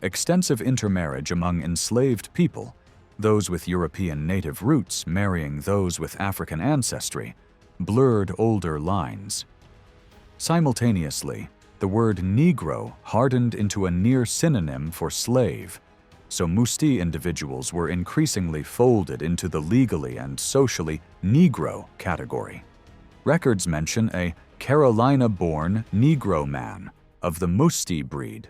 Speaker 1: Extensive intermarriage among enslaved people, those with European native roots marrying those with African ancestry, blurred older lines. Simultaneously, the word Negro hardened into a near synonym for slave, so Musti individuals were increasingly folded into the legally and socially Negro category. Records mention a Carolina-born Negro man of the Musti breed,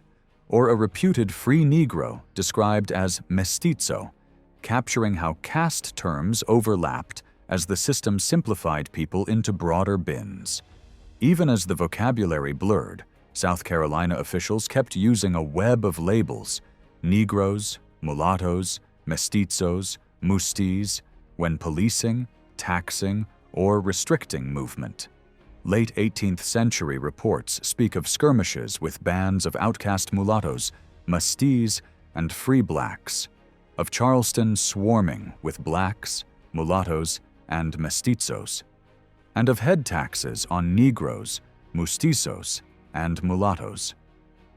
Speaker 1: or a reputed free Negro described as mestizo, capturing how caste terms overlapped as the system simplified people into broader bins. Even as the vocabulary blurred, South Carolina officials kept using a web of labels, Negroes, mulattoes, mestizos, mustis, when policing, taxing, or restricting movement. Late 18th century reports speak of skirmishes with bands of outcast mulattoes, mustis, and free blacks, of Charleston swarming with blacks, mulattoes, and mestizos, and of head taxes on Negroes, mestizos, and mulattoes.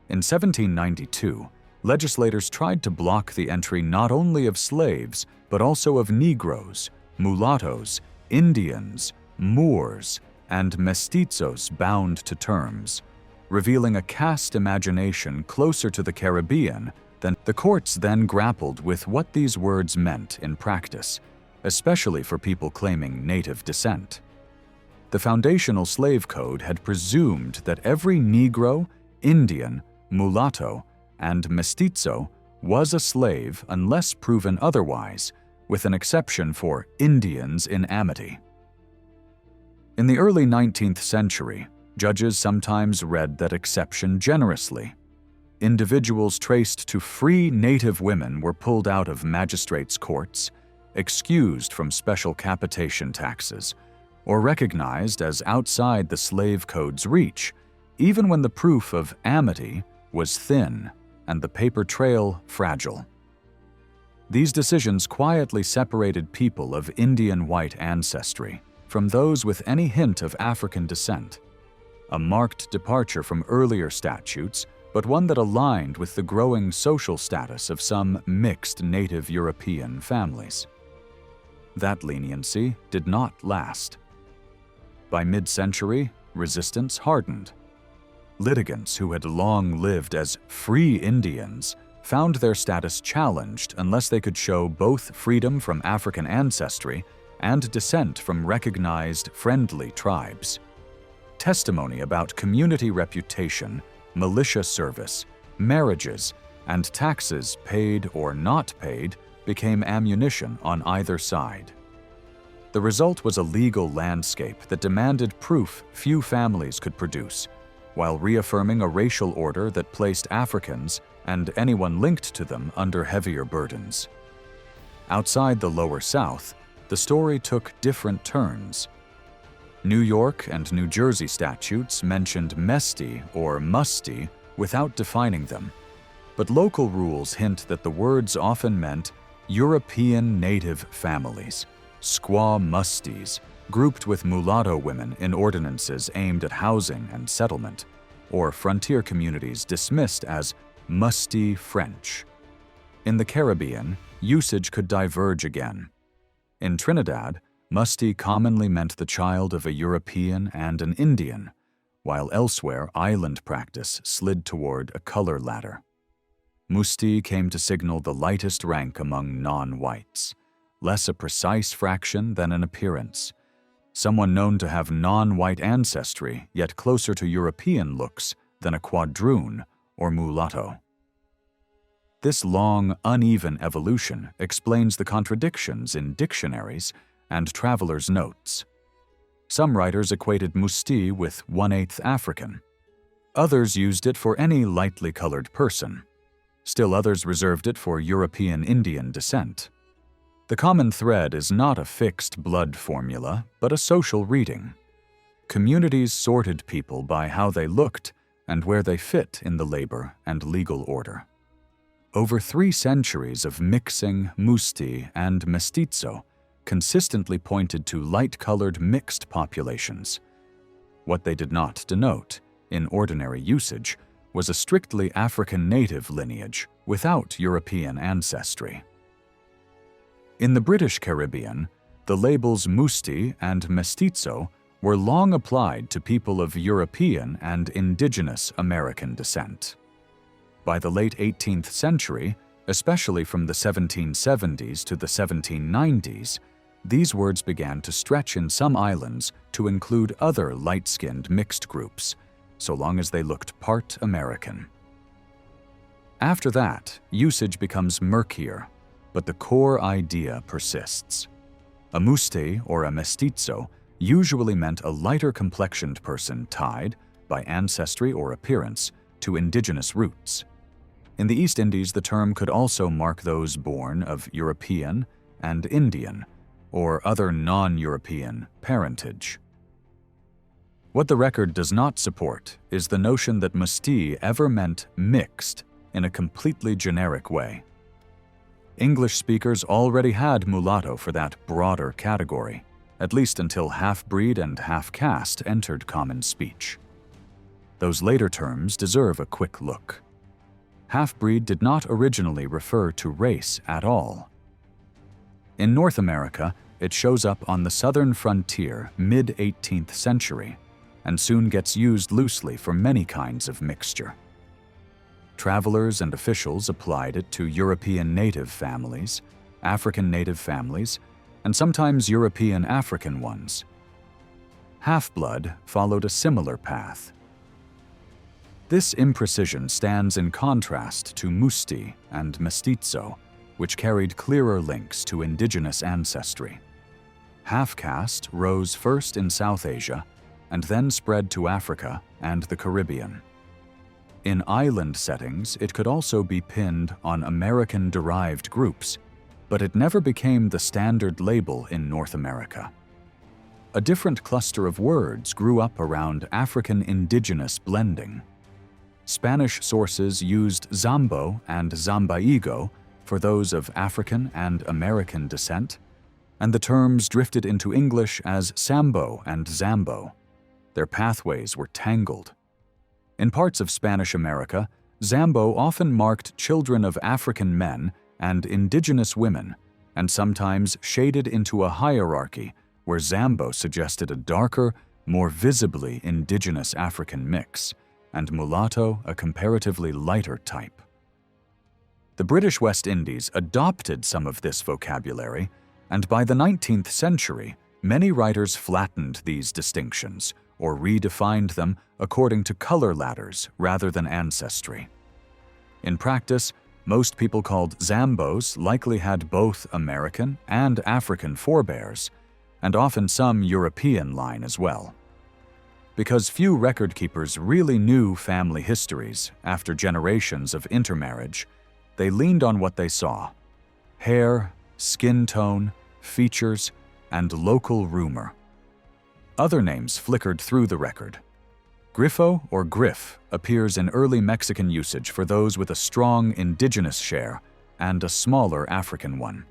Speaker 1: In 1792, legislators tried to block the entry not only of slaves, but also of Negroes, mulattoes, Indians, Moors, and mestizos bound to terms, revealing a caste imagination closer to the Caribbean than the courts then grappled with what these words meant in practice, especially for people claiming native descent. The foundational slave code had presumed that every Negro, Indian, mulatto, and mestizo was a slave unless proven otherwise, with an exception for Indians in amity. In the early 19th century, judges sometimes read that exception generously. Individuals traced to free native women were pulled out of magistrates' courts, excused from special capitation taxes, or recognized as outside the slave code's reach, even when the proof of amity was thin and the paper trail fragile. These decisions quietly separated people of Indian white ancestry from those with any hint of African descent, a marked departure from earlier statutes, but one that aligned with the growing social status of some mixed native European families. That leniency did not last. By mid-century, resistance hardened. Litigants who had long lived as free Indians found their status challenged unless they could show both freedom from African ancestry and descent from recognized friendly tribes. Testimony about community reputation, militia service, marriages, and taxes paid or not paid became ammunition on either side. The result was a legal landscape that demanded proof few families could produce, while reaffirming a racial order that placed Africans and anyone linked to them under heavier burdens. Outside the Lower South, the story took different turns. New York and New Jersey statutes mentioned mesti or musti without defining them, but local rules hint that the words often meant European native families, squaw musties, grouped with mulatto women in ordinances aimed at housing and settlement, or frontier communities dismissed as musty French. In the Caribbean, usage could diverge again. In Trinidad, musty commonly meant the child of a European and an Indian, while elsewhere island practice slid toward a color ladder. Musti came to signal the lightest rank among non-whites, less a precise fraction than an appearance. Someone known to have non-white ancestry, yet closer to European looks than a quadroon or mulatto. This long, uneven evolution explains the contradictions in dictionaries and travelers' notes. Some writers equated musti with 1/8 African. Others used it for any lightly colored person. Still others reserved it for European Indian descent. The common thread is not a fixed blood formula, but a social reading. Communities sorted people by how they looked and where they fit in the labor and legal order. Over 3 centuries of mixing musti and mestizo consistently pointed to light-colored mixed populations. What they did not denote, in ordinary usage, was a strictly African native lineage without European ancestry. In the British Caribbean, the labels musti and mestizo were long applied to people of European and Indigenous American descent. By the late 18th century, especially from the 1770s to the 1790s, these words began to stretch in some islands to include other light-skinned mixed groups, so long as they looked part American. After that, usage becomes murkier, but the core idea persists. A musti or a mestizo usually meant a lighter complexioned person tied, by ancestry or appearance, to indigenous roots. In the East Indies, the term could also mark those born of European and Indian, or other non-European, parentage. What the record does not support is the notion that musti ever meant mixed in a completely generic way. English speakers already had mulatto for that broader category, at least until half-breed and half-caste entered common speech. Those later terms deserve a quick look. Half-breed did not originally refer to race at all. In North America, it shows up on the southern frontier mid-18th century and soon gets used loosely for many kinds of mixture. Travelers and officials applied it to European native families, African native families, and sometimes European African ones. Half-blood followed a similar path. This imprecision stands in contrast to musti and mestizo, which carried clearer links to indigenous ancestry. Half-caste rose first in South Asia and then spread to Africa and the Caribbean. In island settings, it could also be pinned on American-derived groups, but it never became the standard label in North America. A different cluster of words grew up around African indigenous blending. Spanish sources used zambo and zambaigo for those of African and American descent, and the terms drifted into English as sambo and zambo. Their pathways were tangled. In parts of Spanish America, zambo often marked children of African men and indigenous women, and sometimes shaded into a hierarchy where zambo suggested a darker, more visibly indigenous African mix, and mulatto a comparatively lighter type. The British West Indies adopted some of this vocabulary, and by the 19th century, many writers flattened these distinctions or redefined them according to color ladders rather than ancestry. In practice, most people called Zambos likely had both American and African forebears, and often some European line as well. Because few record keepers really knew family histories after generations of intermarriage, they leaned on what they saw: hair, skin tone, features, and local rumor. Other names flickered through the record. Grifo or Griff appears in early Mexican usage for those with a strong indigenous share and a smaller African one.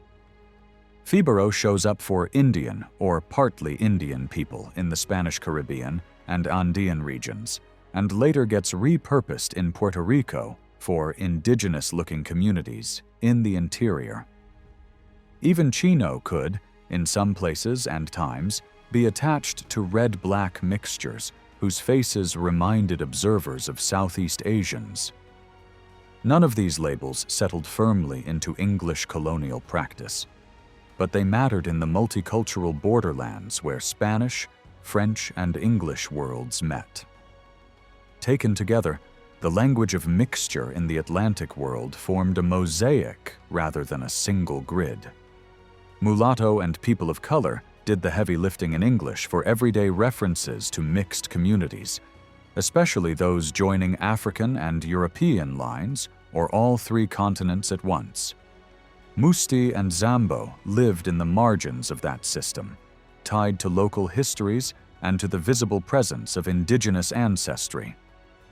Speaker 1: Fibero shows up for Indian or partly Indian people in the Spanish Caribbean and Andean regions, and later gets repurposed in Puerto Rico for indigenous-looking communities in the interior. Even Chino could, in some places and times, be attached to red-black mixtures whose faces reminded observers of Southeast Asians. None of these labels settled firmly into English colonial practice, but they mattered in the multicultural borderlands where Spanish, French, and English worlds met. Taken together, the language of mixture in the Atlantic world formed a mosaic rather than a single grid. Mulatto and people of color did the heavy lifting in English for everyday references to mixed communities, especially those joining African and European lines or all three continents at once. Musti and Zambo lived in the margins of that system, tied to local histories and to the visible presence of indigenous ancestry.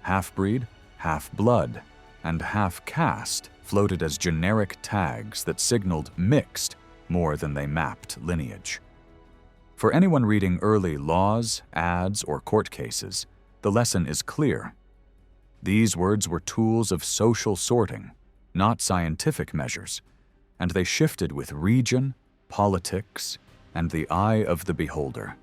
Speaker 1: Half-breed, half-blood, and half-caste floated as generic tags that signaled mixed more than they mapped lineage. For anyone reading early laws, ads, or court cases, the lesson is clear. These words were tools of social sorting, not scientific measures, and they shifted with region, politics, and the eye of the beholder.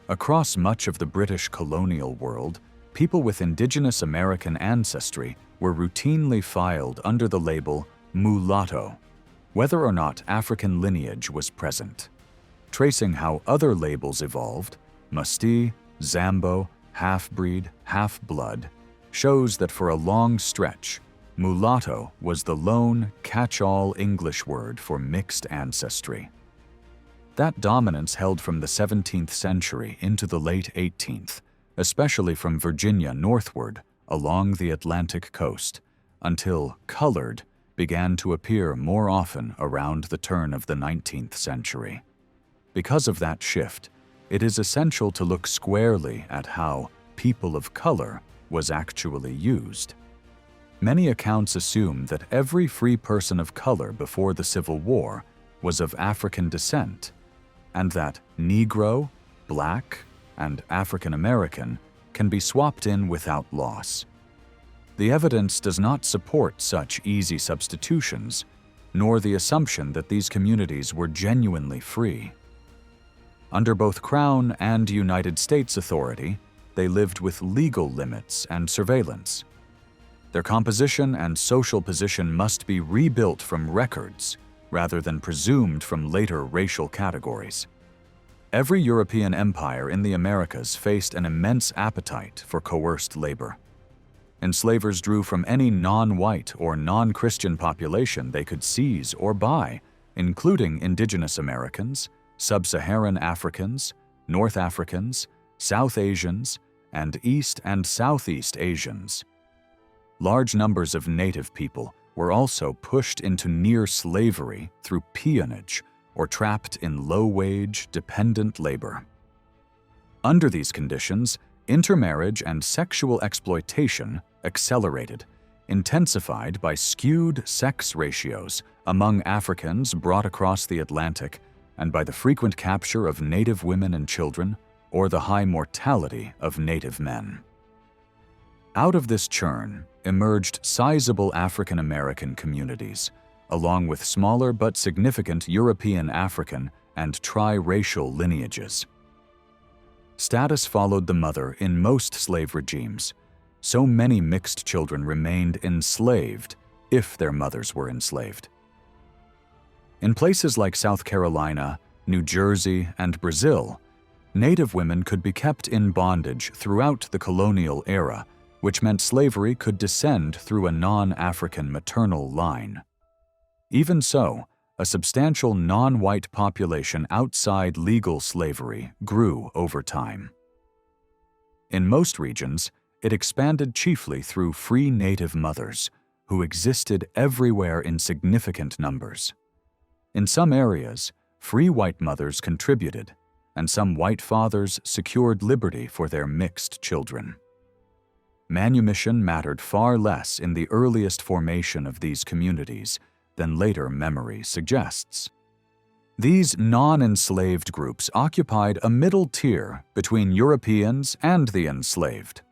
Speaker 1: Across much of the British colonial world, people with indigenous American ancestry were routinely filed under the label mulatto, whether or not African lineage was present. Tracing how other labels evolved, Musti, Zambo, half-breed, half-blood, shows that for a long stretch, mulatto was the lone, catch-all English word for mixed ancestry. That dominance held from the 17th century into the late 18th, especially from Virginia northward along the Atlantic coast, until colored began to appear more often around the turn of the 19th century. Because of that shift, it is essential to look squarely at how people of color was actually used. Many accounts assume that every free person of color before the Civil War was of African descent, and that Negro, Black, and African American can be swapped in without loss. The evidence does not support such easy substitutions, nor the assumption that these communities were genuinely free. Under both Crown and United States authority, they lived with legal limits and surveillance. Their composition and social position must be rebuilt from records rather than presumed from later racial categories. Every European empire in the Americas faced an immense appetite for coerced labor. Enslavers drew from any non-white or non-Christian population they could seize or buy, including indigenous Americans, Sub-Saharan Africans, North Africans, South Asians, and East and Southeast Asians. Large numbers of native people were also pushed into near slavery through peonage or trapped in low-wage, dependent labor. Under these conditions, intermarriage and sexual exploitation accelerated, intensified by skewed sex ratios among Africans brought across the Atlantic and by the frequent capture of native women and children or the high mortality of native men. Out of this churn emerged sizable African American communities, along with smaller but significant European African and tri-racial lineages. Status followed the mother in most slave regimes. So many mixed children remained enslaved, if their mothers were enslaved. In places like South Carolina, New Jersey, and Brazil, Native women could be kept in bondage throughout the colonial era, which meant slavery could descend through a non-African maternal line. Even so, a substantial non-white population outside legal slavery grew over time. In most regions, it expanded chiefly through free Native mothers, who existed everywhere in significant numbers. In some areas, free white mothers contributed, and some white fathers secured liberty for their mixed children. Manumission mattered far less in the earliest formation of these communities than later memory suggests. These non-enslaved groups occupied a middle tier between Europeans and the enslaved.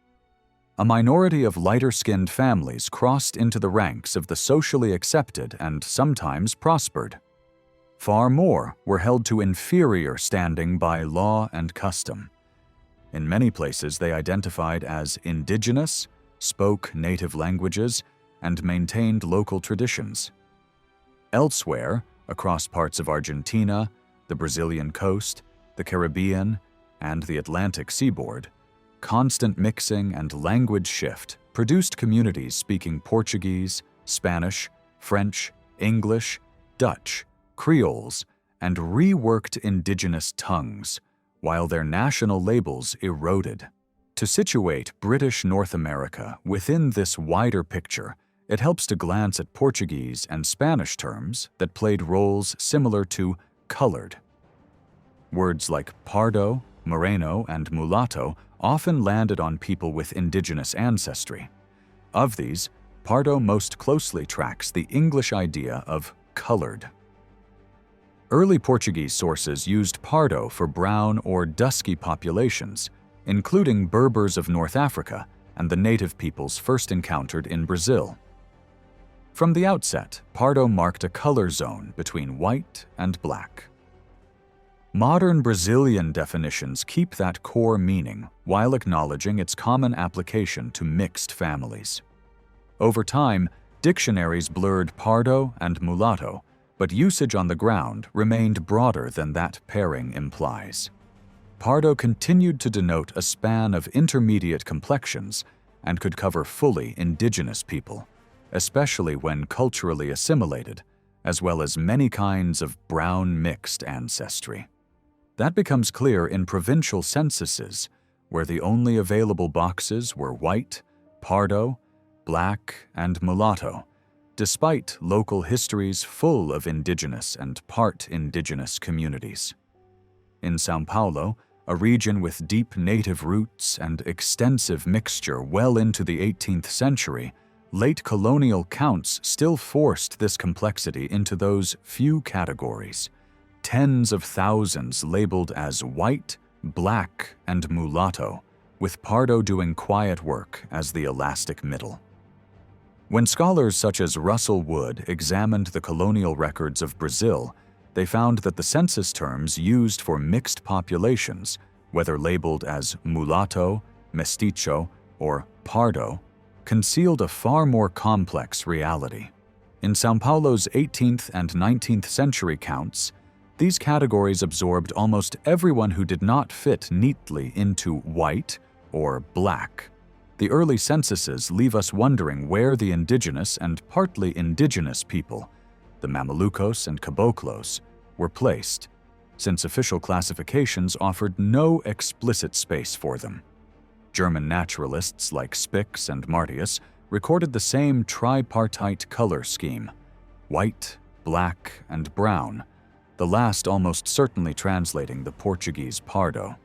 Speaker 1: A minority of lighter-skinned families crossed into the ranks of the socially accepted and sometimes prospered. Far more were held to inferior standing by law and custom. In many places, they identified as indigenous, spoke native languages, and maintained local traditions. Elsewhere, across parts of Argentina, the Brazilian coast, the Caribbean, and the Atlantic seaboard, constant mixing and language shift produced communities speaking Portuguese, Spanish, French, English, Dutch, Creoles, and reworked indigenous tongues, while their national labels eroded. To situate British North America within this wider picture, it helps to glance at Portuguese and Spanish terms that played roles similar to colored. Words like pardo, moreno, and mulatto often landed on people with indigenous ancestry. Of these, pardo most closely tracks the English idea of colored. Early Portuguese sources used pardo for brown or dusky populations, including Berbers of North Africa and the native peoples first encountered in Brazil. From the outset, pardo marked a color zone between white and black. Modern Brazilian definitions keep that core meaning while acknowledging its common application to mixed families. Over time, dictionaries blurred pardo and mulatto, but usage on the ground remained broader than that pairing implies. Pardo continued to denote a span of intermediate complexions and could cover fully indigenous people, especially when culturally assimilated, as well as many kinds of brown mixed ancestry. That becomes clear in provincial censuses, where the only available boxes were white, pardo, black, and mulatto, despite local histories full of indigenous and part indigenous communities. In São Paulo, a region with deep native roots and extensive mixture well into the 18th century, late colonial counts still forced this complexity into those few categories. Tens of thousands labeled as white, black, and mulatto, with pardo doing quiet work as the elastic middle. When scholars such as Russell Wood examined the colonial records of Brazil, they found that the census terms used for mixed populations, whether labeled as mulatto, mestizo, or pardo, concealed a far more complex reality. In São Paulo's 18th and 19th century counts, these categories absorbed almost everyone who did not fit neatly into white or black. The early censuses leave us wondering where the indigenous and partly indigenous people, the Mamelucos and Caboclos, were placed, since official classifications offered no explicit space for them. German naturalists like Spix and Martius recorded the same tripartite color scheme: white, black, and brown, the last almost certainly translating the Portuguese pardo.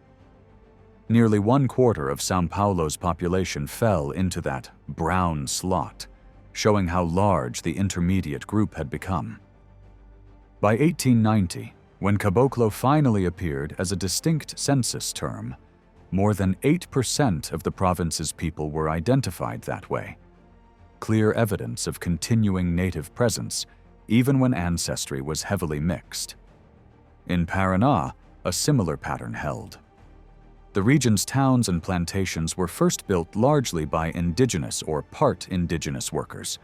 Speaker 1: Nearly 1/4 of São Paulo's population fell into that brown slot, showing how large the intermediate group had become. By 1890, when Caboclo finally appeared as a distinct census term, more than 8% of the province's people were identified that way. Clear evidence of continuing native presence, even when ancestry was heavily mixed. In Paraná, a similar pattern held. The region's towns and plantations were first built largely by indigenous or part indigenous workers,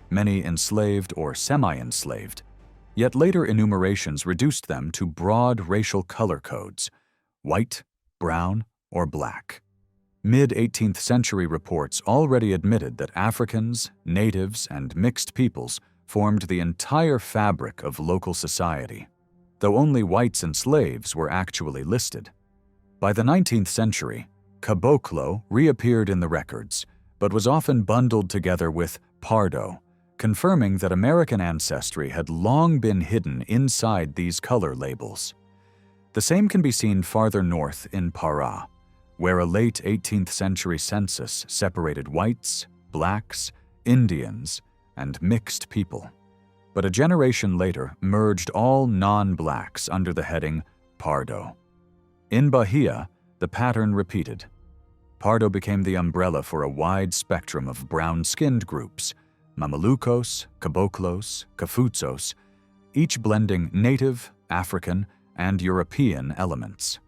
Speaker 1: many enslaved or semi-enslaved, yet later enumerations reduced them to broad racial color codes: white, brown, or black. Mid-18th century reports already admitted that Africans, natives, and mixed peoples formed the entire fabric of local society, though only whites and slaves were actually listed. By the 19th century, caboclo reappeared in the records, but was often bundled together with pardo, confirming that American ancestry had long been hidden inside these color labels. The same can be seen farther north in Pará, where a late 18th century census separated whites, blacks, Indians, and mixed people. But a generation later merged all non-blacks under the heading Pardo. In Bahia, the pattern repeated. Pardo became the umbrella for a wide spectrum of brown-skinned groups: Mamelucos, Caboclos, Cafutzos, each blending native, African, and European elements.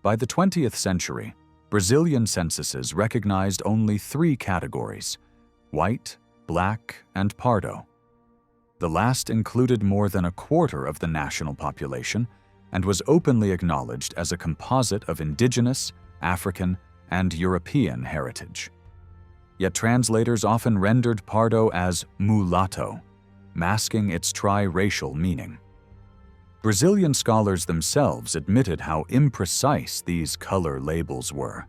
Speaker 1: By the 20th century, Brazilian censuses recognized only 3 categories: white, black, and pardo. The last included more than a quarter of the national population and was openly acknowledged as a composite of indigenous, African, and European heritage. Yet translators often rendered pardo as mulatto, masking its tri-racial meaning. Brazilian scholars themselves admitted how imprecise these color labels were.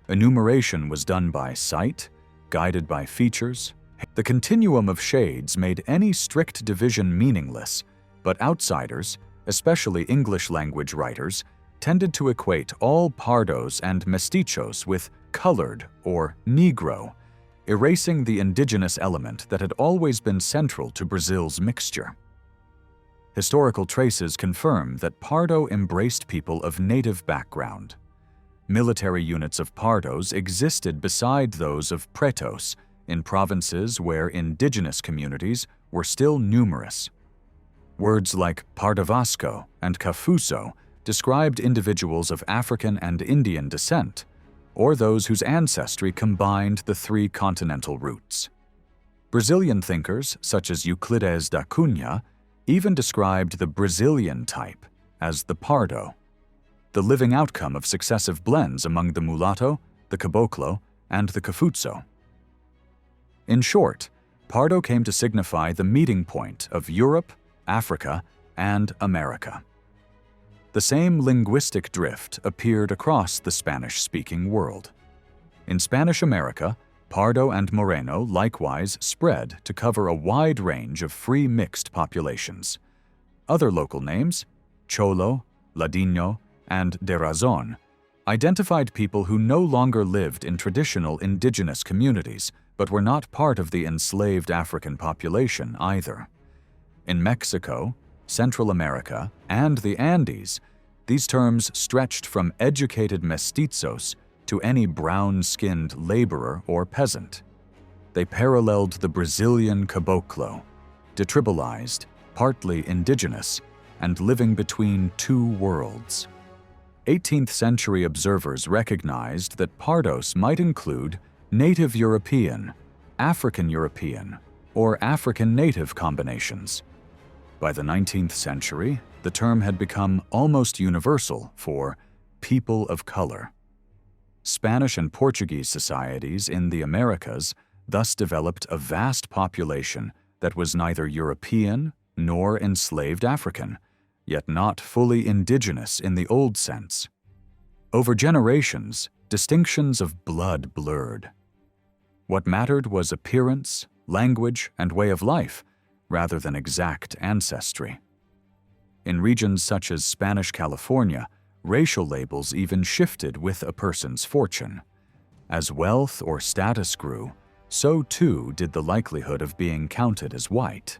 Speaker 1: Enumeration was done by sight, guided by features. The continuum of shades made any strict division meaningless, but outsiders, especially English-language writers, tended to equate all pardos and mestichos with colored or negro, erasing the indigenous element that had always been central to Brazil's mixture. Historical traces confirm that pardo embraced people of native background. Military units of pardos existed beside those of pretos in provinces where indigenous communities were still numerous. Words like pardavasco and cafuso described individuals of African and Indian descent, or those whose ancestry combined the 3 continental roots. Brazilian thinkers, such as Euclides da Cunha, even described the Brazilian type as the pardo, the living outcome of successive blends among the mulatto, the caboclo, and the cafuzzo. In short, pardo came to signify the meeting point of Europe, Africa, and America. The same linguistic drift appeared across the Spanish-speaking world. In Spanish America, pardo and moreno likewise spread to cover a wide range of free mixed populations. Other local names, cholo, ladino, and de razón, identified people who no longer lived in traditional indigenous communities, but were not part of the enslaved African population either. In Mexico, Central America, and the Andes, these terms stretched from educated mestizos to any brown-skinned laborer or peasant. They paralleled the Brazilian caboclo, detribalized, partly indigenous, and living between 2 worlds. 18th century observers recognized that pardos might include Native European, African European, or African Native combinations. By the 19th century, the term had become almost universal for people of color. Spanish and Portuguese societies in the Americas thus developed a vast population that was neither European nor enslaved African, yet not fully indigenous in the old sense. Over generations, distinctions of blood blurred. What mattered was appearance, language, and way of life, rather than exact ancestry. In regions such as Spanish California, racial labels even shifted with a person's fortune. As wealth or status grew, so too did the likelihood of being counted as white.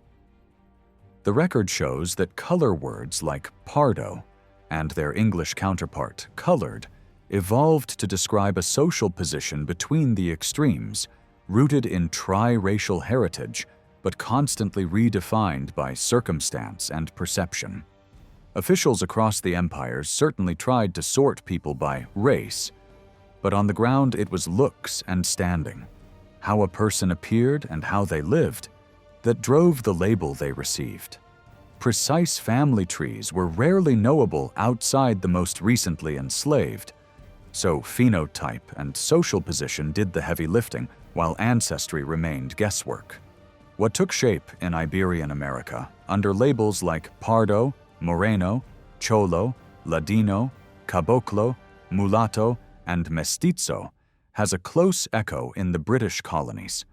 Speaker 1: The record shows that color words like pardo and their English counterpart, colored, evolved to describe a social position between the extremes, rooted in tri-racial heritage, but constantly redefined by circumstance and perception. Officials across the empires certainly tried to sort people by race, but on the ground it was looks and standing. How a person appeared and how they lived that drove the label they received. Precise family trees were rarely knowable outside the most recently enslaved, so phenotype and social position did the heavy lifting, while ancestry remained guesswork. What took shape in Iberian America under labels like Pardo, Moreno, Cholo, Ladino, Caboclo, Mulatto, and Mestizo has a close echo in the British colonies.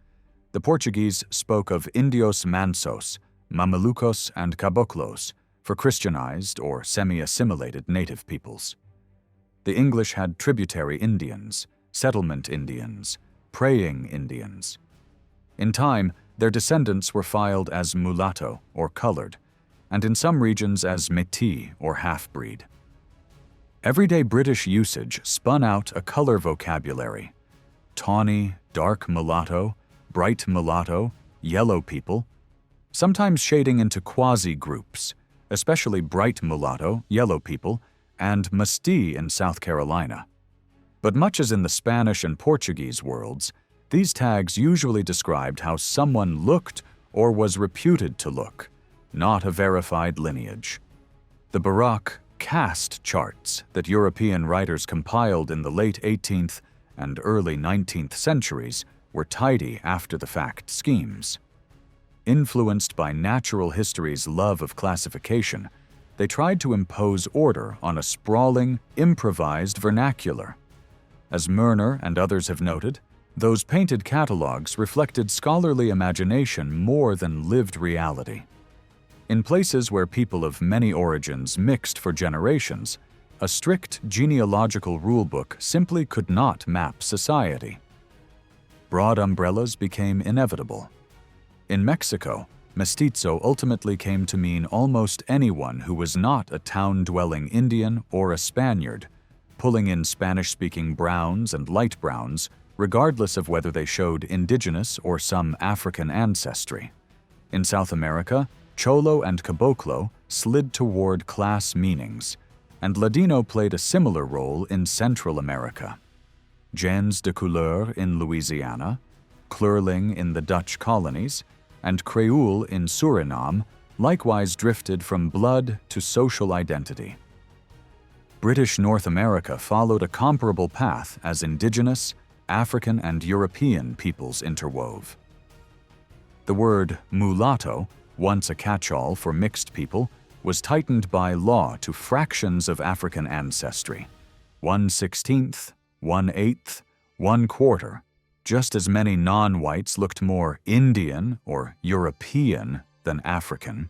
Speaker 1: The Portuguese spoke of Indios Mansos, Mamelucos, and Caboclos for Christianized or semi-assimilated native peoples. The English had tributary Indians, settlement Indians, praying Indians. In time, their descendants were filed as mulatto or colored, and in some regions as métis or half-breed. Everyday British usage spun out a color vocabulary: tawny, dark mulatto, bright mulatto, yellow people, sometimes shading into quasi-groups, especially bright mulatto, yellow people, and mestiz in South Carolina. But much as in the Spanish and Portuguese worlds, these tags usually described how someone looked or was reputed to look, not a verified lineage. The Baroque caste charts that European writers compiled in the late 18th and early 19th centuries were tidy after-the-fact schemes. Influenced by natural history's love of classification, they tried to impose order on a sprawling, improvised vernacular. As Murner and others have noted, those painted catalogues reflected scholarly imagination more than lived reality. In places where people of many origins mixed for generations, a strict genealogical rulebook simply could not map society. Broad umbrellas became inevitable. In Mexico, mestizo ultimately came to mean almost anyone who was not a town-dwelling Indian or a Spaniard, pulling in Spanish-speaking browns and light browns, regardless of whether they showed indigenous or some African ancestry. In South America, Cholo and Caboclo slid toward class meanings, and Ladino played a similar role in Central America. Gens de couleur in Louisiana, Kleurling in the Dutch colonies, and Creole in Suriname likewise drifted from blood to social identity. British North America followed a comparable path as indigenous, African, and European peoples interwove. The word mulatto, once a catch-all for mixed people, was tightened by law to fractions of African ancestry: 1/16, 1/8, 1/4. Just as many non-whites looked more Indian or European than African.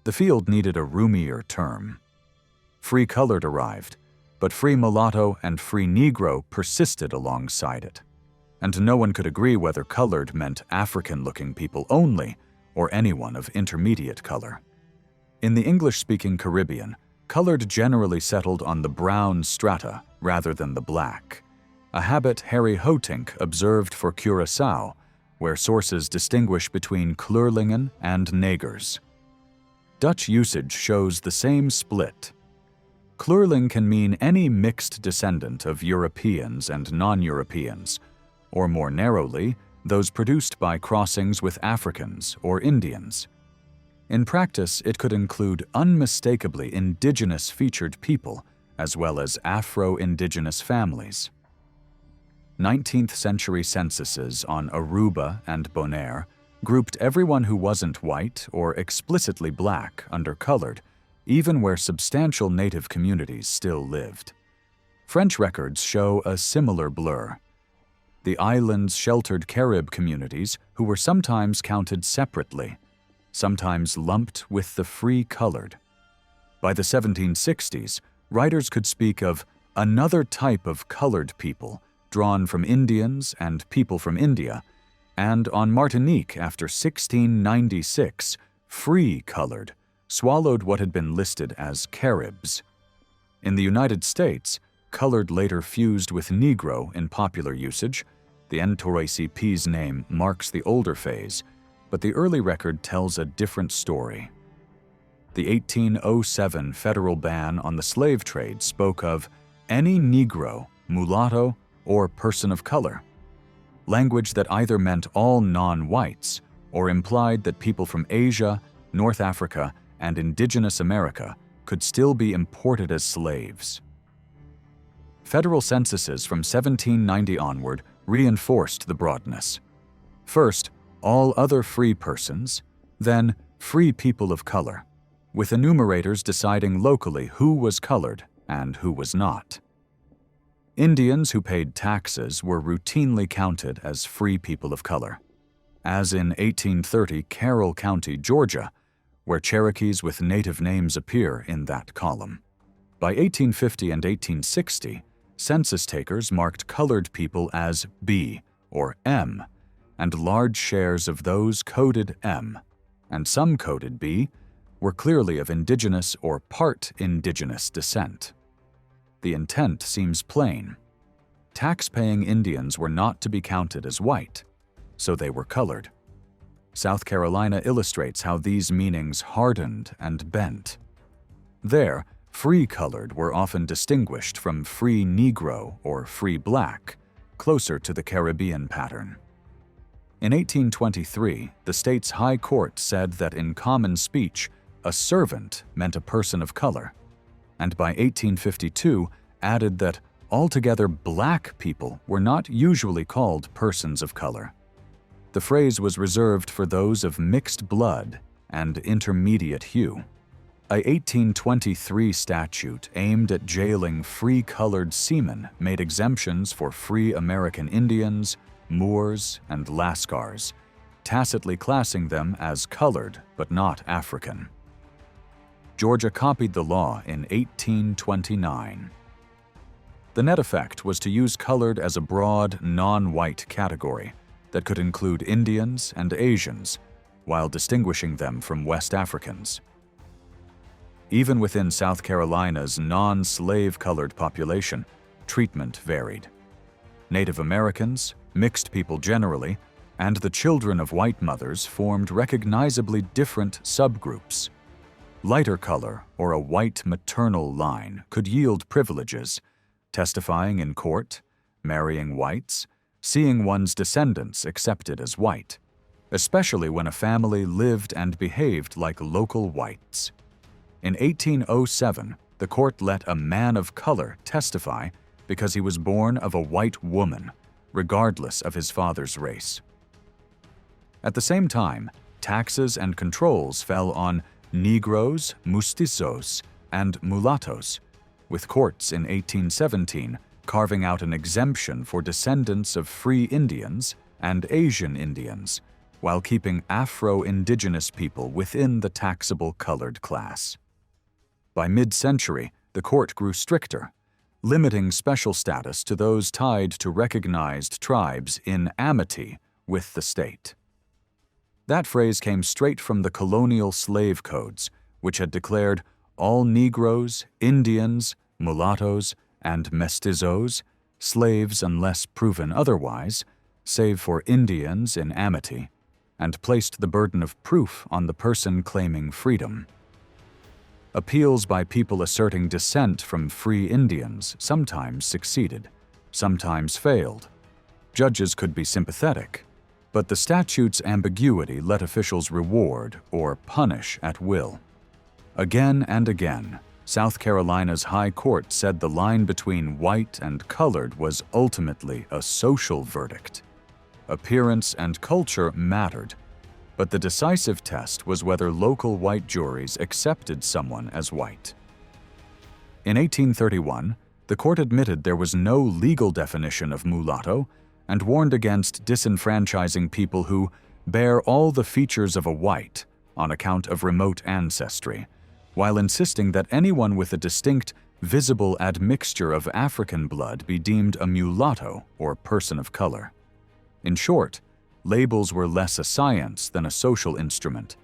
Speaker 1: The field needed a roomier term. Free colored arrived, but free mulatto and free Negro persisted alongside it, and no one could agree whether colored meant African-looking people only or anyone of intermediate color. In the English-speaking Caribbean, colored generally settled on the brown strata rather than the black, a habit Harry Hotinck observed for Curaçao, where sources distinguish between Kleurlingen and Negers. Dutch usage shows the same split. Kleurling can mean any mixed descendant of Europeans and non-Europeans, or more narrowly, those produced by crossings with Africans or Indians. In practice, it could include unmistakably indigenous featured people, as well as Afro-Indigenous families. 19th century censuses on Aruba and Bonaire grouped everyone who wasn't white or explicitly black under colored, even where substantial native communities still lived. French records show a similar blur. The island's sheltered Carib communities, who were sometimes counted separately, sometimes lumped with the free colored. By the 1760s, writers could speak of another type of colored people drawn from Indians and people from India, and on Martinique after 1696, free colored swallowed what had been listed as Caribs. In the United States, colored later fused with Negro in popular usage. The NAACP's name marks the older phase, but the early record tells a different story. The 1807 federal ban on the slave trade spoke of any Negro, mulatto, or person of color, language that either meant all non-whites or implied that people from Asia, North Africa, and Indigenous America could still be imported as slaves. Federal censuses from 1790 onward reinforced the broadness. First, all other free persons, then free people of color, with enumerators deciding locally who was colored and who was not. Indians who paid taxes were routinely counted as free people of color, as in 1830 Carroll County, Georgia, where Cherokees with native names appear in that column. By 1850 and 1860, census takers marked colored people as B or M, and large shares of those coded M, and some coded B, were clearly of indigenous or part indigenous descent. The intent seems plain. Tax-paying Indians were not to be counted as white, so they were colored. South Carolina illustrates how these meanings hardened and bent. There, free colored were often distinguished from free Negro or free black, closer to the Caribbean pattern. In 1823, the state's High Court said that in common speech, a servant meant a person of color, and by 1852 added that altogether black people were not usually called persons of color. The phrase was reserved for those of mixed blood and intermediate hue. A 1823 statute aimed at jailing free-colored seamen made exemptions for free American Indians, Moors, and Lascars, tacitly classing them as colored but not African. Georgia copied the law in 1829. The net effect was to use colored as a broad, non-white category that could include Indians and Asians, while distinguishing them from West Africans. Even within South Carolina's non-slave-colored population, treatment varied. Native Americans, mixed people generally, and the children of white mothers formed recognizably different subgroups. Lighter color or a white maternal line could yield privileges, testifying in court, marrying whites, seeing one's descendants accepted as white, especially when a family lived and behaved like local whites. In 1807, the court let a man of color testify because he was born of a white woman, regardless of his father's race. At the same time, taxes and controls fell on Negroes, mestizos, and mulattoes, with courts in 1817 carving out an exemption for descendants of free Indians and Asian Indians, while keeping Afro-Indigenous people within the taxable colored class. By mid-century, the court grew stricter, limiting special status to those tied to recognized tribes in amity with the state. That phrase came straight from the colonial slave codes, which had declared all Negroes, Indians, mulattoes, and mestizos slaves unless proven otherwise, save for Indians in amity, and placed the burden of proof on the person claiming freedom. Appeals by people asserting descent from free Indians sometimes succeeded, sometimes failed. Judges could be sympathetic, but the statute's ambiguity let officials reward or punish at will. Again and again, South Carolina's High Court said the line between white and colored was ultimately a social verdict. Appearance and culture mattered, but the decisive test was whether local white juries accepted someone as white. In 1831, the court admitted there was no legal definition of mulatto and warned against disenfranchising people who bear all the features of a white on account of remote ancestry, while insisting that anyone with a distinct, visible admixture of African blood be deemed a mulatto or person of color. In short, labels were less a science than a social instrument,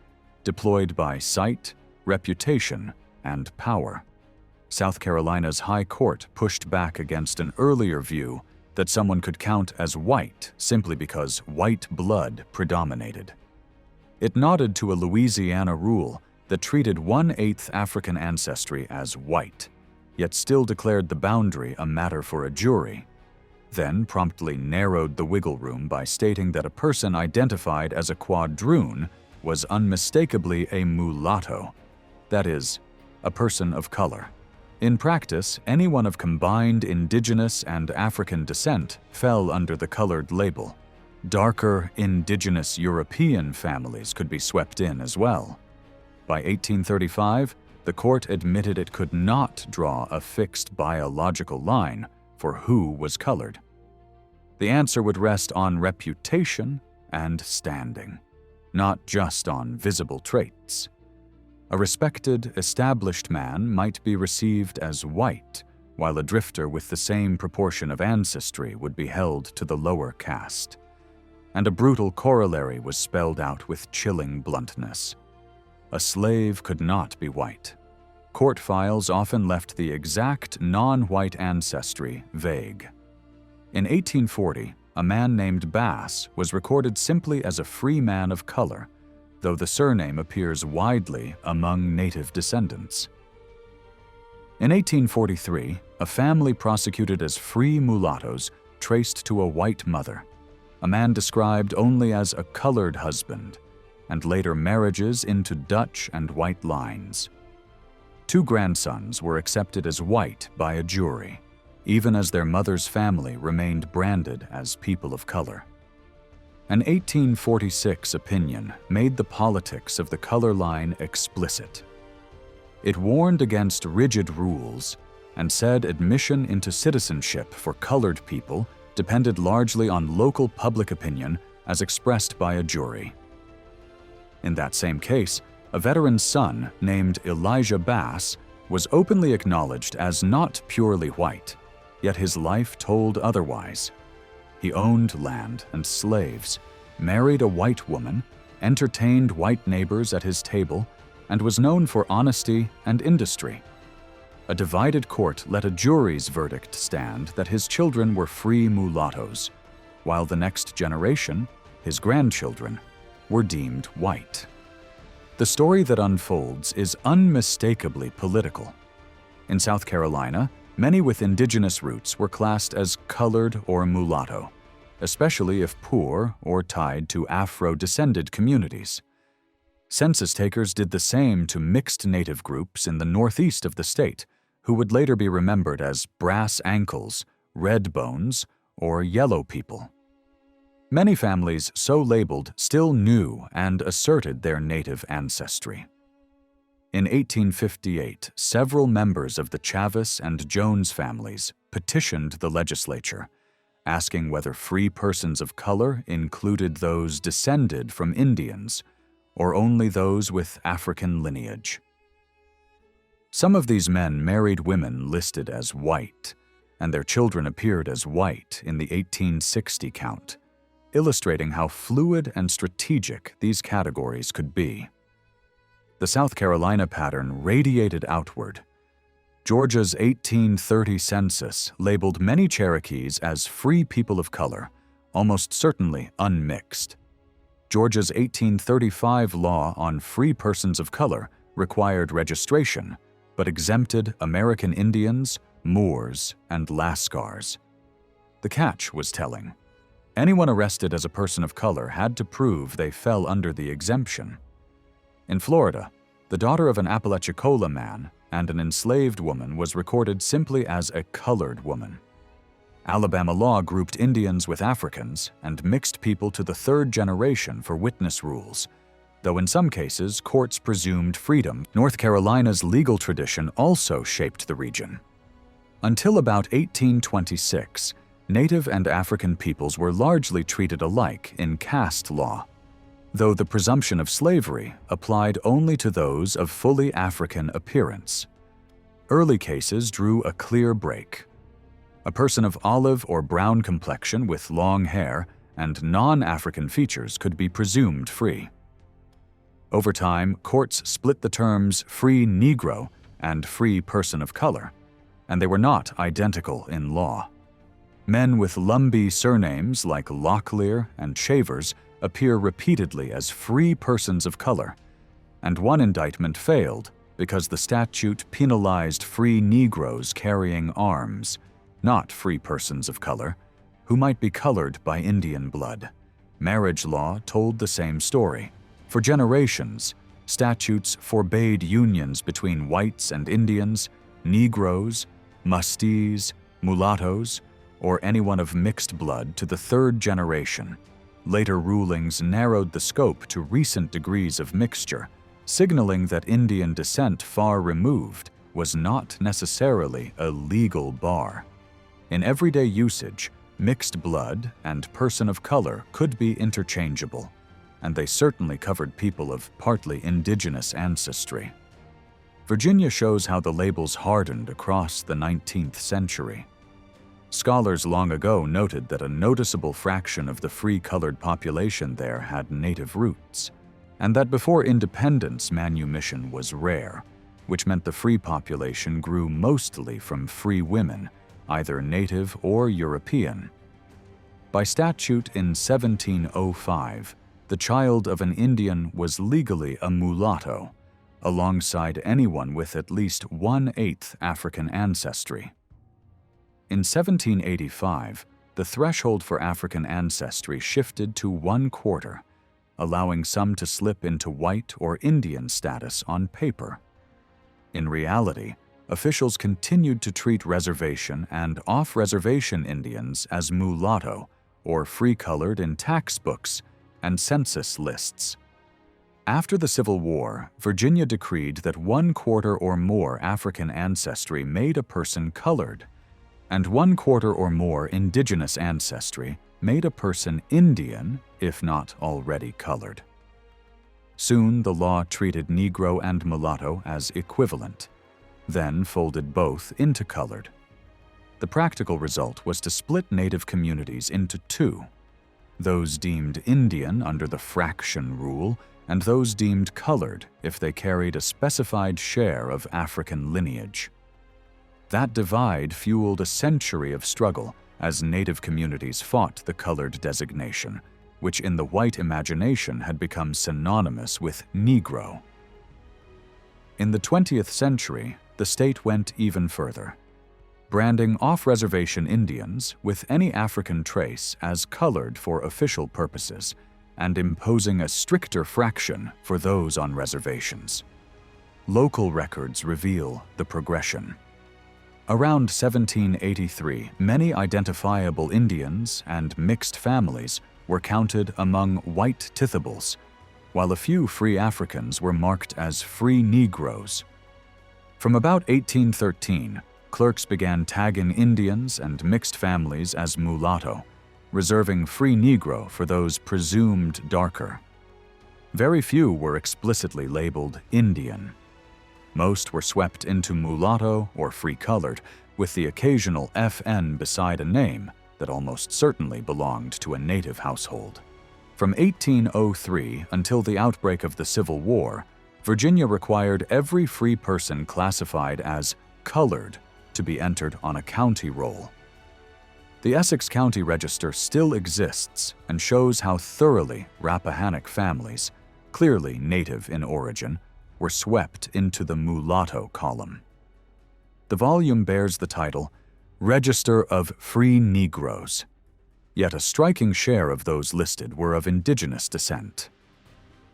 Speaker 1: deployed by sight, reputation, and power. South Carolina's High Court pushed back against an earlier view that someone could count as white simply because white blood predominated. It nodded to a Louisiana rule that treated 1/8 African ancestry as white, yet still declared the boundary a matter for a jury. then promptly narrowed the wiggle room by stating that a person identified as a quadroon was unmistakably a mulatto, that is, a person of color. In practice, anyone of combined Indigenous and African descent fell under the colored label. Darker Indigenous European families could be swept in as well. By 1835, the court admitted it could not draw a fixed biological line for who was colored. The answer would rest on reputation and standing, not just on visible traits. A respected, established man might be received as white, while a drifter with the same proportion of ancestry would be held to the lower caste. And a brutal corollary was spelled out with chilling bluntness. A slave could not be white. Court files often left the exact non-white ancestry vague. In 1840, a man named Bass was recorded simply as a free man of color, though the surname appears widely among native descendants. In 1843, a family prosecuted as free mulattoes traced to a white mother, a man described only as a colored husband, and later marriages into Dutch and white lines. 2 grandsons were accepted as white by a jury, even as their mother's family remained branded as people of color. An 1846 opinion made the politics of the color line explicit. It warned against rigid rules and said admission into citizenship for colored people depended largely on local public opinion as expressed by a jury. In that same case, a veteran's son named Elijah Bass was openly acknowledged as not purely white, yet his life told otherwise. He owned land and slaves, married a white woman, entertained white neighbors at his table, and was known for honesty and industry. A divided court let a jury's verdict stand that his children were free mulattoes, while the next generation, his grandchildren, were deemed white. The story that unfolds is unmistakably political. In South Carolina, many with indigenous roots were classed as colored or mulatto, especially if poor or tied to Afro-descended communities. Census takers did the same to mixed native groups in the northeast of the state, who would later be remembered as brass ankles, red bones, or yellow people. Many families so labeled still knew and asserted their native ancestry. In 1858, several members of the Chavis and Jones families petitioned the legislature, asking whether free persons of color included those descended from Indians or only those with African lineage. Some of these men married women listed as white, and their children appeared as white in the 1860 count, illustrating how fluid and strategic these categories could be. The South Carolina pattern radiated outward. Georgia's 1830 census labeled many Cherokees as free people of color, almost certainly unmixed. Georgia's 1835 law on free persons of color required registration, but exempted American Indians, Moors, and Lascars. The catch was telling. Anyone arrested as a person of color had to prove they fell under the exemption. In Florida, the daughter of an Apalachicola man and an enslaved woman was recorded simply as a colored woman. Alabama law grouped Indians with Africans and mixed people to the 3rd generation for witness rules. Though in some cases courts presumed freedom, North Carolina's legal tradition also shaped the region. Until about 1826, Native and African peoples were largely treated alike in caste law, though the presumption of slavery applied only to those of fully African appearance. Early cases drew a clear break. A person of olive or brown complexion with long hair and non-African features could be presumed free. Over time, courts split the terms free Negro and free person of color, and they were not identical in law. Men with Lumbee surnames like Locklear and Shavers appear repeatedly as free persons of color, and one indictment failed because the statute penalized free Negroes carrying arms, not free persons of color, who might be colored by Indian blood. Marriage law told the same story. For generations, statutes forbade unions between whites and Indians, Negroes, Mustees, mulattoes, or anyone of mixed blood to the third generation. Later rulings narrowed the scope to recent degrees of mixture, signaling that Indian descent far removed was not necessarily a legal bar. In everyday usage, mixed blood and person of color could be interchangeable, and they certainly covered people of partly indigenous ancestry. Virginia shows how the labels hardened across the 19th century. Scholars long ago noted that a noticeable fraction of the free-colored population there had native roots, and that before independence manumission was rare, which meant the free population grew mostly from free women, either native or European. By statute in 1705, the child of an Indian was legally a mulatto, alongside anyone with at least 1/8 African ancestry. In 1785, the threshold for African ancestry shifted to 1/4, allowing some to slip into white or Indian status on paper. In reality, officials continued to treat reservation and off-reservation Indians as mulatto or free-colored in tax books and census lists. After the Civil War, Virginia decreed that 1/4 or more African ancestry made a person colored, and 1/4 or more indigenous ancestry made a person Indian, if not already colored. Soon the law treated Negro and mulatto as equivalent, then folded both into colored. The practical result was to split Native communities into two: those deemed Indian under the fraction rule, and those deemed colored if they carried a specified share of African lineage. That divide fueled a century of struggle as Native communities fought the colored designation, which in the white imagination had become synonymous with Negro. In the 20th century, the state went even further, branding off-reservation Indians with any African trace as colored for official purposes, and imposing a stricter fraction for those on reservations. Local records reveal the progression. Around 1783, many identifiable Indians and mixed families were counted among white tithables, while a few free Africans were marked as free Negroes. From about 1813, clerks began tagging Indians and mixed families as mulatto, reserving free Negro for those presumed darker. Very few were explicitly labeled Indian. Most were swept into mulatto or free-colored, with the occasional FN beside a name that almost certainly belonged to a native household. From 1803 until the outbreak of the Civil War, Virginia required every free person classified as colored to be entered on a county roll. The Essex County Register still exists and shows how thoroughly Rappahannock families, clearly native in origin, were swept into the mulatto column. The volume bears the title, Register of Free Negroes, yet a striking share of those listed were of indigenous descent.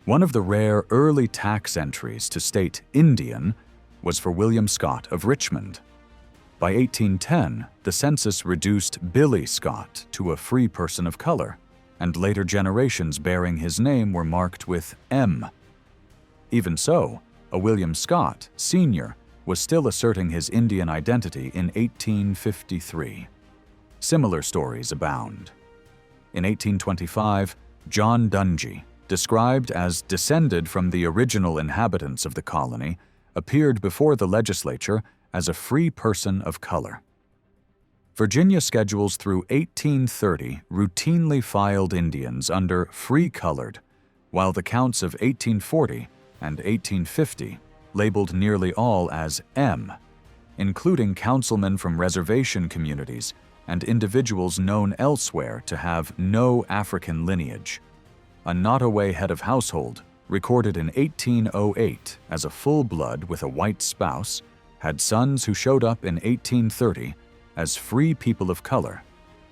Speaker 1: One of the rare early tax entries to state Indian was for William Scott of Richmond. By 1810, the census reduced Billy Scott to a free person of color, and later generations bearing his name were marked with M. Even so, a William Scott, Sr., was still asserting his Indian identity in 1853. Similar stories abound. In 1825, John Dungy, described as descended from the original inhabitants of the colony, appeared before the legislature as a free person of color. Virginia schedules through 1830 routinely filed Indians under free-colored, while the counts of 1840 and 1850 labeled nearly all as M, including councilmen from reservation communities and individuals known elsewhere to have no African lineage. A Nottoway head of household, recorded in 1808 as a full-blood with a white spouse, had sons who showed up in 1830 as free people of color,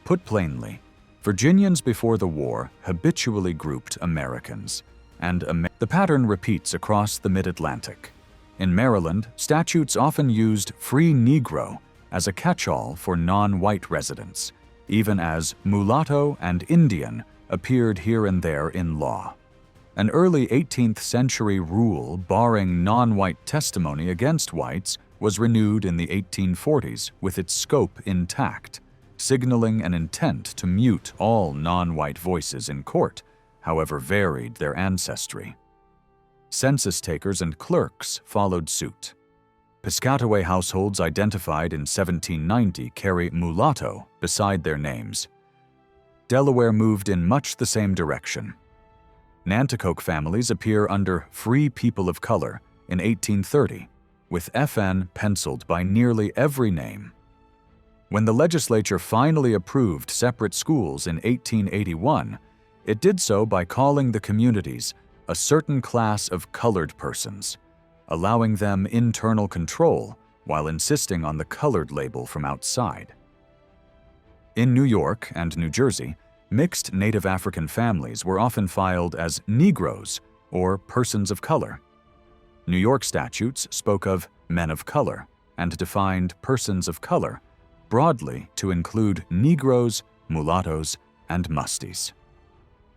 Speaker 1: Put plainly, Virginians before the war habitually grouped Americans, and the pattern repeats across the mid-Atlantic. In Maryland, statutes often used free Negro as a catch-all for non-white residents, even as mulatto and Indian appeared here and there in law. An early 18th century rule barring non-white testimony against whites was renewed in the 1840s with its scope intact, signaling an intent to mute all non-white voices in court, however varied their ancestry. Census takers and clerks followed suit. Piscataway households identified in 1790 carry mulatto beside their names. Delaware moved in much the same direction. Nanticoke families appear under Free People of Color in 1830, with FN penciled by nearly every name. When the legislature finally approved separate schools in 1881, it did so by calling the communities a certain class of colored persons, allowing them internal control while insisting on the colored label from outside. In New York and New Jersey, mixed Native African families were often filed as Negroes or persons of color. New York statutes spoke of men of color and defined persons of color broadly to include Negroes, mulattoes, and musties.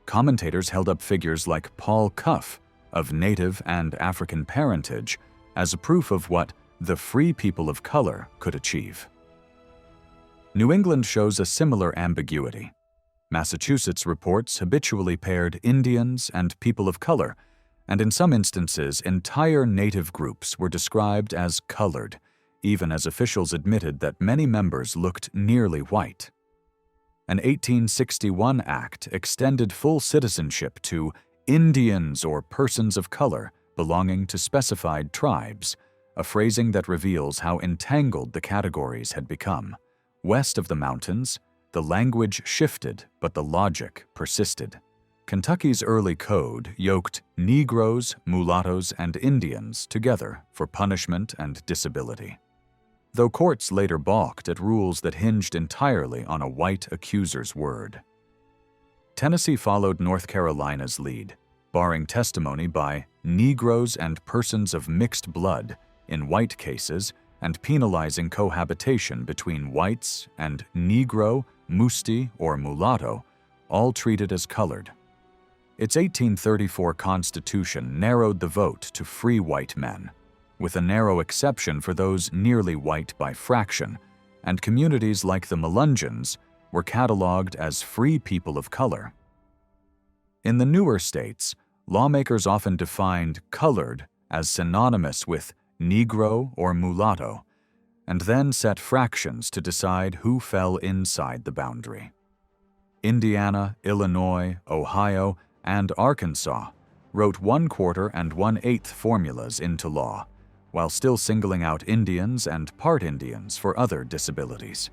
Speaker 1: Commentators held up figures like Paul Cuff, of Native and African parentage, as a proof of what the free people of color could achieve. New England shows a similar ambiguity. Massachusetts reports habitually paired Indians and people of color, and in some instances entire native groups were described as colored, even as officials admitted that many members looked nearly white. An 1861 act extended full citizenship to Indians or persons of color belonging to specified tribes, a phrasing that reveals how entangled the categories had become. West of the mountains, the language shifted, but the logic persisted. Kentucky's early code yoked Negroes, mulattoes, and Indians together for punishment and disability, though courts later balked at rules that hinged entirely on a white accuser's word. Tennessee followed North Carolina's lead, barring testimony by Negroes and persons of mixed blood in white cases and penalizing cohabitation between whites and Negro, Musti, or mulatto, all treated as colored. Its 1834 Constitution narrowed the vote to free white men, with a narrow exception for those nearly white by fraction, and communities like the Melungeons were cataloged as free people of color. In the newer states, lawmakers often defined colored as synonymous with Negro or mulatto, and then set fractions to decide who fell inside the boundary. Indiana, Illinois, Ohio, and Arkansas wrote 1/4 and 1/8 formulas into law, while still singling out Indians and part Indians for other disabilities.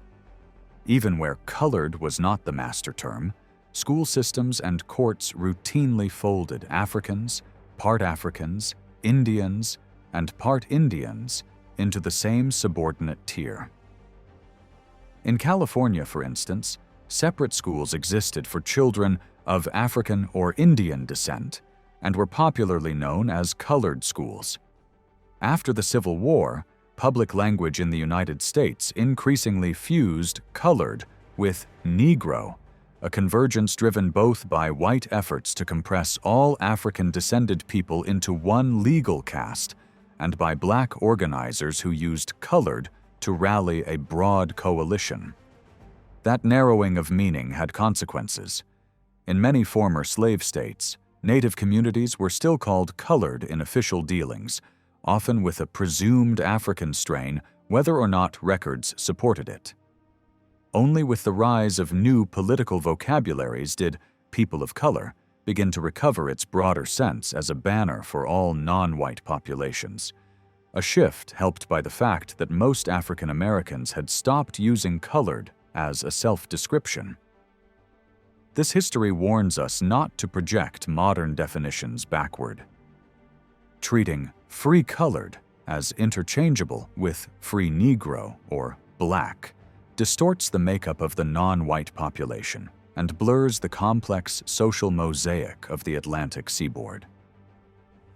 Speaker 1: Even where colored was not the master term, school systems and courts routinely folded Africans, Indians, and part Indians into the same subordinate tier. In California, for instance, separate schools existed for children of African or Indian descent and were popularly known as colored schools. After the Civil War, public language in the United States increasingly fused colored with Negro, a convergence driven both by white efforts to compress all African-descended people into one legal caste and by black organizers who used colored to rally a broad coalition. That narrowing of meaning had consequences. In many former slave states, Native communities were still called colored in official dealings, often with a presumed African strain, whether or not records supported it. Only with the rise of new political vocabularies did people of color begin to recover its broader sense as a banner for all non-white populations, a shift helped by the fact that most African Americans had stopped using colored as a self-description. This history warns us not to project modern definitions backward. Treating free colored as interchangeable with free Negro or black distorts the makeup of the non-white population and blurs the complex social mosaic of the Atlantic seaboard.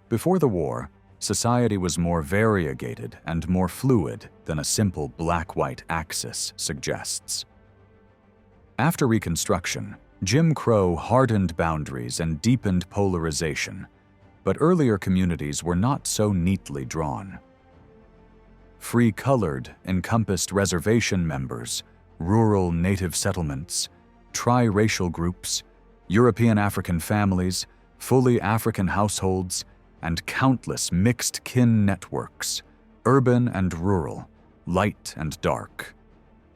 Speaker 1: Before the war, society was more variegated and more fluid than a simple black-white axis suggests. After Reconstruction, Jim Crow hardened boundaries and deepened polarization, but earlier communities were not so neatly drawn. Free-colored encompassed reservation members, rural native settlements, tri-racial groups, European African families, fully African households, and countless mixed-kin networks, urban and rural, light and dark.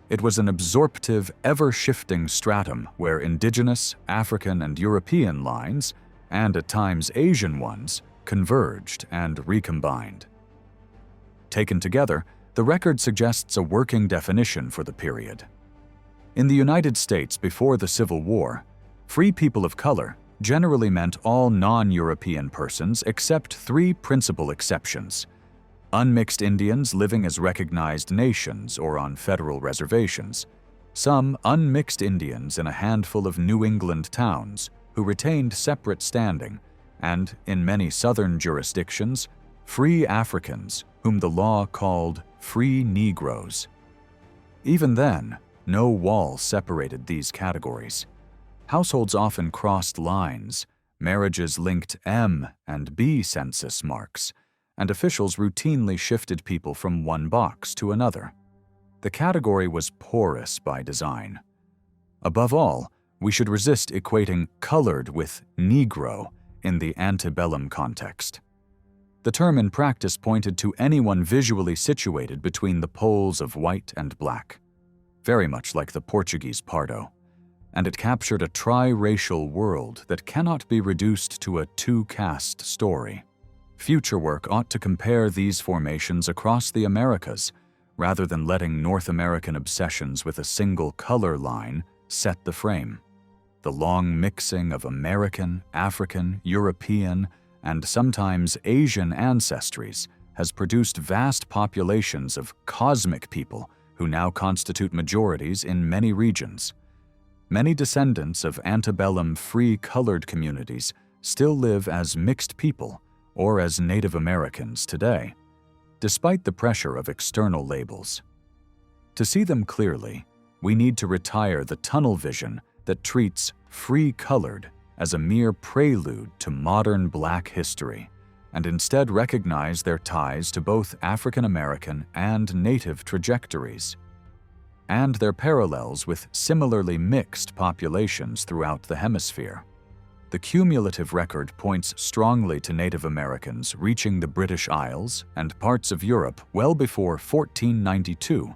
Speaker 1: It was an absorptive, ever-shifting stratum where Indigenous, African, and European lines, and at times Asian ones, converged and recombined. Taken together, the record suggests a working definition for the period. In the United States before the Civil War, free people of color generally meant all non-European persons except three principal exceptions: unmixed Indians living as recognized nations or on federal reservations, some unmixed Indians in a handful of New England towns who retained separate standing, and, in many southern jurisdictions, free Africans whom the law called free Negroes. Even then, no wall separated these categories. Households often crossed lines, marriages linked M and B census marks, and officials routinely shifted people from one box to another. The category was porous by design. Above all, we should resist equating colored with Negro in the antebellum context. The term in practice pointed to anyone visually situated between the poles of white and black, very much like the Portuguese pardo, and it captured a tri-racial world that cannot be reduced to a two-caste story. Future work ought to compare these formations across the Americas, rather than letting North American obsessions with a single color line set the frame. The long mixing of American, African, European, and sometimes Asian ancestries has produced vast populations of cosmic people who now constitute majorities in many regions. Many descendants of antebellum free-colored communities still live as mixed people or as Native Americans today, despite the pressure of external labels. To see them clearly, we need to retire the tunnel vision that treats free-colored as a mere prelude to modern Black history, and instead recognize their ties to both African American and Native trajectories, and their parallels with similarly mixed populations throughout the hemisphere. The cumulative record points strongly to Native Americans reaching the British Isles and parts of Europe well before 1492,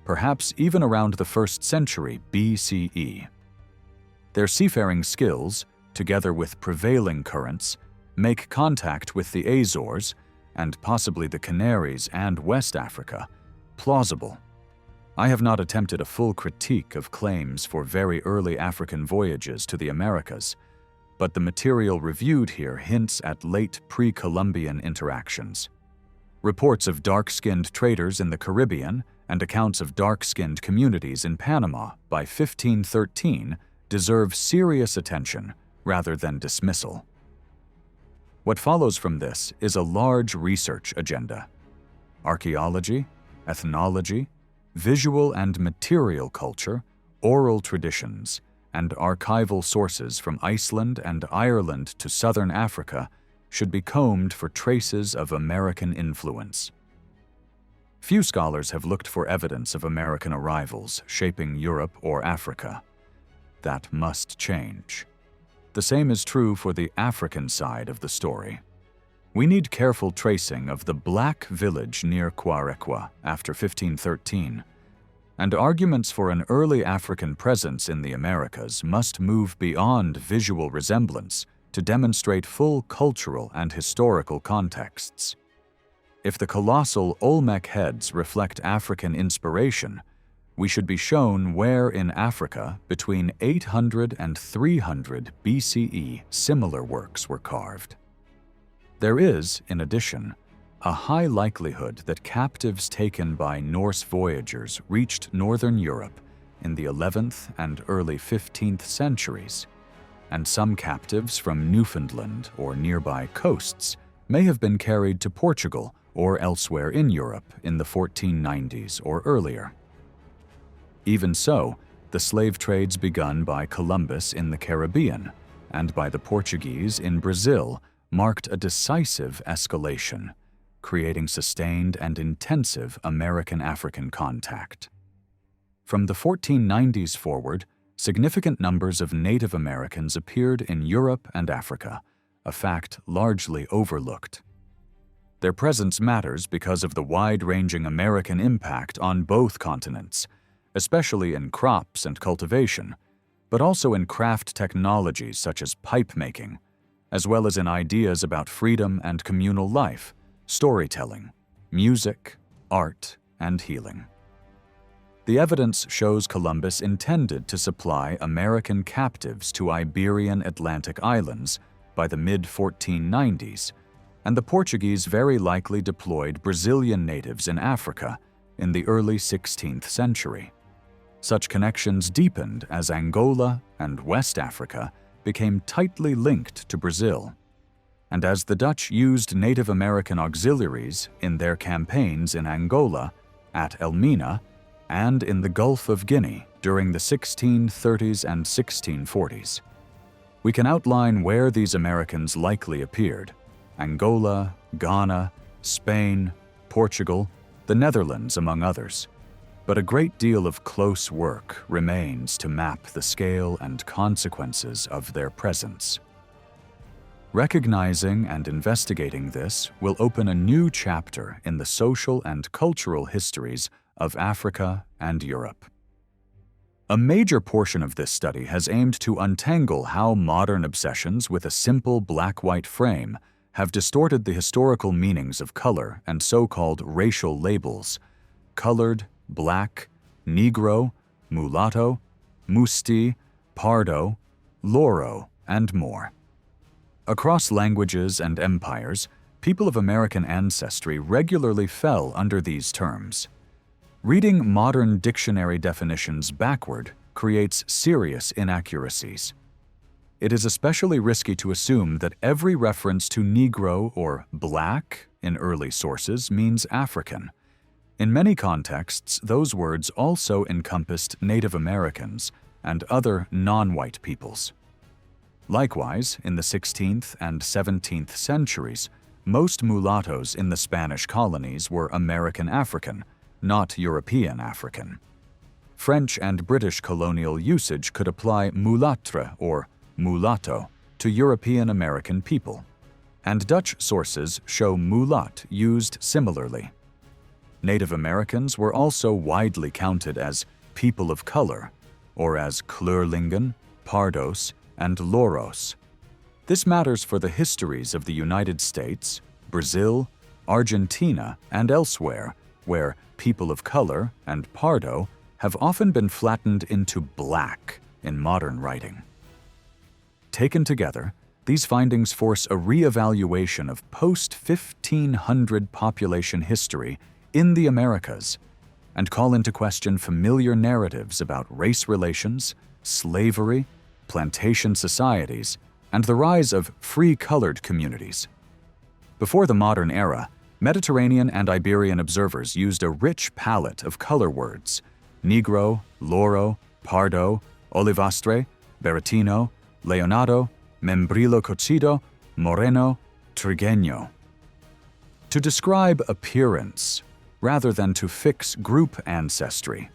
Speaker 1: perhaps even around the 1st century BCE. Their seafaring skills, together with prevailing currents, make contact with the Azores, and possibly the Canaries and West Africa, plausible. I have not attempted a full critique of claims for very early African voyages to the Americas, but the material reviewed here hints at late pre-Columbian interactions. Reports of dark-skinned traders in the Caribbean and accounts of dark-skinned communities in Panama by 1513 deserve serious attention rather than dismissal. What follows from this is a large research agenda: archaeology, ethnology, visual and material culture, oral traditions, and archival sources from Iceland and Ireland to southern Africa should be combed for traces of American influence. Few scholars have looked for evidence of American arrivals shaping Europe or Africa. That must change. The same is true for the African side of the story. We need careful tracing of the Black village near Quarekwa after 1513, and arguments for an early African presence in the Americas must move beyond visual resemblance to demonstrate full cultural and historical contexts. If the colossal Olmec heads reflect African inspiration, we should be shown where in Africa between 800 and 300 BCE similar works were carved. There is, in addition, a high likelihood that captives taken by Norse voyagers reached northern Europe in the 11th and early 15th centuries, and some captives from Newfoundland or nearby coasts may have been carried to Portugal or elsewhere in Europe in the 1490s or earlier. Even so, the slave trades begun by Columbus in the Caribbean and by the Portuguese in Brazil marked a decisive escalation, creating sustained and intensive American-African contact. From the 1490s forward, significant numbers of Native Americans appeared in Europe and Africa, a fact largely overlooked. Their presence matters because of the wide-ranging American impact on both continents, especially in crops and cultivation, but also in craft technologies such as pipe making, as well as in ideas about freedom and communal life, storytelling, music, art, and healing. The evidence shows Columbus intended to supply American captives to Iberian Atlantic islands by the mid-1490s, and the Portuguese very likely deployed Brazilian natives in Africa in the early 16th century. Such connections deepened as Angola and West Africa became tightly linked to Brazil, and as the Dutch used Native American auxiliaries in their campaigns in Angola, at Elmina, and in the Gulf of Guinea during the 1630s and 1640s. We can outline where these Americans likely appeared: Angola, Ghana, Spain, Portugal, the Netherlands, among others. But a great deal of close work remains to map the scale and consequences of their presence. Recognizing and investigating this will open a new chapter in the social and cultural histories of Africa and Europe. A major portion of this study has aimed to untangle how modern obsessions with a simple black-white frame have distorted the historical meanings of color and so-called racial labels: colored, black, Negro, mulatto, musti, pardo, loro, and more. Across languages and empires, people of American ancestry regularly fell under these terms. Reading modern dictionary definitions backward creates serious inaccuracies. It is especially risky to assume that every reference to Negro or black in early sources means African. In many contexts, those words also encompassed Native Americans and other non-white peoples. Likewise, in the 16th and 17th centuries, most mulattoes in the Spanish colonies were American African, not European African. French and British colonial usage could apply mulâtre or mulatto to European American people, and Dutch sources show mulat used similarly. Native Americans were also widely counted as people of color, or as kleurlingen, pardos, and loros. This matters for the histories of the United States, Brazil, Argentina, and elsewhere, where people of color and pardo have often been flattened into black in modern writing. Taken together, these findings force a re-evaluation of post-1500 population history in the Americas and call into question familiar narratives about race relations, slavery, plantation societies, and the rise of free-colored communities. Before the modern era, Mediterranean and Iberian observers used a rich palette of color words: Negro, Loro, Pardo, Olivastre, Beretino, Leonado, Membrillo Cocido, Moreno, Trigueño, to describe appearance rather than to fix group ancestry.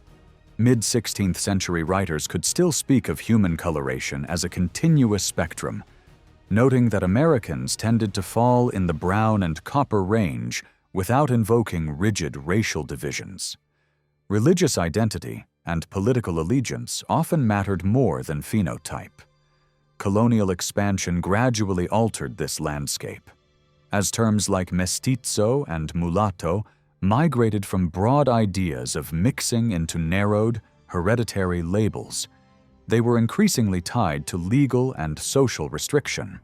Speaker 1: Mid-16th century writers could still speak of human coloration as a continuous spectrum, noting that Americans tended to fall in the brown and copper range without invoking rigid racial divisions. Religious identity and political allegiance often mattered more than phenotype. Colonial expansion gradually altered this landscape, as terms like mestizo and mulatto migrated from broad ideas of mixing into narrowed, hereditary labels. They were increasingly tied to legal and social restriction.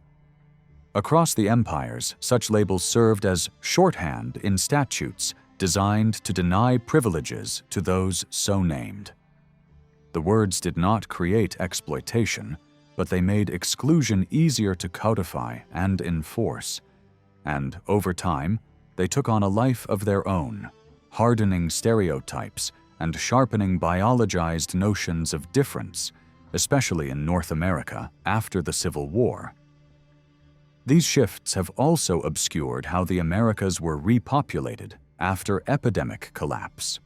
Speaker 1: Across the empires, such labels served as shorthand in statutes designed to deny privileges to those so named. The words did not create exploitation, but they made exclusion easier to codify and enforce. And over time, they took on a life of their own, hardening stereotypes and sharpening biologized notions of difference, especially in North America after the Civil War. These shifts have also obscured how the Americas were repopulated after epidemic collapse.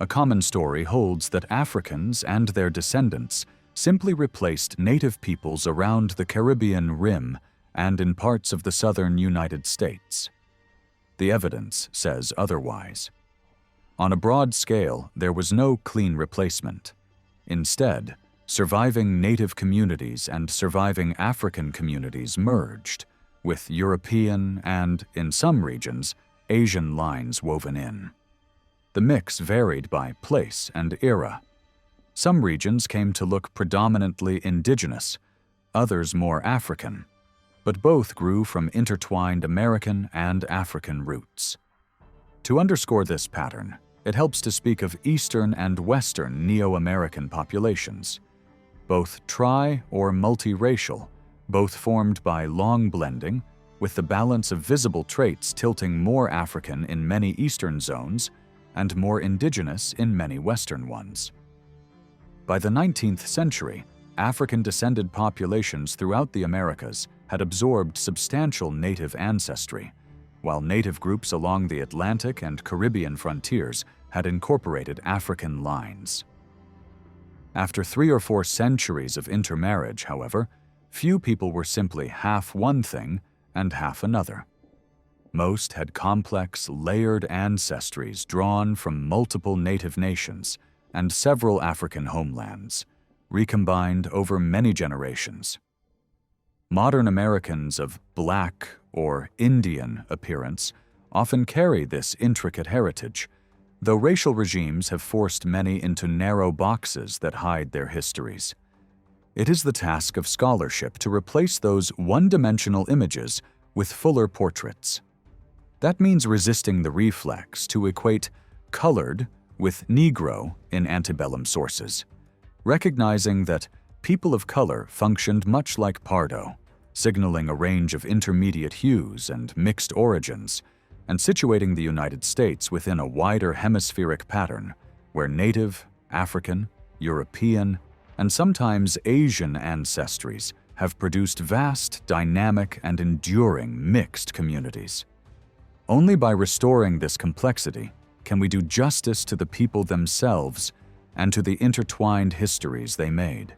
Speaker 1: A common story holds that Africans and their descendants simply replaced native peoples around the Caribbean rim and in parts of the southern United States. The evidence says otherwise. On a broad scale, there was no clean replacement. Instead, surviving native communities and surviving African communities merged, with European and, in some regions, Asian lines woven in. The mix varied by place and era. Some regions came to look predominantly indigenous, others more African, but both grew from intertwined American and African roots. To underscore this pattern, it helps to speak of Eastern and Western Neo-American populations, both tri- or multiracial, both formed by long blending, with the balance of visible traits tilting more African in many Eastern zones and more indigenous in many Western ones. By the 19th century, African-descended populations throughout the Americas had absorbed substantial native ancestry, while native groups along the Atlantic and Caribbean frontiers had incorporated African lines. After 3 or 4 centuries of intermarriage, however, few people were simply half one thing and half another. Most had complex, layered ancestries drawn from multiple native nations and several African homelands, recombined over many generations. Modern Americans of Black or Indian appearance often carry this intricate heritage, though racial regimes have forced many into narrow boxes that hide their histories. It is the task of scholarship to replace those one-dimensional images with fuller portraits. That means resisting the reflex to equate colored with Negro in antebellum sources, recognizing that people of color functioned much like Pardo, signaling a range of intermediate hues and mixed origins, and situating the United States within a wider hemispheric pattern where Native, African, European, and sometimes Asian ancestries have produced vast, dynamic, and enduring mixed communities. Only by restoring this complexity can we do justice to the people themselves and to the intertwined histories they made.